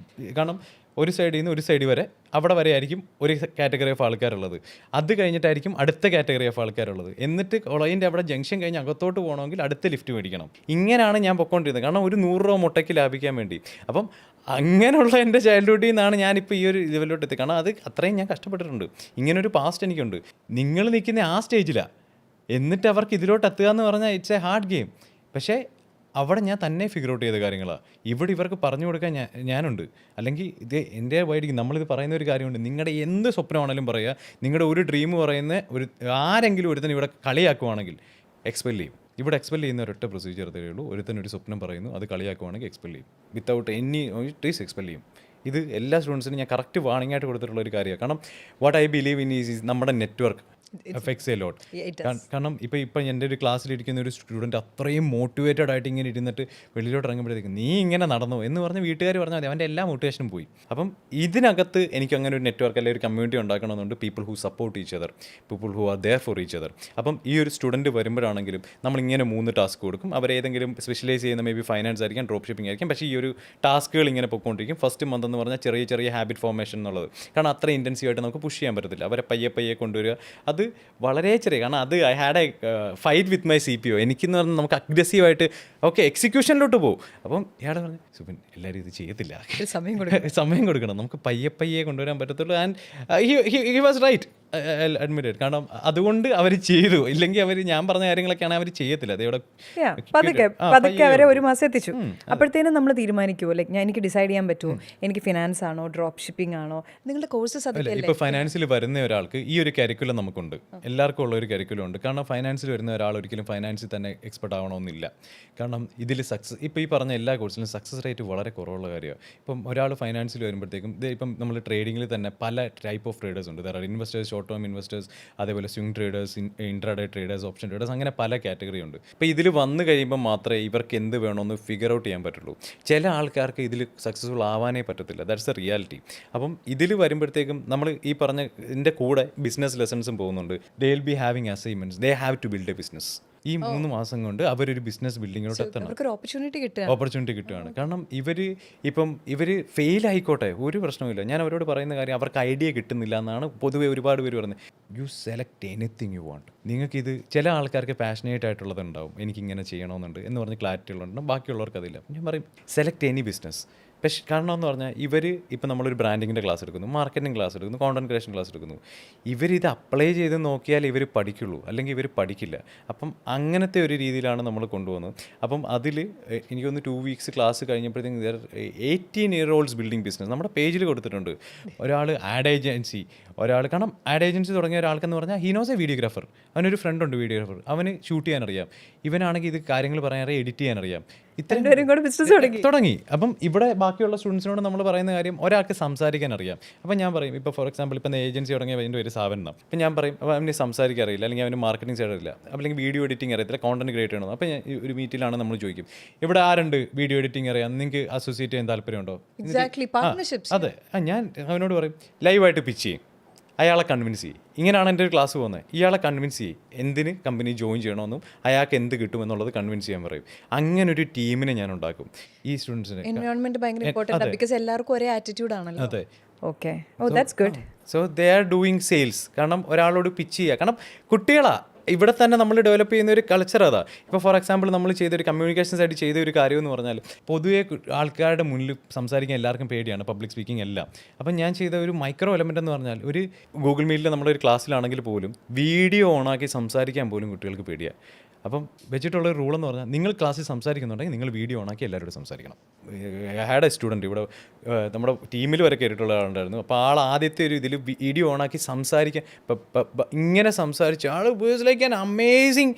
കാരണം ഒരു സൈഡിൽ നിന്ന് ഒരു സൈഡ് വരെ, അവിടെ വരെ ആയിരിക്കും ഒരു കാറ്റഗറി ഓഫ് ആൾക്കാരുള്ളത്. അത് കഴിഞ്ഞിട്ടായിരിക്കും അടുത്ത കാറ്റഗറി ഓഫ് ആൾക്കാരുള്ളത്. എന്നിട്ട് കോളേജിൻ്റെ അവിടെ ജംഗ്ഷൻ കഴിഞ്ഞ് അകത്തോട്ട് പോകണമെങ്കിൽ അടുത്ത ലിഫ്റ്റ് മേടിക്കണം. ഇങ്ങനെയാണ് ഞാൻ പൊയ്ക്കൊണ്ടിരുന്നത്. കാരണം ഒരു 100 രൂപ മുട്ടയ്ക്ക് ലാഭിക്കാൻ വേണ്ടി. അപ്പം അങ്ങനെയുള്ള എൻ്റെ ചൈൽഡ്ഹുഡിൽ നിന്നാണ് ഞാനിപ്പോൾ ഈ ഒരു ലെവലിലോട്ട് എത്തി. കാരണം അത് അത്രയും ഞാൻ കഷ്ടപ്പെട്ടിട്ടുണ്ട്. ഇങ്ങനൊരു പാസ്റ്റ് എനിക്കുണ്ട്. നിങ്ങൾ നിൽക്കുന്ന ആ സ്റ്റേജിലാണ്, എന്നിട്ട് അവർക്ക് ഇതിലോട്ട് എത്തുക എന്ന് പറഞ്ഞാൽ ഇറ്റ്സ് എ ഹാർഡ് ഗെയിം. പക്ഷേ അവിടെ ഞാൻ തന്നെ ഫിഗർ ഔട്ട് ചെയ്ത കാര്യങ്ങളാണ്. ഇവിടെ ഇവർക്ക് പറഞ്ഞു കൊടുക്കാൻ ഞാനുണ്ട്. അല്ലെങ്കിൽ ഇത് എൻ്റെ വൈഡിക്കും നമ്മളിത് പറയുന്ന ഒരു കാര്യമുണ്ട്. നിങ്ങളുടെ എന്ത് സ്വപ്നമാണെങ്കിലും പറയുക, നിങ്ങളുടെ ഒരു ഡ്രീം പറയുന്ന ആരെങ്കിലും ഒരുത്തൻ ഇവിടെ കളിയാക്കുവാണെങ്കിൽ എക്സ്പെൽ ചെയ്യും. ഇവിടെ എക്സ്പെൽ ചെയ്യുന്ന ഒരൊറ്റ പ്രൊസീജിയർ തരേ ഉള്ളൂ. ഒരുത്തൻ ഒരു സ്വപ്നം പറയുന്നു, അത് കളിയാക്കുവാണെങ്കിൽ എക്സ്പെൽ ചെയ്യും. വിത്തൗട്ട് എനി ട്രീസ് എക്സ്പെൽ ചെയ്യും. ഇത് എല്ലാ സ്റ്റുഡൻസിനും ഞാൻ കറക്റ്റ് വാണിംഗ് ആയിട്ട് കൊടുത്തിട്ടുള്ള ഒരു കാര്യമാണ്. കാരണം what I believe in is നമ്മുടെ നെറ്റ്വർക്ക് എഫക്ട്സ് എ ലോട്ട്. കാരണം ഇപ്പം എൻ്റെ ഒരു ക്ലാസ്സിലിരിക്കുന്ന ഒരു സ്റ്റുഡൻറ്റ് അത്രയും മോട്ടിവേറ്റഡ് ആയിട്ട് ഇങ്ങനെ ഇരുന്നിട്ട് വെളിയിലോട്ട് ഇറങ്ങുമ്പോഴത്തേക്ക് നീ ഇങ്ങനെ നടന്നു എന്ന് പറഞ്ഞ് വീട്ടുകാർ പറഞ്ഞാൽ മതി, അവൻ്റെ എല്ലാ മോട്ടിവേഷനും പോയി. അപ്പം ഇതിനകത്ത് എനിക്ക് അങ്ങനെ ഒരു നെറ്റ്വർക്ക് അല്ലെങ്കിൽ ഒരു കമ്മ്യൂണിറ്റി ഉണ്ടാക്കണമെന്നുണ്ട്. People who support each other, people who are there for each other. അപ്പം ഈ ഒരു സ്റ്റുഡൻറ്റ് വരുമ്പോഴാണെങ്കിലും നമ്മളിങ്ങനെ 3 ടാസ്ക് കൊടുക്കും. അവരേതെങ്കിലും സ്പെഷ്യലൈസ് ചെയ്യുന്ന മേ ബി ഫൈനാൻസ് ആയിരിക്കാം, ഡ്രോപ്പ് ഷിപ്പിംഗ് ആയിരിക്കും. പക്ഷേ ഈ ഒരു ടാസ്കുകൾ ഇങ്ങനെ പൊയ്ക്കൊണ്ടിരിക്കും. ഫസ്റ്റ് മന്ത് എന്ന് പറഞ്ഞാൽ ചെറിയ ചെറിയ ഹാബിറ്റ് ഫോർമേഷൻ എന്നുള്ളത്. കാരണം അത്ര ഇൻറ്റൻസീവായിട്ട് നമുക്ക് പുഷ് ചെയ്യാൻ പറ്റത്തില്ല. അവരെ പയ്യെ കൊണ്ടുവരിക. അത് വളരെ ചെറിയ, കാരണം അത് I had A fight with my CPO. എനിക്കെന്ന് പറഞ്ഞാൽ നമുക്ക് അഗ്രസീവായിട്ട് ഓക്കെ എക്സിക്യൂഷനിലോട്ട് പോകും. അപ്പം ഇയാളെ പറഞ്ഞു സുബിൻ എല്ലാവരും ഇത് ചെയ്യത്തില്ല, സമയം കൊടുക്കണം, നമുക്ക് പയ്യെ കൊണ്ടുവരാൻ പറ്റത്തുള്ളൂ. And he was right, admitted. കാരണം അതുകൊണ്ട് അവർ ചെയ്തു. ഇല്ലെങ്കിൽ ഞാൻ പറഞ്ഞ കാര്യങ്ങളൊക്കെയാണ് അവർ ചെയ്യത്തില്ല. അതേവിടെ പതുക്കെ അവരെ ഒരു മാസം എത്തിച്ചു. അപ്പോഴത്തേനും നമ്മൾ തീരുമാനിക്കുമോ, ലൈക്ക് എനിക്ക് ഡിസൈഡ് ചെയ്യാൻ പറ്റുമോ, എനിക്ക് ഫിനാൻസ് ആണോ ഡ്രോപ്പ് ഷിപ്പിംഗ് ആണോ, നിങ്ങളുടെ കോഴ്സസ് അതൊക്കെ. ഇപ്പോൾ ഫൈനാൻസിൽ വരുന്ന ഒരാൾക്ക് ഈ ഒരു കരിക്കുലം നമുക്കുണ്ട്, എല്ലാവർക്കും ഉള്ള ഒരു കരിക്കുലം ഉണ്ട്. കാരണം ഫൈനാൻസിൽ വരുന്ന ഒരാൾ ഒരിക്കലും ഫൈനാൻസിൽ തന്നെ എക്സ്പെർട്ട് ആവണമെന്നില്ല. കാരണം ഇതിൽ ഇപ്പോൾ ഈ പറഞ്ഞ എല്ലാ കോഴ്സിലും സക്സസ് റേറ്റ് വളരെ കുറവുള്ള കാര്യമാണ്. ഇപ്പം ഒരാൾ ഫൈനാൻസിൽ വരുമ്പോഴത്തേക്കും ഇപ്പം നമ്മൾ ട്രേഡിങ്ങിൽ തന്നെ പല ടൈപ്പ് ഓഫ് ട്രേഡേഴ്സ് ഉണ്ട്. There are investors, short term investors, അതേപോലെ swing traders, intraday traders, option traders, അങ്ങനെ പല കാറ്റഗറി ഉണ്ട്. ഇപ്പോൾ ഇതിൽ വന്നു കഴിയുമ്പോൾ മാത്രമേ ഇവർക്ക് എന്ത് വേണമെന്ന് ഫിഗർ ഔട്ട് ചെയ്യാൻ പറ്റുള്ളൂ. ചില ആൾക്കാർക്ക് ഇതിൽ സക്സസ്ഫുൾ ആവാനേ പറ്റത്തില്ല. That's A reality. അപ്പം ഇതിൽ വരുമ്പോഴത്തേക്കും നമ്മൾ ഈ പറഞ്ഞ ഇതിൻ്റെ കൂടെ ബിസിനസ് ലെസൺസും പോകുന്നുണ്ട്. They will be having assignments, they have to build a business. ഈ 3 മാസം കൊണ്ട് അവരൊരു ബിസിനസ് ബിൽഡിങ്ങിലോട്ട് എത്തണം. ഓപ്പർച്യൂണിറ്റി കിട്ടുകയാണ്. കാരണം ഇവർ ഫെയിൽ ആയിക്കോട്ടെ, ഒരു പ്രശ്നവുമില്ല. ഞാൻ അവരോട് പറയുന്ന കാര്യം, അവർക്ക് ഐഡിയ കിട്ടുന്നില്ല എന്നാണ് പൊതുവെ ഒരുപാട് പേര് പറയുന്നത്. You select anything you want. നിങ്ങൾക്കിത് ചില ആൾക്കാർക്ക് പാഷനേറ്റ് ആയിട്ടുള്ളതുണ്ടാവും, എനിക്കിങ്ങനെ ചെയ്യണമെന്നുണ്ട് എന്ന് പറഞ്ഞ് ക്ലാരിറ്റി ഉള്ളതുണ്ടാവും, ബാക്കിയുള്ളവർക്ക് അതില്ല. ഞാൻ പറയും സെലക്ട് എനി ബിസിനസ്. പക്ഷേ കാരണം എന്ന് പറഞ്ഞാൽ ഇപ്പം നമ്മളൊരു ബ്രാൻഡിങ്ങിൻ്റെ ക്ലാസ് എടുക്കുന്നു, മാർക്കറ്റിംഗ് ക്ലാസ് എടുക്കുന്നു, കോണ്ടന്റ് ക്രിയേഷൻ ക്ലാസ് എടുക്കുന്നു. ഇവരിത് അപ്ലൈ ചെയ്ത് നോക്കിയാൽ ഇവർ പഠിക്കുള്ളൂ, അല്ലെങ്കിൽ ഇവർ പഠിക്കില്ല. അപ്പം അങ്ങനത്തെ ഒരു രീതിയിലാണ് നമ്മൾ കൊണ്ടുപോകുന്നത്. അപ്പം അതിൽ എനിക്കൊന്ന് 2 വീക്സ് ക്ലാസ് കഴിഞ്ഞപ്പോഴത്തേക്കും 18 year olds ബിൽഡിംഗ് ബിസിനസ് നമ്മുടെ പേജിൽ കൊടുത്തിട്ടുണ്ട്. ഒരാൾ ആഡ് ഏജൻസി, കാരണം ആഡ് ഏജൻസി തുടങ്ങിയ ഒരാൾക്കെന്ന് പറഞ്ഞാൽ ഹി നോസ് എ വീഡിയോഗ്രാഫർ. അവനൊരു ഫ്രണ്ട് ഉണ്ട് വീഡിയോഗ്രാഫർ, അവന് ഷൂട്ട് ചെയ്യാനറിയാം. ഇവനാണെങ്കിൽ ഇത് കാര്യങ്ങൾ പറയാനറിയാം, എഡിറ്റ് ചെയ്യാനറിയാം. രണ്ടുപേരും കൂടെ ബിസിനസ് തുടങ്ങി. അപ്പം ഇവിടെ ബാക്കിയുള്ള സ്റ്റുഡൻസിനോട് നമ്മൾ പറയുന്ന കാര്യം ഒരാൾക്ക് സംസാരിക്കാൻ അറിയാം. അപ്പം ഞാൻ പറയും, ഇപ്പോൾ ഫോർ എക്സാമ്പിൾ ഇപ്പം ഏജൻസി തുടങ്ങിയ അതിൻ്റെ ഒരു സ്ഥാപനം. അപ്പം ഞാൻ പറയും അവന് സംസാരിക്കാൻ അറിയില്ല, അല്ലെങ്കിൽ അവന് മാർക്കറ്റിംഗ് സൈഡ് അറിയില്ല, അല്ലെങ്കിൽ വീഡിയോ എഡിറ്റിംഗ് അറിയത്തില്ല, കോണ്ടന്റ് ക്രിയേറ്റ് ചെയ്യണം. അപ്പം ഞാൻ ഒരു മീറ്റിലാണ് നമ്മൾ ചോദിക്കും, ഇവിടെ ആരുണ്ട് വീഡിയോ എഡിറ്റിംഗ് അറിയാം, നിങ്ങൾക്ക് അസോസിയേറ്റ് ചെയ്യാൻ താല്പര്യമുണ്ടോ? അതെ, ഞാൻ അവനോട് പറയും ലൈവായിട്ട് പിച്ച് ചെയ്യും, അയാളെ കൺവിൻസ് ചെയ്യും. ഇങ്ങനെയാണ് എൻ്റെ ഒരു ക്ലാസ് പോകുന്നത്, ഇയാളെ കൺവിൻസ് ചെയ്യും എന്തിന് കമ്പനി ജോയിൻ ചെയ്യണമെന്നും അയാൾക്ക് എന്ത് കിട്ടുമെന്നുള്ളത് കൺവിൻസ് ചെയ്യാൻ പറയും. അങ്ങനെ ഒരു ടീമിനെ ഞാൻ ഉണ്ടാക്കും ഈ സ്റ്റുഡൻസിന്. എൻവയോൺമെന്റ് ഭയങ്കര ഇമ്പോർട്ടന്റ് ബിക്കോസ് എല്ലാവർക്കും ഒരേ ആറ്റിറ്റ്യൂഡ് ആണല്ലോ. അതെ, okay, oh that's good. So they are doing sales. കാരണം ഒരാളോട് പിച്ച് ചെയ്യുക, കാരണം കുട്ടികളാ ഇവിടെ തന്നെ നമ്മൾ ഡെവലപ്പ് ചെയ്യുന്ന ഒരു കൾച്ചർ അതാ. ഇപ്പോൾ ഫോർ എക്സാമ്പിൾ നമ്മൾ ചെയ്തൊരു കമ്മ്യൂണിക്കേഷൻസ് ആയിട്ട് ചെയ്ത ഒരു കാര്യം എന്ന് പറഞ്ഞാൽ, പൊതുവേ ആൾക്കാരുടെ മുന്നിൽ സംസാരിക്കാൻ എല്ലാവർക്കും പേടിയാണ്, പബ്ലിക് സ്പീക്കിംഗ് എല്ലാം. അപ്പം ഞാൻ ചെയ്ത ഒരു മൈക്രോ എലമെൻ്റ് എന്ന് പറഞ്ഞാൽ, ഒരു ഗൂഗിൾ മീറ്റിൽ നമ്മളൊരു ക്ലാസ്സിലാണെങ്കിൽ പോലും വീഡിയോ ഓണാക്കി സംസാരിക്കാൻ പോലും കുട്ടികൾക്ക് പേടിയാണ്. അപ്പം വെച്ചിട്ടുള്ള റൂൾ എന്ന് പറഞ്ഞാൽ, നിങ്ങൾ ക്ലാസ്സിൽ സംസാരിക്കുന്നുണ്ടെങ്കിൽ നിങ്ങൾ വീഡിയോ ഓണാക്കി എല്ലാവരോടും സംസാരിക്കണം. ഹാഡ് എ സ്റ്റുഡൻറ്റ് ഇവിടെ നമ്മുടെ ടീമിൽ വരെ കയറിയിട്ടുള്ള ആളുണ്ടായിരുന്നു. അപ്പോൾ ആൾ ആദ്യത്തെ ഒരു ഇതിൽ വീഡിയോ ഓണാക്കി സംസാരിക്കാൻ ഇങ്ങനെ സംസാരിച്ച് ആൾ വേഴ്സ് ലൈക്ക് ആൻ അമേസിങ്,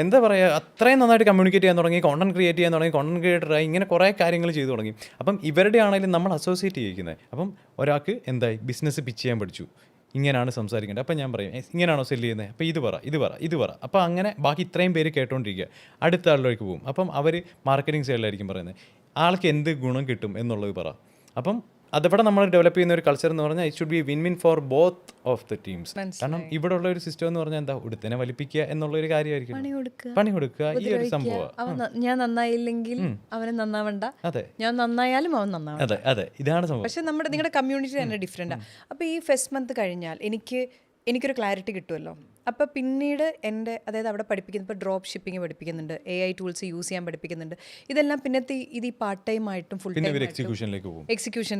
എന്താ പറയുക, അത്രയും നന്നായിട്ട് കമ്മ്യൂണിക്കേറ്റ് ചെയ്യാൻ തുടങ്ങി, കോണ്ടന്റ് ക്രിയേറ്റ് ചെയ്യാൻ തുടങ്ങി, കോണ്ടന്റ് ക്രിയേറ്ററായി, ഇങ്ങനെ കുറേ കാര്യങ്ങൾ ചെയ്തു തുടങ്ങി. അപ്പം ഇവരുടെ ആണെങ്കിലും നമ്മൾ അസോസിയേറ്റ് ചെയ്യിക്കുന്നത്. അപ്പം ഒരാൾക്ക് എന്തായി ബിസിനസ് പിച്ച് ചെയ്യാൻ പഠിച്ചു, ഇങ്ങനെയാണ് സംസാരിക്കേണ്ടത്. അപ്പം ഞാൻ പറയും ഇങ്ങനെയാണോ സെല്ല് ചെയ്യുന്നത്, അപ്പോൾ ഇത് പറ. അപ്പോൾ അങ്ങനെ ബാക്കി ഇത്രയും പേര് കേട്ടോണ്ടിരിക്കുക, അടുത്ത ആളിലേക്ക് പോകും. അപ്പം അവർ മാർക്കറ്റിംഗ് സൈഡിലായിരിക്കും പറയുന്നത്, ആൾക്ക് എന്ത് ഗുണം കിട്ടും എന്നുള്ളത് പറ. അപ്പം അതവിടെ നമ്മൾ ഡെവലപ്പ് ചെയ്യുന്ന ഒരു കൾച്ചർ എന്ന് പറഞ്ഞാൽ it should be win win for both of the teams. കാരണം ഇവിടെ ഉള്ള ഒരു സിസ്റ്റം എന്ന് പറഞ്ഞാൽ എന്താ, ഉടുത്തിനെ വലിപ്പിക്കുക എന്നുള്ളൊരു കാര്യമായിരിക്കും, പണി കൊടുക്കുക, ഈ ഒരു സംഭവം. ഞാൻ നന്നായില്ലെങ്കിൽ അവന് നന്നാവണ്ട, അതെ, ഞാൻ നന്നായാലും അവൻ നന്നാവണ്ട. അതെ അതെ, ഇതാണ് സംഭവം. പക്ഷെ നിങ്ങളുടെ കമ്മ്യൂണിറ്റി തന്നെ ഡിഫറെൻ്റാ. അപ്പോൾ ഈ ഫസ്റ്റ് മന്ത് കഴിഞ്ഞാൽ എനിക്കൊരു ക്ലാരിറ്റി കിട്ടുമല്ലോ. അപ്പോൾ പിന്നീട് അതായത് അവിടെ പഠിപ്പിക്കുന്നത്, ഇപ്പോൾ ഡ്രോപ്പ് ഷിപ്പിംഗ് പഠിപ്പിക്കുന്നുണ്ട്, AI ടൂൾസ് യൂസ് ചെയ്യാൻ പഠിപ്പിക്കുന്നുണ്ട്. ഇതെല്ലാം പിന്നത്തെ ഇത് ഈ പാർട്ട് ടൈം ആയിട്ടും ഫുൾ ടൈം എക്സിക്യൂഷനിലേക്ക് പോകും. എക്സിക്യൂഷൻ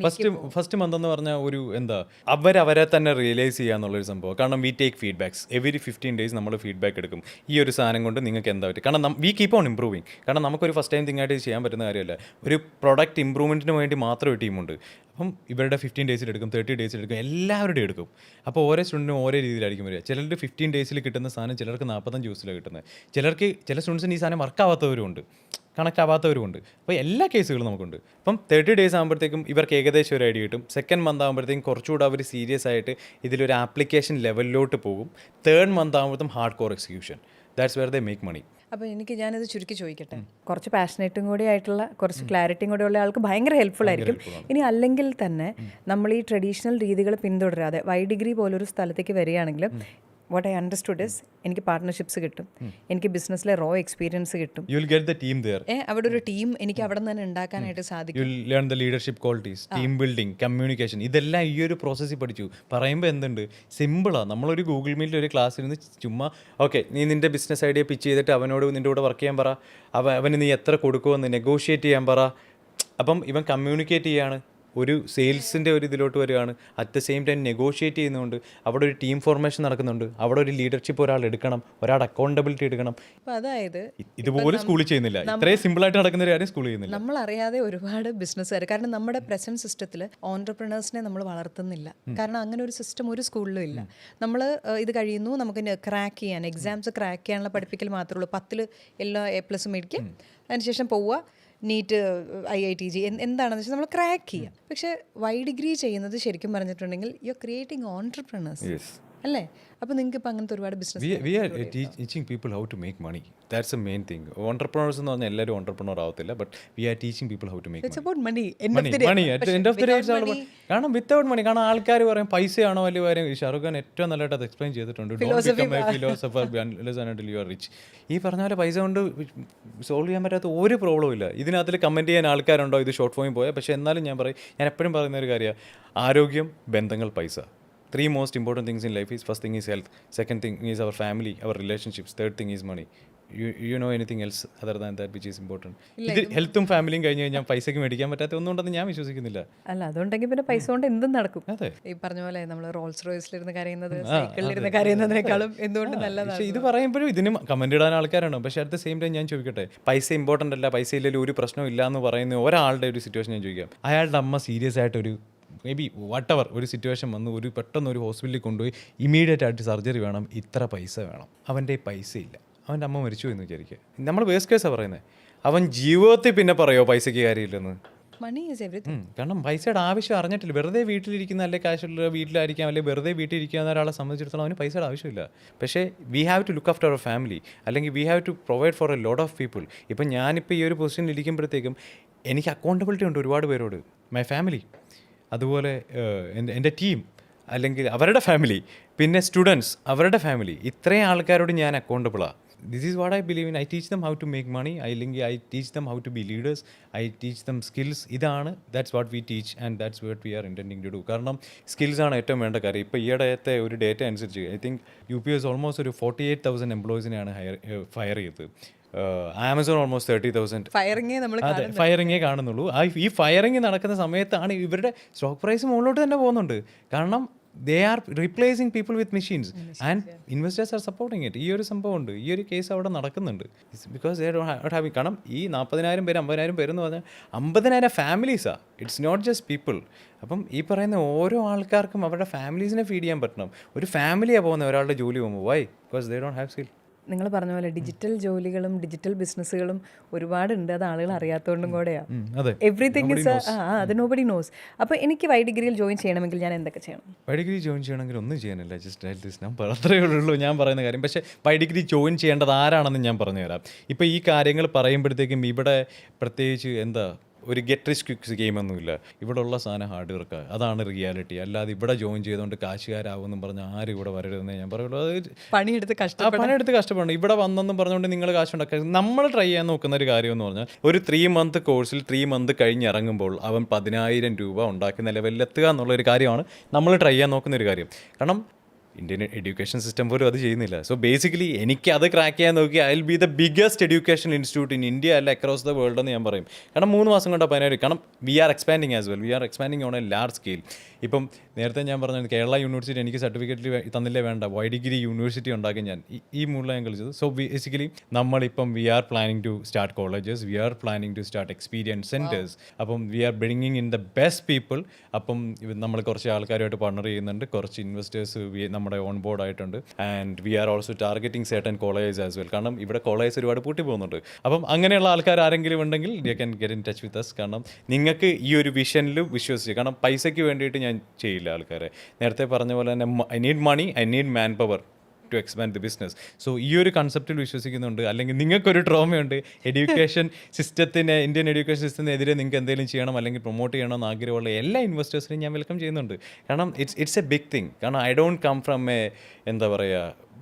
മന്ത് എന്ന് പറഞ്ഞാൽ ഒരു എന്താ, അവരെ തന്നെ റിയലൈസ് ചെയ്യാന്നുള്ളൊരു സംഭവം. കാരണം we take feedbacks every 15 days നമ്മൾ ഫീഡ്ബാക്ക് എടുക്കും. ഈ ഒരു സാധനം കൊണ്ട് നിങ്ങൾക്ക് എന്താ പറ്റും, കാരണം വി കീപ്പ് ഓൺ ഇംപ്രൂവിങ്. കാരണം നമുക്കൊരു ഫസ്റ്റ് ടൈം തിങ്ങായിട്ട് ചെയ്യാൻ പറ്റുന്ന കാര്യമല്ല. ഒരു പ്രൊഡക്റ്റ് ഇംപ്രൂവ്മെൻറ്റിന് വേണ്ടി മാത്രം ഒരു ടീമുണ്ട്. അപ്പം ഇവരുടെ 15 days എടുക്കും, 30 days എടുക്കും, എല്ലാവരുടെയും എടുക്കും. അപ്പോൾ ഓരോ സ്റ്റുഡൻറ്റിനും ഓരോ രീതിയിലായിരിക്കും വരിക. ചിലർക്ക് 15 days കിട്ടുന്ന സാധനം ചിലർക്ക് 45 ദിവസത്തിലാണ് കിട്ടുന്നത്. ചില സ്റ്റുഡൻസിന് ഈ സാധനം വർക്കാവാത്തവരുമുണ്ട്, കണക്കാവാത്തവരുമുണ്ട്. അപ്പോൾ എല്ലാ കേസുകളും നമുക്കുണ്ട്. അപ്പം 30 days ആകുമ്പോഴത്തേക്കും ഇവർക്ക് ഏകദേശം ഒരു ഐഡിയ കിട്ടും. സെക്കൻഡ് മന്ത് ആകുമ്പോഴത്തേക്കും കുറച്ചുകൂടെ അവർ സീരിയസ് ആയിട്ട് ഇതിലൊരു ആപ്ലിക്കേഷൻ ലെവലിലോട്ട് പോകും. തേർഡ് മന്ത് ആകുമ്പോഴത്തേക്കും hard core execution. That's where they make money. അപ്പോൾ ഞാനത് ചുരുക്കി ചോദിക്കട്ടെ, കുറച്ച് പാഷനേറ്റും കൂടി ആയിട്ടുള്ള, കുറച്ച് ക്ലാരിറ്റിയും കൂടി ഉള്ള ആൾക്ക് ഭയങ്കര ഹെൽപ്ഫുൾ ആയിരിക്കും. ഇനി അല്ലെങ്കിൽ തന്നെ നമ്മൾ ഈ ട്രഡീഷണൽ രീതികൾ പിന്തുടരാതെ വൈ ഡിഗ്രി പോലൊരു സ്ഥലത്തേക്ക് വരികയാണെങ്കിൽ, വാട്ട് ഐ അണ്ടർസ്റ്റുഡ് ഇസ്, എനിക്ക് പാർട്ട്ണർഷിപ്സ് കിട്ടും, എനിക്ക് ബിസിനസ്സിലെ റോ എക്സ്പീരിയൻസ് കിട്ടും, you will get the team there. അവിടെ ഒരു ടീം എനിക്ക് അവിടെ നിന്ന് തന്നെ ഉണ്ടാക്കാനായിട്ട് സാധിക്കും. You will learn the leadership qualities, team building, communication, ഇതെല്ലാം ഈ ഒരു പ്രോസസ്സിൽ പഠിച്ചു. പറയുമ്പോൾ എന്തുണ്ട്, സിമ്പിളാണ്. നമ്മളൊരു ഗൂഗിൾ മീറ്റിൽ ഒരു ക്ലാസ്സിൽ നിന്ന് ചുമ്മാ ഓക്കെ നീ നിൻ്റെ ബിസിനസ് ഐഡിയ പിച്ച് ചെയ്തിട്ട് അവനോട് നിൻ്റെ കൂടെ വർക്ക് ചെയ്യാൻ പറ, അവന് നീ എത്ര കൊടുക്കുമെന്ന് നെഗോഷിയേറ്റ് ചെയ്യാൻ പറ. അപ്പം ഇവൻ കമ്മ്യൂണിക്കേറ്റ് ചെയ്യാണ്, ഒരു സെയിൽസിൻ്റെ ഒരു ഇതിലോട്ട് വരികയാണ്. At the same time negotiate ചെയ്യുന്നുണ്ട്, അവിടെ ഒരു ടീം ഫോർമേഷൻ നടക്കുന്നുണ്ട്, അവിടെ ഒരു ലീഡർഷിപ്പ് ഒരാൾ എടുക്കണം, ഒരാൾ അക്കൗണ്ടബിലിറ്റി എടുക്കണം. അതായത് ഇതുപോലെ സ്കൂളിൽ ചെയ്യുന്നില്ല, ഇത്രയും സിമ്പിളായിട്ട് നടക്കുന്ന ഒരു കാര്യം സ്കൂളിൽ ചെയ്യുന്നില്ല. നമ്മൾ അറിയാതെ ഒരുപാട് ബിസിനസ്സുകാർ, കാരണം നമ്മുടെ പ്രസന്റ് സിസ്റ്റത്തിൽ ഓൺടർപ്രണേഴ്സിനെ നമ്മൾ വളർത്തുന്നില്ല. കാരണം അങ്ങനെ ഒരു സിസ്റ്റം ഒരു സ്കൂളിലും ഇല്ല. നമ്മൾ ഇത് കഴിയുന്നു, നമുക്ക് ക്രാക്ക് ചെയ്യാൻ, എക്സാംസ് ക്രാക്ക് ചെയ്യാനുള്ള പഠിപ്പിക്കൽ മാത്രമേ ഉള്ളൂ. 10 എല്ലാ A+ മേടിക്കുക, അതിനുശേഷം പോവുക, നീറ്റ്, IITG എന്താണെന്ന് വെച്ചാൽ നമ്മൾ ക്രാക്ക് ചെയ്യാം. പക്ഷേ വൈ ഡിഗ്രി ചെയ്യുന്നത് ശരിക്കും പറഞ്ഞിട്ടുണ്ടെങ്കിൽ യു ആർ ക്രിയേറ്റിംഗ് ഓൺടർപ്രണേഴ്സ് അല്ലേ? അപ്പോൾ നിങ്ങൾക്ക് ഇപ്പോൾ അങ്ങനത്തെ ഒരുപാട് business we are teaching people how to make money. That's a main thing. Entrepreneurs എന്ന് പറഞ്ഞാൽ എല്ലാവരും ഓൺടർപ്രണർ ആവത്തില്ല, but we are teaching people how to make money. End of the day കാരണം വിത്തൗട്ട് മണി. കാരണം ആൾക്കാർ പറയും പൈസയാണോ വലിയ കാര്യം. ഷാറുഖ് ഖാൻ ഏറ്റവും നല്ലതായിട്ട് അത് എക്സ്പ്ലെയിൻ ചെയ്തിട്ടുണ്ട്. You are rich. ഈ പറഞ്ഞ പോലെ പൈസ കൊണ്ട് സോൾവ് ചെയ്യാൻ പറ്റാത്ത ഒരു പ്രോബ്ലം ഇല്ല. ഇതിനകത്തിൽ കമൻറ്റ് ചെയ്യാൻ ആൾക്കാരുണ്ടോ ഇത് ഷോർട്ട് ഫോമിൽ പോയാൽ. പക്ഷേ എന്നാലും ഞാൻ എപ്പോഴും പറയുന്ന ഒരു കാര്യമാണ്, ആരോഗ്യം, ബന്ധങ്ങൾ, പൈസ. 3 most important things in life is, first thing is health, second thing is our family, our relationships, third thing is money. You know anything else other than that which is important? ഇത് ഹെൽത്തും ഫാമിലിയും കഴിഞ്ഞ് കഴിഞ്ഞാൽ പൈസയ്ക്ക് മേടിക്കാൻ പറ്റാത്ത ഒന്നുകൊണ്ടെന്ന് ഞാൻ വിശ്വസിക്കുന്നില്ല. അല്ല, അതുണ്ടെങ്കിൽ പിന്നെ പൈസ കൊണ്ട് എന്തും നടക്കും. അതെ, ഈ പറഞ്ഞ പോലെ നമ്മൾ റോൾസ് റോയ്സിലിരുന്ന് കരയുന്നത് സൈക്കിളിലിരുന്ന് കരയുന്നതിനേക്കാളും എന്തുകൊണ്ട് നല്ലതാണ്. പക്ഷേ ഇത് പറയുമ്പോഴും ഇതിന് കമന്റ് ഇടാൻ ആൾക്കാരാണ്. പക്ഷേ അറ്റ് ദ സെയിം ടൈം ഞാൻ ചോദിക്കട്ടെ, പൈസ ഇമ്പോർട്ടൻ്റ് അല്ല, പൈസ ഇല്ലെങ്കിൽ ഒരു പ്രശ്നം ഇല്ല എന്ന് പറയുന്ന ഒരാളുടെ ഒരു സിറ്റുവേഷൻ ഞാൻ ചോദിക്കാം. അയാളുടെ അമ്മ സീരിയസ് ആയിട്ടൊരു മേ ബി വട്ടവർ ഒരു സിറ്റുവേഷൻ വന്ന് പെട്ടെന്ന് ഒരു ഹോസ്പിറ്റലിൽ കൊണ്ടുപോയി ഇമീഡിയറ്റ് ആയിട്ട് സർജറി വേണം, ഇത്ര പൈസ വേണം. അവൻ്റെ പൈസ ഇല്ല, അവൻ്റെ അമ്മ മരിച്ചു എന്ന് വിചാരിക്കുക. നമ്മൾ വേസ്റ്റ് കേസാണ് പറയുന്നത്. അവൻ ജീവിതത്തിൽ പിന്നെ പറയുമോ പൈസയ്ക്ക് കാര്യമില്ലെന്ന്? Money is everything. കാരണം പൈസയുടെ ആവശ്യം അറിഞ്ഞിട്ടില്ല. വെറുതെ വീട്ടിലിരിക്കുന്ന അല്ലെ കാശുള്ള വീട്ടിലായിരിക്കാം, അല്ലെങ്കിൽ വെറുതെ വീട്ടിലിരിക്കുന്ന ഒരാളെ സംബന്ധിച്ചിടത്തോളം അവന് പൈസയുടെ ആവശ്യമില്ല. പക്ഷേ we have to look after our family, അല്ലെങ്കിൽ we have to provide for a lot of people. ഇപ്പം ഞാനിപ്പോൾ ഈ ഒരു പൊസിഷനിൽ ഇരിക്കുമ്പോഴത്തേക്കും എനിക്ക് അക്കൗണ്ടബിലിറ്റി ഉണ്ട് ഒരുപാട് പേരോട്. മൈ ഫാമിലി, അതുപോലെ എൻ്റെ ടീം, അല്ലെങ്കിൽ അവരുടെ ഫാമിലി, പിന്നെ സ്റ്റുഡൻസ് അവരുടെ ഫാമിലി, ഇത്രയും ആൾക്കാരോട് ഞാൻ അക്കൗണ്ടബിളാണ്. This is what I believe in. I teach them how to make money. I teach them how to be leaders. I teach them skills. ഇതാണ്, that's what we teach and that's what we are intending to do. കാരണം സ്കിൽസാണ് ഏറ്റവും വേണ്ട കാര്യം. ഇപ്പോൾ ഈയിടത്തെ ഒരു data അനുസരിച്ച് I think UPS almost ഒരു 48,000 എംപ്ലോയീസിനെയാണ് fire ചെയ്തത്. Amazon almost 30,000. ഫയറിങ്ങേ നമ്മൾ അതെ, ഫയറിങ്ങേ കാണുന്നുള്ളൂ. ഈ ഫയറിങ് നടക്കുന്ന സമയത്താണ് ഇവരുടെ സ്റ്റോക്ക് പ്രൈസ് മുകളിലോട്ട് തന്നെ പോകുന്നുണ്ട്. കാരണം they are replacing people with machines and investors are supporting it. ഈ ഒരു സംഭവം ഉണ്ട്, ഈ ഒരു കേസ് അവിടെ നടക്കുന്നുണ്ട്. ബിക്കോസ് they don't have കാരണം ഈ 40,000 പേര് 50,000 പേരെന്ന് പറഞ്ഞാൽ 50,000 ഫാമിലീസാണ്. It's not just people. അപ്പം ഈ പറയുന്ന ഓരോ ആൾക്കാർക്കും അവരുടെ ഫാമിലീസിനെ ഫീഡ് ചെയ്യാൻ പറ്റണം. ഒരു ഫാമിലിയാണ് പോകുന്നത് ഒരാളുടെ ജോലി പോകുമ്പോൾ. Why? Because they don't have skill. നിങ്ങൾ പറഞ്ഞ പോലെ ഡിജിറ്റൽ ജോലികളും ഡിജിറ്റൽ ബിസിനസ്സുകളും ഒരുപാടുണ്ട്. അത് ആളുകൾ അറിയാത്തതുകൊണ്ടും കൂടെയാണ്. എവറിത്തിങ് ഇസ് അത് നോബഡി നോസ്. അപ്പോൾ എനിക്ക് വൈ ഡിഗ്രിയിൽ ജോയിൻ ചെയ്യണമെങ്കിൽ ഞാൻ എന്തൊക്കെ ചെയ്യണം? വൈ ഡിഗ്രി ജോയിൻ ചെയ്യണമെങ്കിൽ ഒന്നും ചെയ്യാനില്ല, ജസ്റ്റ് ഞാൻ അത്രയേ ഉള്ളൂ ഞാൻ പറയുന്ന കാര്യം. പക്ഷേ വൈ ഡിഗ്രി ജോയിൻ ചെയ്യേണ്ടത് ആരാണെന്ന് ഞാൻ പറഞ്ഞുതരാം. ഇപ്പോൾ ഈ കാര്യങ്ങൾ പറയുമ്പോഴത്തേക്കും ഇവിടെ പ്രത്യേകിച്ച് ഒരു ഗെറ്റ് റിച്ച് ക്വിക്ക് ഗെയിമൊന്നുമില്ല. ഇവിടെ ഉള്ള സാധനം ഹാർഡ് വർക്ക്, അതാണ് റിയാലിറ്റി. അല്ലാതെ ഇവിടെ ജോയിൻ ചെയ്തുകൊണ്ട് കാശുകാരാവുമെന്നും പറഞ്ഞ് ആരും ഇവിടെ വരരുതെന്നേ ഞാൻ പറയുള്ളൂ. അത് പണിയെടുത്ത് കഷ്ടപ്പെടണം. ഇവിടെ വന്നെന്നും പറഞ്ഞുകൊണ്ട് നിങ്ങൾ കാശുണ്ടാക്കുക. നമ്മൾ ട്രൈ ചെയ്യാൻ നോക്കുന്ന ഒരു കാര്യം എന്ന് പറഞ്ഞാൽ ഒരു 3 മന്ത് കോഴ്സിൽ 3 മന്ത് കഴിഞ്ഞ് ഇറങ്ങുമ്പോൾ അവൻ 10,000 രൂപ ഉണ്ടാക്കുന്ന ലെവലിലെത്തുക എന്നുള്ളൊരു കാര്യമാണ് നമ്മൾ ട്രൈ ചെയ്യാൻ നോക്കുന്ന ഒരു കാര്യം. കാരണം ഇന്ത്യൻ എഡ്യൂക്കേഷൻ സിസ്റ്റം പോലും അത് ചെയ്യുന്നില്ല. സോ ബേസിക്കലി എനിക്ക് അത് ക്രാക്ക് ചെയ്യാൻ നോക്കി I will be the biggest education institute in India അല്ല അക്രോസ് ദ വേൾഡ് എന്ന് ഞാൻ പറയും. കാരണം 3 മാസം കൊണ്ട് 10,000. കാരണം we are expanding as well, we are expanding on a large scale. ഇപ്പം നേരത്തെ ഞാൻ പറഞ്ഞത് കേരള യൂണിവേഴ്സിറ്റി എനിക്ക് സർട്ടിഫിക്കറ്റ് തന്നില്ലേ വേണ്ട, വൈ ഡിഗ്രി യൂണിവേഴ്സിറ്റി ഉണ്ടാക്കി ഞാൻ ഈ മൂല ഞാൻ കളിച്ചത്. സോ ബേസിക്കലി നമ്മളിപ്പം we are planning to start colleges, we are planning to start experience centres. അപ്പം we are bringing in the best people. അപ്പം നമ്മൾ കുറച്ച് ആൾക്കാരുമായിട്ട് പാർട്ണർ ചെയ്യുന്നുണ്ട്, കുറച്ച് ഇൻവെസ്റ്റേഴ്സ് നമ്മുടെ ഓൺ ബോർഡ് ആയിട്ടുണ്ട്. And we are also targeting certain colleges as well. കാരണം ഇവിടെ കോളേജസ് ഒരുപാട് പൂട്ടി പോകുന്നുണ്ട്. അപ്പം അങ്ങനെയുള്ള ആൾക്കാർ ആരെങ്കിലും ഉണ്ടെങ്കിൽ you can get in touch with us. കാരണം നിങ്ങൾക്ക് ഈ ഒരു വിഷനിൽ വിശ്വസിച്ച്, കാരണം പൈസയ്ക്ക് വേണ്ടിയിട്ട് ഞാൻ ചെയ്യില്ല ആൾക്കാരെ. നേരത്തെ പറഞ്ഞ പോലെ തന്നെ I need money, I need man power to expand the business. So ഈ ഒരു കൺസെപ്റ്റിൽ വിശ്വസിക്കുന്നുണ്ട്. അല്ലെങ്കിൽ നിങ്ങൾക്കൊരു ട്രോമയുണ്ട് എഡ്യൂക്കേഷൻ സിസ്റ്റത്തിന്, ഇന്ത്യൻ എഡ്യൂക്കേഷൻ സിസ്റ്റത്തിനെതിരെ നിങ്ങൾക്ക് എന്തെങ്കിലും ചെയ്യണം അല്ലെങ്കിൽ പ്രൊമോട്ട് ചെയ്യണമെന്ന് ആഗ്രഹമുള്ള എല്ലാ ഇൻവെസ്റ്റേഴ്സിനും ഞാൻ വെൽക്കം ചെയ്യുന്നുണ്ട്. കാരണം ഇറ്റ്സ് എ ബിഗ് തിങ്. കാരണം ഐ ഡോണ്ട് കം ഫ്രം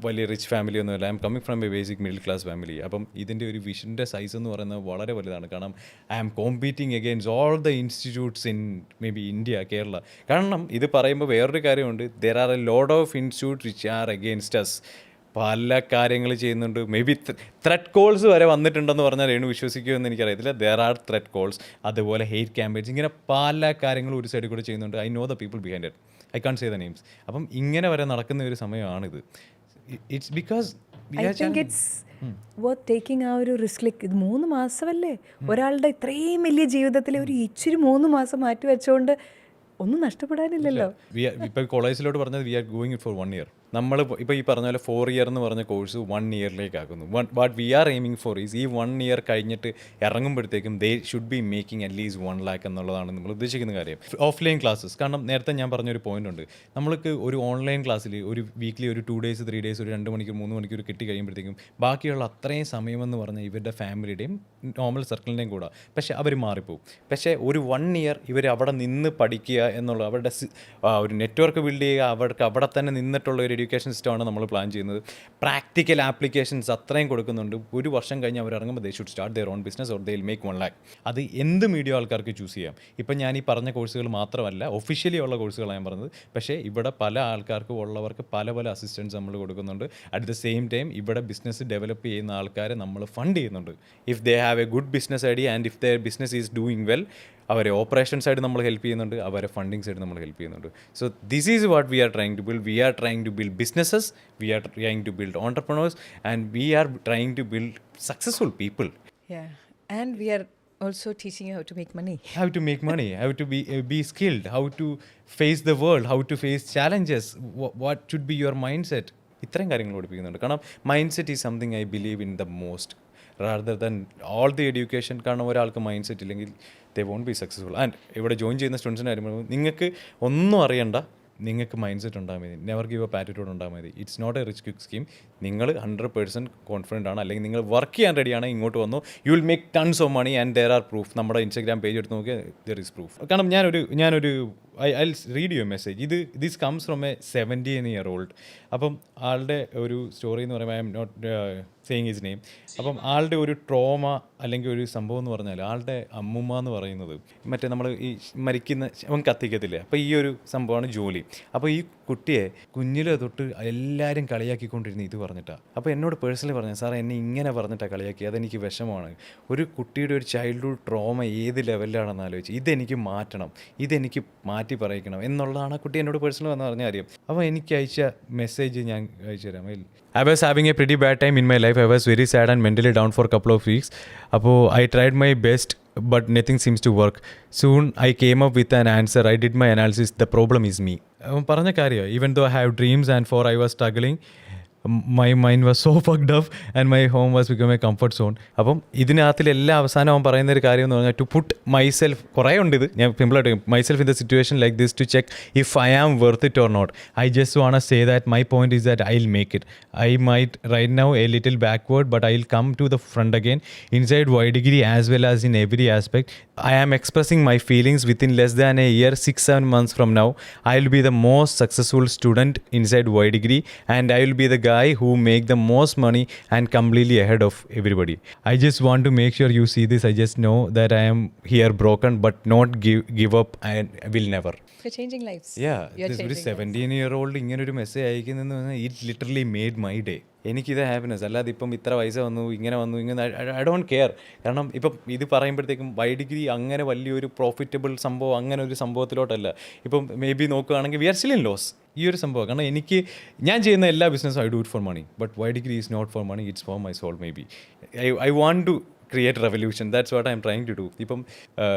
വലിയ റിച്ച് ഫാമിലി ഒന്നുമില്ല. I am coming from A basic middle class family. അപ്പം ഇതിൻ്റെ ഒരു വിഷൻ്റെ സൈസ് എന്ന് പറയുന്നത് വളരെ വലുതാണ്. കാരണം I am competing against all the institutes in maybe India, Kerala. കാരണം ഇത് പറയുമ്പോൾ വേറൊരു കാര്യമുണ്ട്, there are a lot of institute which are against us. പല കാര്യങ്ങൾ ചെയ്യുന്നുണ്ട്. മേ ബി ത്രെറ്റ് കോൾസ് വരെ വന്നിട്ടുണ്ടെന്ന് പറഞ്ഞാൽ രേണു വിശ്വസിക്കുമെന്ന് എനിക്കറിയത്തില്ല. ദർ ആർ ത്രെറ്റ് കോൾസ്, അതുപോലെ ഹെയ്റ്റ് ക്യാമ്പയിൻസ്, ഇങ്ങനെ പല കാര്യങ്ങളും ഒരു സൈഡിൽ കൂടെ ചെയ്യുന്നുണ്ട്. I know the people behind it, I can't say the names. അപ്പം ഇങ്ങനെ വരെ നടക്കുന്ന ഒരു സമയമാണിത്. It's because I think it's worth taking ആ ഒരു റിസ്ക്. ലൈക്ക് ഇത് 3 മാസമല്ലേ ഒരാളുടെ ഇത്രയും വലിയ ജീവിതത്തിൽ ഒരു ഇച്ചിരി 3 മാസം മാറ്റി വെച്ചുകൊണ്ട് ഒന്നും നഷ്ടപ്പെടാനില്ലല്ലോ. ഇപ്പോൾ കോളേജിലോട്ട് പറഞ്ഞത് we are going it for 1 year. നമ്മൾ ഇപ്പോൾ ഈ പറഞ്ഞ പോലെ 4 ഇയർ എന്ന് പറഞ്ഞ കോഴ്സ് 1 ഇയറിലേക്ക് ആക്കുന്നു. What we are aiming for is ഈ 1 ഇയർ കഴിഞ്ഞിട്ട് ഇറങ്ങുമ്പോഴത്തേക്കും they should be making at least 1 lakh എന്നുള്ളതാണ് നമ്മൾ ഉദ്ദേശിക്കുന്ന കാര്യം. ഓഫ്ലൈൻ ക്ലാസ്സസ്, കാരണം നേരത്തെ ഞാൻ പറഞ്ഞൊരു പോയിന്റ് ഉണ്ട്, നമ്മൾക്ക് ഒരു ഓൺലൈൻ ക്ലാസ്സിൽ ഒരു വീക്ക്ലി ഒരു 2 days 3 days ഒരു 2 മണിക്കൂർ 3 മണിക്കൂർ കിട്ടി കഴിയുമ്പോഴത്തേക്കും ബാക്കിയുള്ള അത്രയും സമയമെന്ന് പറഞ്ഞാൽ ഇവരുടെ ഫാമിലിയുടെയും നോർമൽ സർക്കിളിൻ്റെയും കൂടെ. പക്ഷേ അവർ മാറിപ്പോവും. പക്ഷേ ഒരു 1 ഇയർ ഇവർ അവിടെ നിന്ന് പഠിക്കുക എന്നുള്ള അവരുടെ ഒരു നെറ്റ്വർക്ക് ബിൽഡ് ചെയ്യുക, അവർക്ക് അവിടെ തന്നെ നിന്നിട്ടുള്ള ഒരു എഡ്യൂക്കേഷൻ സിസ്റ്റമാണ് നമ്മൾ പ്ലാൻ ചെയ്യുന്നത്. പ്രാക്ടിക്കൽ ആപ്ലിക്കേഷൻസ് അത്രയും കൊടുക്കുന്നുണ്ട്. 1 വർഷം കഴിഞ്ഞ് അവർ ഇറങ്ങുമ്പോൾ they should start their own business or they will make 1 lakh. അത് എന്ത് മീഡിയ ആൾക്കാർക്ക് ചൂസ് ചെയ്യാം. ഇപ്പം ഞാൻ ഈ പറഞ്ഞ കോഴ്സുകൾ മാത്രമല്ല, ഒഫീഷ്യലി ഉള്ള കോഴ്സുകളാണ് ഞാൻ പറഞ്ഞത്. പക്ഷേ ഇവിടെ പല ആൾക്കാർക്കും ഉള്ളവർക്ക് പല പല അസിസ്റ്റൻസ് നമ്മൾ കൊടുക്കുന്നുണ്ട്. അറ്റ് ദ സെയിം ടൈം ഇവിടെ ബിസിനസ് ഡെവലപ്പ് ചെയ്യുന്ന ആൾക്കാരെ നമ്മൾ ഫണ്ട് ചെയ്യുന്നുണ്ട്. If they have a good business idea and if their business is doing well, അവരെ ഓപ്പറേഷൻ സൈഡ് നമ്മൾ ഹെൽപ്പ് ചെയ്യുന്നുണ്ട്, അവരെ ഫണ്ടിങ് സൈഡ് നമ്മൾ ഹെൽപ്പ് ചെയ്യുന്നുണ്ട്. So this is what we are trying to build. We are trying to build businesses, we are trying to build entrepreneurs, and we are trying to build successful people. And we are also teaching you how to make money. How to make money, how to be skilled, how to face the world, how to face challenges, what should be your mindset. ഇത്രയും കാര്യങ്ങൾ പഠിപ്പിക്കുന്നുണ്ട്. കാരണം mind set is something I believe in the most. Rather than all the education. കാരണം ഒരാൾക്ക് mind set ഇല്ലെങ്കിൽ ദേ won't be successful. And ഇവിടെ join ചെയ്യുന്ന സ്റ്റുഡൻസിൻ്റെ കാര്യം നിങ്ങൾക്ക് ഒന്നും അറിയണ്ട, നിങ്ങൾക്ക് മൈൻഡ് സെറ്റ് ഉണ്ടാകാൻ മതി, നെവർ ഗീവ് അപ്പ് ആറ്റിറ്റ്യൂഡ് ഉണ്ടാകാൻ മതി. It's not a rich quick scheme. നിങ്ങൾ 100% കോൺഫിഡൻ്റ് ആണ്, അല്ലെങ്കിൽ നിങ്ങൾ വർക്ക് ചെയ്യാൻ റെഡിയാണ്, ഇങ്ങോട്ട് വന്നു, you will make tons of money and there are proof. നമ്മുടെ ഇൻസ്റ്റാഗ്രാം പേജ് എടുത്ത് നോക്കിയാൽ ദർ ഈസ് പ്രൂഫ്. കാരണം ഞാനൊരു I read your message. This comes from a 17-year-old. അപ്പം ആളുടെ ഒരു സ്റ്റോറി എന്ന് പറയുമ്പോൾ I am not saying his name. അപ്പം ആളുടെ ഒരു ട്രോമ അല്ലെങ്കിൽ ഒരു സംഭവം എന്ന് പറഞ്ഞാൽ ആളുടെ അമ്മുമ്മ എന്ന് പറയുന്നത് മറ്റേ നമ്മൾ ഈ മരിക്കുന്ന അവൻ കത്തിക്കത്തില്ലേ, അപ്പോൾ ഈ ഒരു സംഭവമാണ് ജോലി. അപ്പോൾ ഈ കുട്ടിയെ കുഞ്ഞിലെ തൊട്ട് എല്ലാവരും കളിയാക്കിക്കൊണ്ടിരുന്നു ഇത് പറഞ്ഞിട്ടാണ്. അപ്പോൾ എന്നോട് പേഴ്സണലി പറഞ്ഞു, സാറേ എന്നെ ഇങ്ങനെ പറഞ്ഞിട്ടാണ് കളിയാക്കി, അതെനിക്ക് വിഷമമാണ്. ഒരു കുട്ടിയുടെ ഒരു ചൈൽഡ്ഹുഡ് ട്രോമ ഏത് ലെവലിലാണെന്ന് ആലോചിച്ച് ഇതെനിക്ക് മാറ്റണം, ഇതെനിക്ക് മാറ്റി പറയിക്കണം എന്നുള്ളതാണ് ആ കുട്ടി എന്നോട് പേഴ്സണലി വന്ന് പറഞ്ഞ കാര്യം. അപ്പോൾ എനിക്ക് അയച്ച മെസ്സേജ് ഞാൻ അയച്ചു തരാം. I was having a pretty bad time in my life. I was very sad and mentally down for a couple of weeks. അപ്പോൾ I tried my best but nothing seems to work. Soon I came up with an answer. I did my analysis. The problem is me. പറഞ്ഞ കാര്യം, even though I have dreams and for I was struggling, my mind was so fucked up and my home was become a comfort zone. അപ്പം ഇതിനകത്തിലെല്ലാം അവസാനം അവൻ പറയുന്ന ഒരു കാര്യം എന്ന് പറഞ്ഞാൽ ടു പുട്ട് മൈസെൽഫ്, കുറേ ഉണ്ട് ഇത്, ഞാൻ സിമ്പിളായിട്ട് myself in the situation like this to check if I am worth it or not. I just want say that my point is that I will make it. I might right now a little backward but I will come to the front again inside Y Degree as well as in every aspect. I am expressing my feelings within less than a year, 6-7 months from now. I will be the most successful student inside Y degree and I will be the guy who make the most money and completely ahead of everybody. I just want to make sure you see this. I just know that I am here broken but not give up and will never. You're changing lives. Yeah, You're this changing 17-year-old ഇങ്ങനൊരു message അയക്കുന്നതെന്ന് പറഞ്ഞാൽ it literally made my day. എനിക്കിത് happiness. അല്ലാതെ ഇപ്പം ഇത്ര പൈസ വന്നു ഇങ്ങനെ I don't care. കാരണം ഇപ്പം ഇത് പറയുമ്പോഴത്തേക്കും വൈ ഡിഗ്രി അങ്ങനെ വലിയൊരു പ്രോഫിറ്റബിൾ സംഭവം അങ്ങനെ ഒരു സംഭവത്തിലോട്ടല്ല. ഇപ്പം മേ ബി നോക്കുകയാണെങ്കിൽ we are still in loss ഈ ഒരു സംഭവം. കാരണം ഞാൻ ചെയ്യുന്ന എല്ലാ ബിസിനസ്സും I do it for money, but Y Degree is not for money, it's for my soul. Maybe I want to create revolution. That's what I am trying to do. ഇപ്പം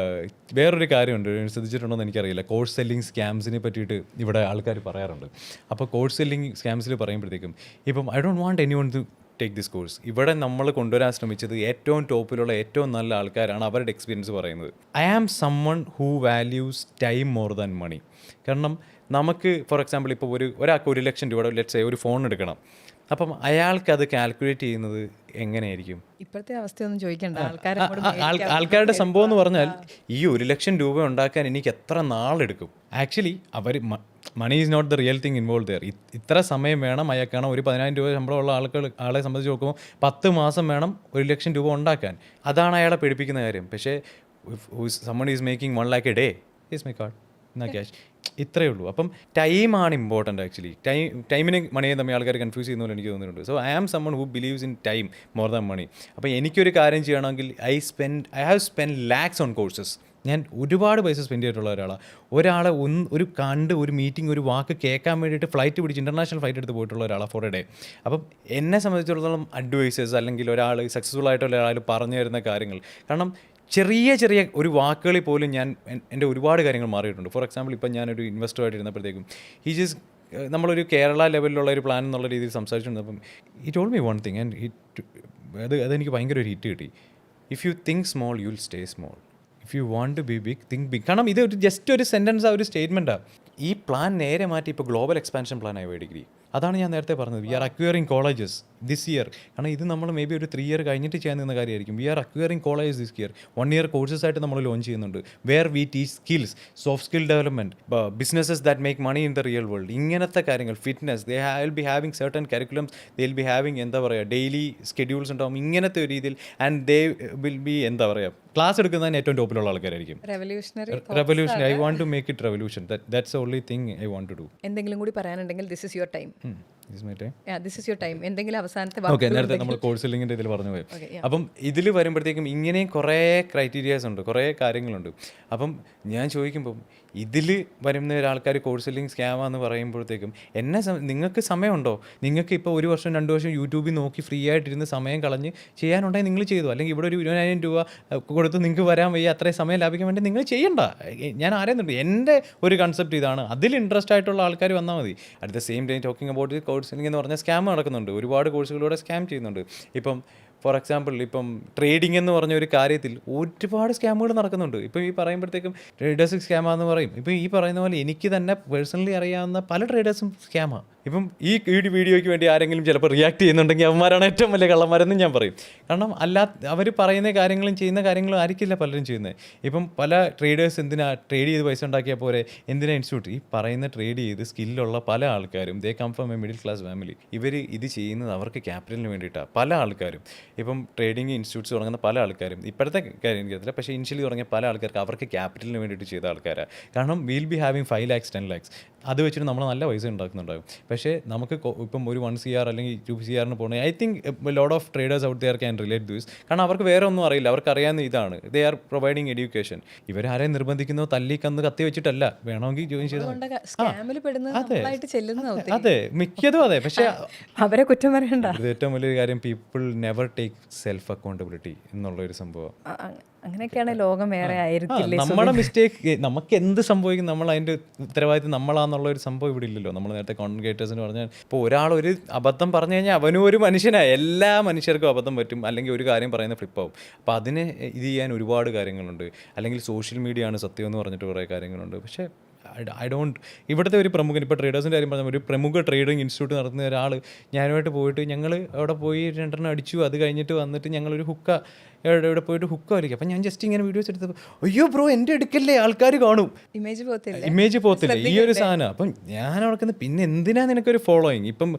വേറൊരു കാര്യമുണ്ട്, ശ്രദ്ധിച്ചിട്ടുണ്ടോ എന്ന് എനിക്കറിയില്ല, കോഴ്സ് സെല്ലിംഗ് സ്കാംസിനെ പറ്റിയിട്ട് ഇവിടെ ആൾക്കാർ പറയാറുണ്ട്. അപ്പോൾ കോഴ്സ് സെല്ലിംഗ് സ്കാംസിൽ പറയുമ്പോഴത്തേക്കും ഇപ്പം I don't want any one two take this course. ഇവിടെ നമ്മൾ കൊണ്ടുവരാൻ ശ്രമിച്ചത് ഏറ്റവും ടോപ്പിലുള്ള ഏറ്റവും നല്ല ആൾക്കാരാണ്, അവരുടെ എക്സ്പീരിയൻസ് പറയുന്നത്. I am someone who values time more than money. കാരണം നമുക്ക് ഫോർ എക്സാമ്പിൾ ഇപ്പോൾ ഒരാൾക്ക് 1 ലക്ഷം രൂപയുടെ ലെറ്റ്സ് സേ ഒരു ഫോൺ എടുക്കണം. അപ്പം അയാൾക്ക് അത് കാൽക്കുലേറ്റ് ചെയ്യുന്നത് എങ്ങനെയായിരിക്കും? ഇപ്പോഴത്തെ അവസ്ഥയൊന്നും ചോദിക്കണ്ട. ആൾക്കാരുടെ സംഭവം എന്ന് പറഞ്ഞാൽ ഈ 1 ലക്ഷം രൂപ ഉണ്ടാക്കാൻ എനിക്ക് എത്ര നാളെടുക്കും? Actually money is not the real thing involve there. ഇത്ര സമയം വേണം അയാൾക്കാണ്. ഒരു 10,000 രൂപ ശമ്പളമുള്ള ആളെ സംബന്ധിച്ച് നോക്കുമ്പോൾ 10 മാസം വേണം 1 ലക്ഷം രൂപ ഉണ്ടാക്കാൻ. അതാണ് അയാളെ പേടിപ്പിക്കുന്ന കാര്യം. പക്ഷേ someone is making 1 lakh A day, is my card എന്നാ ക്യാഷ്, ഇത്രയേ ഉള്ളൂ. അപ്പം ടൈമാണ് ഇമ്പോർട്ടൻ്റ്. ആക്ച്വലി ടൈമിനെ മണിയെ തമ്മിൽ ആൾക്കാർ കൺഫ്യൂസ് ചെയ്യുന്ന പോലെ എനിക്ക് തോന്നിയിട്ടുണ്ട്. So I am someone who believes in time more than money. അപ്പോൾ എനിക്കൊരു കാര്യം ചെയ്യണമെങ്കിൽ I have spend lakhs on courses. ഞാൻ ഒരുപാട് പൈസ സ്പെൻഡ് ചെയ്തിട്ടുള്ള ഒരാളെ ഒരു മീറ്റിംഗ് ഒരു വാക്ക് കേൾക്കാൻ വേണ്ടിയിട്ട് ഫ്ലൈറ്റ് പിടിച്ച് ഇൻ്റർനാഷണൽ ഫ്ലൈറ്റ് എടുത്ത് പോയിട്ടുള്ള ഒരാളാണ് ഫോർ എ ഡേ. അപ്പം എന്നെ സംബന്ധിച്ചിടത്തോളം അഡ്വൈസേഴ്സ് അല്ലെങ്കിൽ ഒരാൾ സക്സസ്ഫുൾ ആയിട്ടുള്ള ഒരാൾ പറഞ്ഞു തരുന്ന കാര്യങ്ങൾ, കാരണം ചെറിയ ഒരു വാക്കുകളിൽ പോലും എൻ്റെ ഒരുപാട് കാര്യങ്ങൾ മാറിയിട്ടുണ്ട്. ഫോർ എക്സാമ്പിൾ ഇപ്പം ഞാനൊരു ഇൻവെസ്റ്ററായിട്ട് ഇരുന്നപ്പോഴത്തേക്കും നമ്മളൊരു കേരള ലെവലിലുള്ള ഒരു പ്ലാൻ എന്നുള്ള രീതിയിൽ സംസാരിച്ചിരുന്നപ്പം ഈ told me one thing and അതെനിക്ക് ഭയങ്കര ഒരു ഹിറ്റ് കിട്ടി. If you think small you will stay small, if you want to be big think big. കാരണം ഇത് ജസ്റ്റ് ഒരു സെൻറ്റൻസ്, ഒരു സ്റ്റേറ്റ്മെൻറ്റാണ്. ഈ പ്ലാൻ നേരെ മാറ്റി ഇപ്പോൾ ഗ്ലോബൽ എക്സ്പാൻഷൻ പ്ലാനായി വൈ ഡിഗ്രി. അതാണ് ഞാൻ നേരത്തെ പറഞ്ഞത്. We are acquiring colleges this year. കാരണം ഇത് നമ്മൾ മേ ബി ഒരു 3 year കഴിഞ്ഞിട്ട് ചെയ്യാൻ നിന്ന കാര്യമായിരിക്കും. We are acquiring colleges this year. 1 year courses ആയിട്ട് നമ്മൾ ലോഞ്ച് ചെയ്യുന്നുണ്ട്. Where we teach skills, soft skill development, businesses that make money in the real world. ഇങ്ങനത്തെ കാര്യങ്ങൾ, fitness, they will be having certain curriculums, they will be having എന്താ പറയുക daily schedules ഉണ്ടാവും. ഇങ്ങനത്തെ ഒരു രീതിയിൽ ആൻഡ് ദേ വിൽ ബി എന്താ പറയുക ക്ലാസ് എടുക്കുന്നതിന് ഏറ്റവും ടോപ്പിലുള്ള ആൾക്കാരായിരിക്കും. Revolution. I want to make it revolution. That's only thing I want to do. എന്തെങ്കിലും കൂടി പറയാനുണ്ടെങ്കിൽ this is your time. This is your time. എന്തെങ്കിലും അവസാനത്തെ ഓക്കെ, നേരത്തെ നമ്മൾ കോഴ്സ് സെല്ലിങ്ങിൻ്റെ ഇതിൽ പറഞ്ഞു പോയി. അപ്പം ഇതിൽ വരുമ്പോഴത്തേക്കും ഇങ്ങനെയും കുറേ ക്രൈറ്റീരിയാസ് ഉണ്ട്, കുറേ കാര്യങ്ങളുണ്ട്. അപ്പം ഞാൻ ചോദിക്കുമ്പം ഇതിൽ വരുന്ന ഒരാൾക്കാർ കോഴ്സ് സെല്ലിങ് സ്കാമാന്ന് പറയുമ്പോഴത്തേക്കും നിങ്ങൾക്ക് സമയമുണ്ടോ? നിങ്ങൾക്ക് ഇപ്പോൾ 1 വർഷം 2 വർഷം യൂട്യൂബിൽ നോക്കി ഫ്രീ ആയിട്ടിരുന്ന് സമയം കളഞ്ഞ് ചെയ്യാനുണ്ടെങ്കിൽ നിങ്ങൾ ചെയ്തു. അല്ലെങ്കിൽ ഇവിടെ ഒരു 20,000 രൂപ കൊടുത്ത് നിങ്ങൾക്ക് വരാൻ വയ്യ, അത്രയും സമയം ലാഭിക്കാൻ വേണ്ടി നിങ്ങൾ ചെയ്യണ്ട. ഞാൻ ആരെയുന്നുണ്ട്, എൻ്റെ ഒരു കൺസെപ്റ്റ് ഇതാണ്. അതിൽ ഇൻട്രസ്റ്റ് ആയിട്ടുള്ള ആൾക്കാർ വന്നാൽ മതി. At the same time talking about course selling എന്ന് പറഞ്ഞാൽ സ്കാം നടക്കുന്നുണ്ട്. ഒരുപാട് കോഴ്സുകളിലൂടെ സ്കാം ചെയ്യുന്നുണ്ട്. ഇപ്പം ഫോർ എക്സാമ്പിൾ ഇപ്പം ട്രേഡിംഗ് എന്ന് പറഞ്ഞ ഒരു കാര്യത്തിൽ ഒരുപാട് സ്കാമുകൾ നടക്കുന്നുണ്ട്. ഇപ്പം ഈ പറയുമ്പോഴത്തേക്കും ട്രേഡേഴ്സ് സ്കാമാന്ന് പറയും. ഇപ്പം ഈ പറയുന്ന പോലെ എനിക്ക് തന്നെ പേഴ്സണലി അറിയാവുന്ന പല ട്രേഡേഴ്സും സ്കാമാണ്. ഇപ്പം ഈ വീഡിയോയ്ക്ക് വേണ്ടി ആരെങ്കിലും ചിലപ്പോൾ റിയാക്ട് ചെയ്യുന്നുണ്ടെങ്കിൽ അവന്മാരാണ് ഏറ്റവും വലിയ കള്ളന്മാരെന്നും ഞാൻ പറയും. കാരണം അവർ പറയുന്ന കാര്യങ്ങളും ചെയ്യുന്ന കാര്യങ്ങളും ആയിരിക്കില്ല പലരും ചെയ്യുന്നത്. ഇപ്പം പല ട്രേഡേഴ്സ് എന്തിനാ ട്രേഡ് ചെയ്ത് പൈസ ഉണ്ടാക്കിയാൽ പോരെ, എന്തിനാ ഇൻസ്റ്റിറ്റ്യൂട്ട് ഈ പറയുന്ന ട്രേഡ് ചെയ്ത് സ്കില്ലുള്ള പല ആൾക്കാരും they come from a middle class family. ഇവർ ഇത് ചെയ്യുന്നത് അവർക്ക് ക്യാപിറ്റലിന് വേണ്ടിയിട്ടാണ്. പല ആൾക്കാരും ഇപ്പം ട്രേഡിംഗ് ഇൻസ്റ്റിറ്റ്യൂട്ട്സ് തുടങ്ങുന്ന പല ആൾക്കാരും ഇപ്പോഴത്തെ കാര്യം എനിക്കറിയില്ല, പക്ഷേ ഇനിഷ്യലി തുടങ്ങിയ പല ആൾക്കാർക്ക് അവർക്ക് ക്യാപിറ്റലിന് വേണ്ടിയിട്ട് ചെയ്ത ആൾക്കാരാണ്. കാരണം will be having 5 lakhs 10 lakhs അത് വെച്ചിട്ട് നമ്മൾ നല്ല പൈസ ഉണ്ടാക്കുന്നുണ്ടാകും. പക്ഷേ നമുക്ക് ഇപ്പം ഒരു 1 CR അല്ലെങ്കിൽ 2 CR പോകണമെങ്കിൽ I think lot of traders out there can relate this. കാരണം അവർക്ക് വേറെ ഒന്നും അറിയില്ല, അവർക്ക് അറിയാവുന്ന ഇതാണ്. They are providing education. ഇവരാരെയും നിർബന്ധിക്കുന്നോ തല്ലിക്കന്ന് കത്തി വെച്ചിട്ടല്ല, വേണമെങ്കിൽ ജോയിൻ ചെയ്താൽ. അതെ, മിക്കതും അതെ. പക്ഷേ അവരെ കുറ്റം പറയണ്ട. ഇത് ഏറ്റവും വലിയൊരു കാര്യം, people never take self accountability എന്നുള്ളൊരു സംഭവം. അങ്ങനെയൊക്കെയാണ് ലോകം വേറെ ആയിരിക്കില്ലേ. നമ്മുടെ മിസ്റ്റേക്ക് നമുക്ക് എന്ത് സംഭവിക്കും, നമ്മൾ അതിൻ്റെ ഉത്തരവാദിത്വം നമ്മളാന്നുള്ള ഒരു സംഭവം ഇവിടെ ഇല്ലല്ലോ. നമ്മൾ നേരത്തെ കോണ്ടന്റ് ക്രിയേറ്റേഴ്സിന് പറഞ്ഞാൽ ഇപ്പോൾ ഒരാൾ ഒരു അബദ്ധം പറഞ്ഞു കഴിഞ്ഞാൽ അവനും ഒരു മനുഷ്യനാണ്. എല്ലാ മനുഷ്യർക്കും അബദ്ധം പറ്റും, അല്ലെങ്കിൽ ഒരു കാര്യം പറയുന്ന ഫ്ലിപ്പാവും. അപ്പോൾ അതിനെ ഇത് ചെയ്യാൻ ഒരുപാട് കാര്യങ്ങളുണ്ട്. അല്ലെങ്കിൽ സോഷ്യൽ മീഡിയ ആണ് സത്യം എന്ന് പറഞ്ഞിട്ട് കുറേ കാര്യങ്ങളുണ്ട്. പക്ഷേ ഐ ഡോണ്ട് ഇവിടുത്തെ ഒരു പ്രമുഖൻ, ഇപ്പോൾ ട്രേഡേഴ്സിൻ്റെ കാര്യം പറഞ്ഞാൽ ഒരു പ്രമുഖ ട്രേഡിംഗ് ഇൻസ്റ്റിറ്റ്യൂട്ട് നടത്തുന്ന ഒരാൾ ഞാനുമായിട്ട് പോയിട്ട് ഞങ്ങൾ അവിടെ പോയി 2 അടിച്ചു. അത് കഴിഞ്ഞിട്ട് വന്നിട്ട് ഞങ്ങളൊരു ഇവിടെ പോയിട്ട് ഹുക്ക വലിക്കും. അപ്പം ഞാൻ ജസ്റ്റ് ഇങ്ങനെ വീഡിയോസ് എടുത്തപ്പോൾ അയ്യോ ബ്രോ എൻ്റെ എടുക്കല്ലേ, ആൾക്കാർ കാണും, ഇമേജ് പോകത്തില്ല ഈ ഒരു സാധനം. അപ്പം ഞാൻ ഓർക്കുന്നത് പിന്നെ എന്തിനാ നിനക്കൊരു ഫോളോയിങ്. ഇപ്പം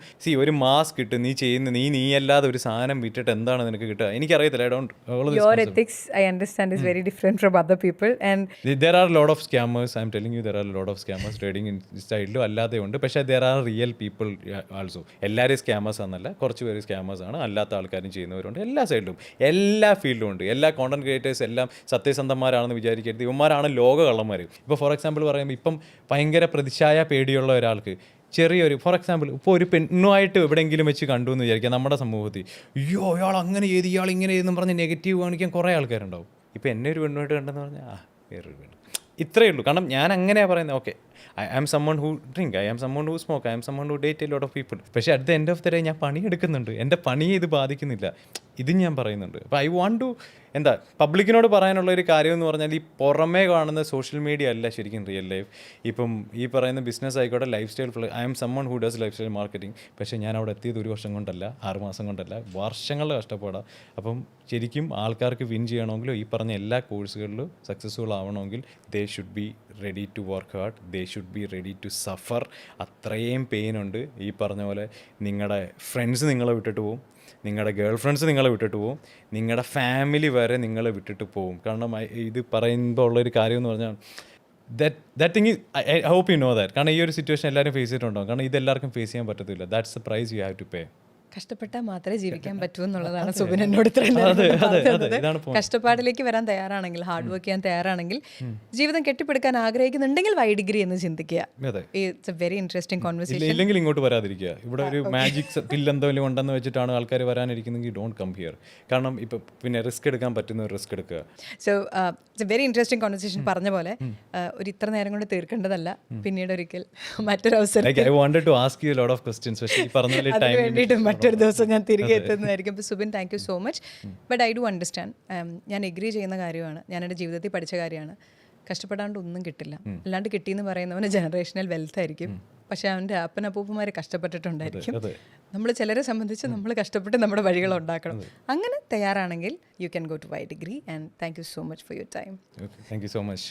ഒരു മാസ്ക് ഇട്ട് നീ ചെയ്യുന്ന നീ അല്ലാതെ ഒരു സാധനം വിറ്റിട്ട് എന്താണ് നിനക്ക് കിട്ടുക, എനിക്കറിയത്തില്ല. I don't Your ethics, I understand, is very different from other people, and there are a lot of scammers. I'm telling you, there are a lot of scammers trading in സ്റ്റൈലിലും അല്ലാതെ ഉണ്ട്. പക്ഷേ there are real people also. എല്ലാവരും scammers ആണെന്നല്ല, കുറച്ച് പേര് scammers ആണ്, അല്ലാത്ത ആൾക്കാരും ചെയ്യുന്നവരുണ്ട്. എല്ലാ സൈഡിലും എല്ലാ ഫീൽഡിലും ഉണ്ട്. എല്ലാ കോണ്ടന്റ് ക്രിയേറ്റേഴ്സ് എല്ലാം സത്യസന്ധന്മാരാണെന്ന് വിചാരിക്കരുത്. ഇവന്മാരാണ് ലോക കള്ളന്മാർ. ഇപ്പോൾ ഫോർ എക്സാമ്പിൾ പറയുമ്പോൾ ഇപ്പം ഭയങ്കര പ്രതിച്ഛായ പേടിയുള്ള ഒരാൾക്ക് ചെറിയൊരു ഫോർ എക്സാമ്പിൾ ഇപ്പോൾ ഒരു പെണ്ണുമായിട്ട് എവിടെയെങ്കിലും വെച്ച് കണ്ടു എന്ന് വിചാരിക്കുക നമ്മുടെ സമൂഹത്തിൽ, അയ്യോ അയാൾ അങ്ങനെ ചെയ്ത് ഇയാൾ ഇങ്ങനെ ചെയ്തെന്ന് പറഞ്ഞ് നെഗറ്റീവ് കാണിക്കാൻ കുറേ ആൾക്കാരുണ്ടാവും. ഇപ്പോൾ എന്നെ ഒരു പെണ്ണുമായിട്ട് കണ്ടെന്ന് പറഞ്ഞാൽ വേറൊരു പെണ്ണ്, ഇത്രയേ ഉള്ളൂ. കാരണം ഞാൻ അങ്ങനെയാണ് പറയുന്നത്. Okay, I am someone who drink, I am someone who smoke, I am someone who date a lot of people. പക്ഷേ at the end of the day ഞാൻ പണിയെടുക്കുന്നുണ്ട്, എൻ്റെ പണിയെ ഇത് ബാധിക്കുന്നില്ല, ഇതും ഞാൻ പറയുന്നുണ്ട്. അപ്പോൾ ഐ വാണ്ട് ടു പബ്ലിക്കിനോട് പറയാനുള്ള ഒരു കാര്യം എന്ന് പറഞ്ഞാൽ ഈ പുറമേ കാണുന്ന സോഷ്യൽ മീഡിയ അല്ല ശരിക്കും റിയൽ ലൈഫ്. ഇപ്പം ഈ പറയുന്ന ബിസിനസ് ആയിക്കോട്ടെ, lifestyle, I am someone who does lifestyle marketing. പക്ഷേ ഞാൻ അവിടെ എത്തിയത് 1 വർഷം കൊണ്ടല്ല, 6 മാസം കൊണ്ടല്ല, വർഷങ്ങളുടെ കഷ്ടപ്പാടാണ്. അപ്പം ശരിക്കും ആൾക്കാർക്ക് വിൻ ചെയ്യണമെങ്കിലോ ഈ പറഞ്ഞ എല്ലാ കോഴ്സുകളിലും സക്സസ്ഫുൾ ആവണമെങ്കിൽ they should be ready to work hard, they should be ready to suffer. അത്രയും പെയിനുണ്ട്. ഈ പറഞ്ഞ പോലെ നിങ്ങളുടെ ഫ്രണ്ട്സ് നിങ്ങളെ വിട്ടിട്ട് പോകും, നിങ്ങളുടെ ഗേൾ ഫ്രണ്ട്സ് നിങ്ങളെ വിട്ടിട്ട് പോകും, നിങ്ങളുടെ ഫാമിലി വരെ നിങ്ങളെ വിട്ടിട്ട് പോകും. കാരണം ഇത് പറയുമ്പോൾ ഉള്ളൊരു കാര്യം എന്ന് പറഞ്ഞാൽ that thing is I hope you know that. കാരണം ഈ ഒരു സിറ്റുവേഷൻ എല്ലാവരും ഫേസ് ചെയ്തിട്ടുണ്ടാകും. കാരണം ഇതെല്ലാവർക്കും ഫേസ് ചെയ്യാൻ പറ്റത്തില്ല. That's the price you have to pay. കഷ്ടപ്പെട്ടാൽ മാത്രമേ ജീവിക്കാൻ പറ്റൂ എന്നുള്ളതാണ് സുബിൻ എന്നോട് ഇത്രയും കഷ്ടപ്പാടിലേക്ക് വരാൻ തയ്യാറാണെങ്കിൽ, ഹാർഡ് വർക്ക് ചെയ്യാൻ തയ്യാറാണെങ്കിൽ, ജീവിതം കെട്ടിപ്പടുക്കാൻ ആഗ്രഹിക്കുന്നുണ്ടെങ്കിൽ വൈ ഡിഗ്രി എന്ന് ചിന്തിക്കുക. It's A very interesting conversation. ഇല്ലെങ്കിൽ ഇങ്ങോട്ട് വരാതിരിക്കുക. ഇവിടെ ഒരു മാജിക് പില്ല് എന്തെങ്കിലും ഉണ്ടെന്ന് വെച്ചിട്ടാണ് ആൾക്കാർ വരാനിരിക്കുന്നെങ്കിൽ ഡോണ്ട് കം ഹിയർ. കാരണം ഇപ്പം പിന്നെ റിസ്ക് എടുക്കാൻ പറ്റുന്ന റിസ്ക് എടുക്കുക. So it's A very interesting conversation. പറഞ്ഞ പോലെ ഒരു ഇത്ര നേരം കൊണ്ട് തീർക്കേണ്ടതല്ല, പിന്നീട് ഒരിക്കൽ മറ്റൊരു അവസരം. I wanted to ask you a lot of questions, പക്ഷേ ഈ പറഞ്ഞ പോലെ ടൈം വേണ്ടിയിട്ട് മറ്റൊരു ദിവസം ഞാൻ തിരികെ എത്തുന്നതായിരിക്കും. അപ്പോൾ Subin, thank you so much. But I do understand, ഞാൻ എഗ്രി ചെയ്യുന്ന കാര്യമാണ്, ഞാൻ എൻ്റെ ജീവിതത്തിൽ പഠിച്ച കാര്യമാണ്. കഷ്ടപ്പെടാണ്ട് ഒന്നും കിട്ടില്ല. അല്ലാണ്ട് കിട്ടിയെന്ന് പറയുന്നവന് ജനറേഷണൽ വെൽത്ത് ആയിരിക്കും, പക്ഷേ അവൻ്റെ അപ്പനപ്പൂപ്പന്മാർ കഷ്ടപ്പെട്ടിട്ടുണ്ടായിരിക്കും. നമ്മൾ ചിലരെ സംബന്ധിച്ച് നമ്മൾ കഷ്ടപ്പെട്ട് നമ്മുടെ വഴികൾ ഉണ്ടാക്കണം. അങ്ങനെ തയ്യാറാണെങ്കിൽ you can go to Y Degree. And thank you so much for your time. Thank you so much.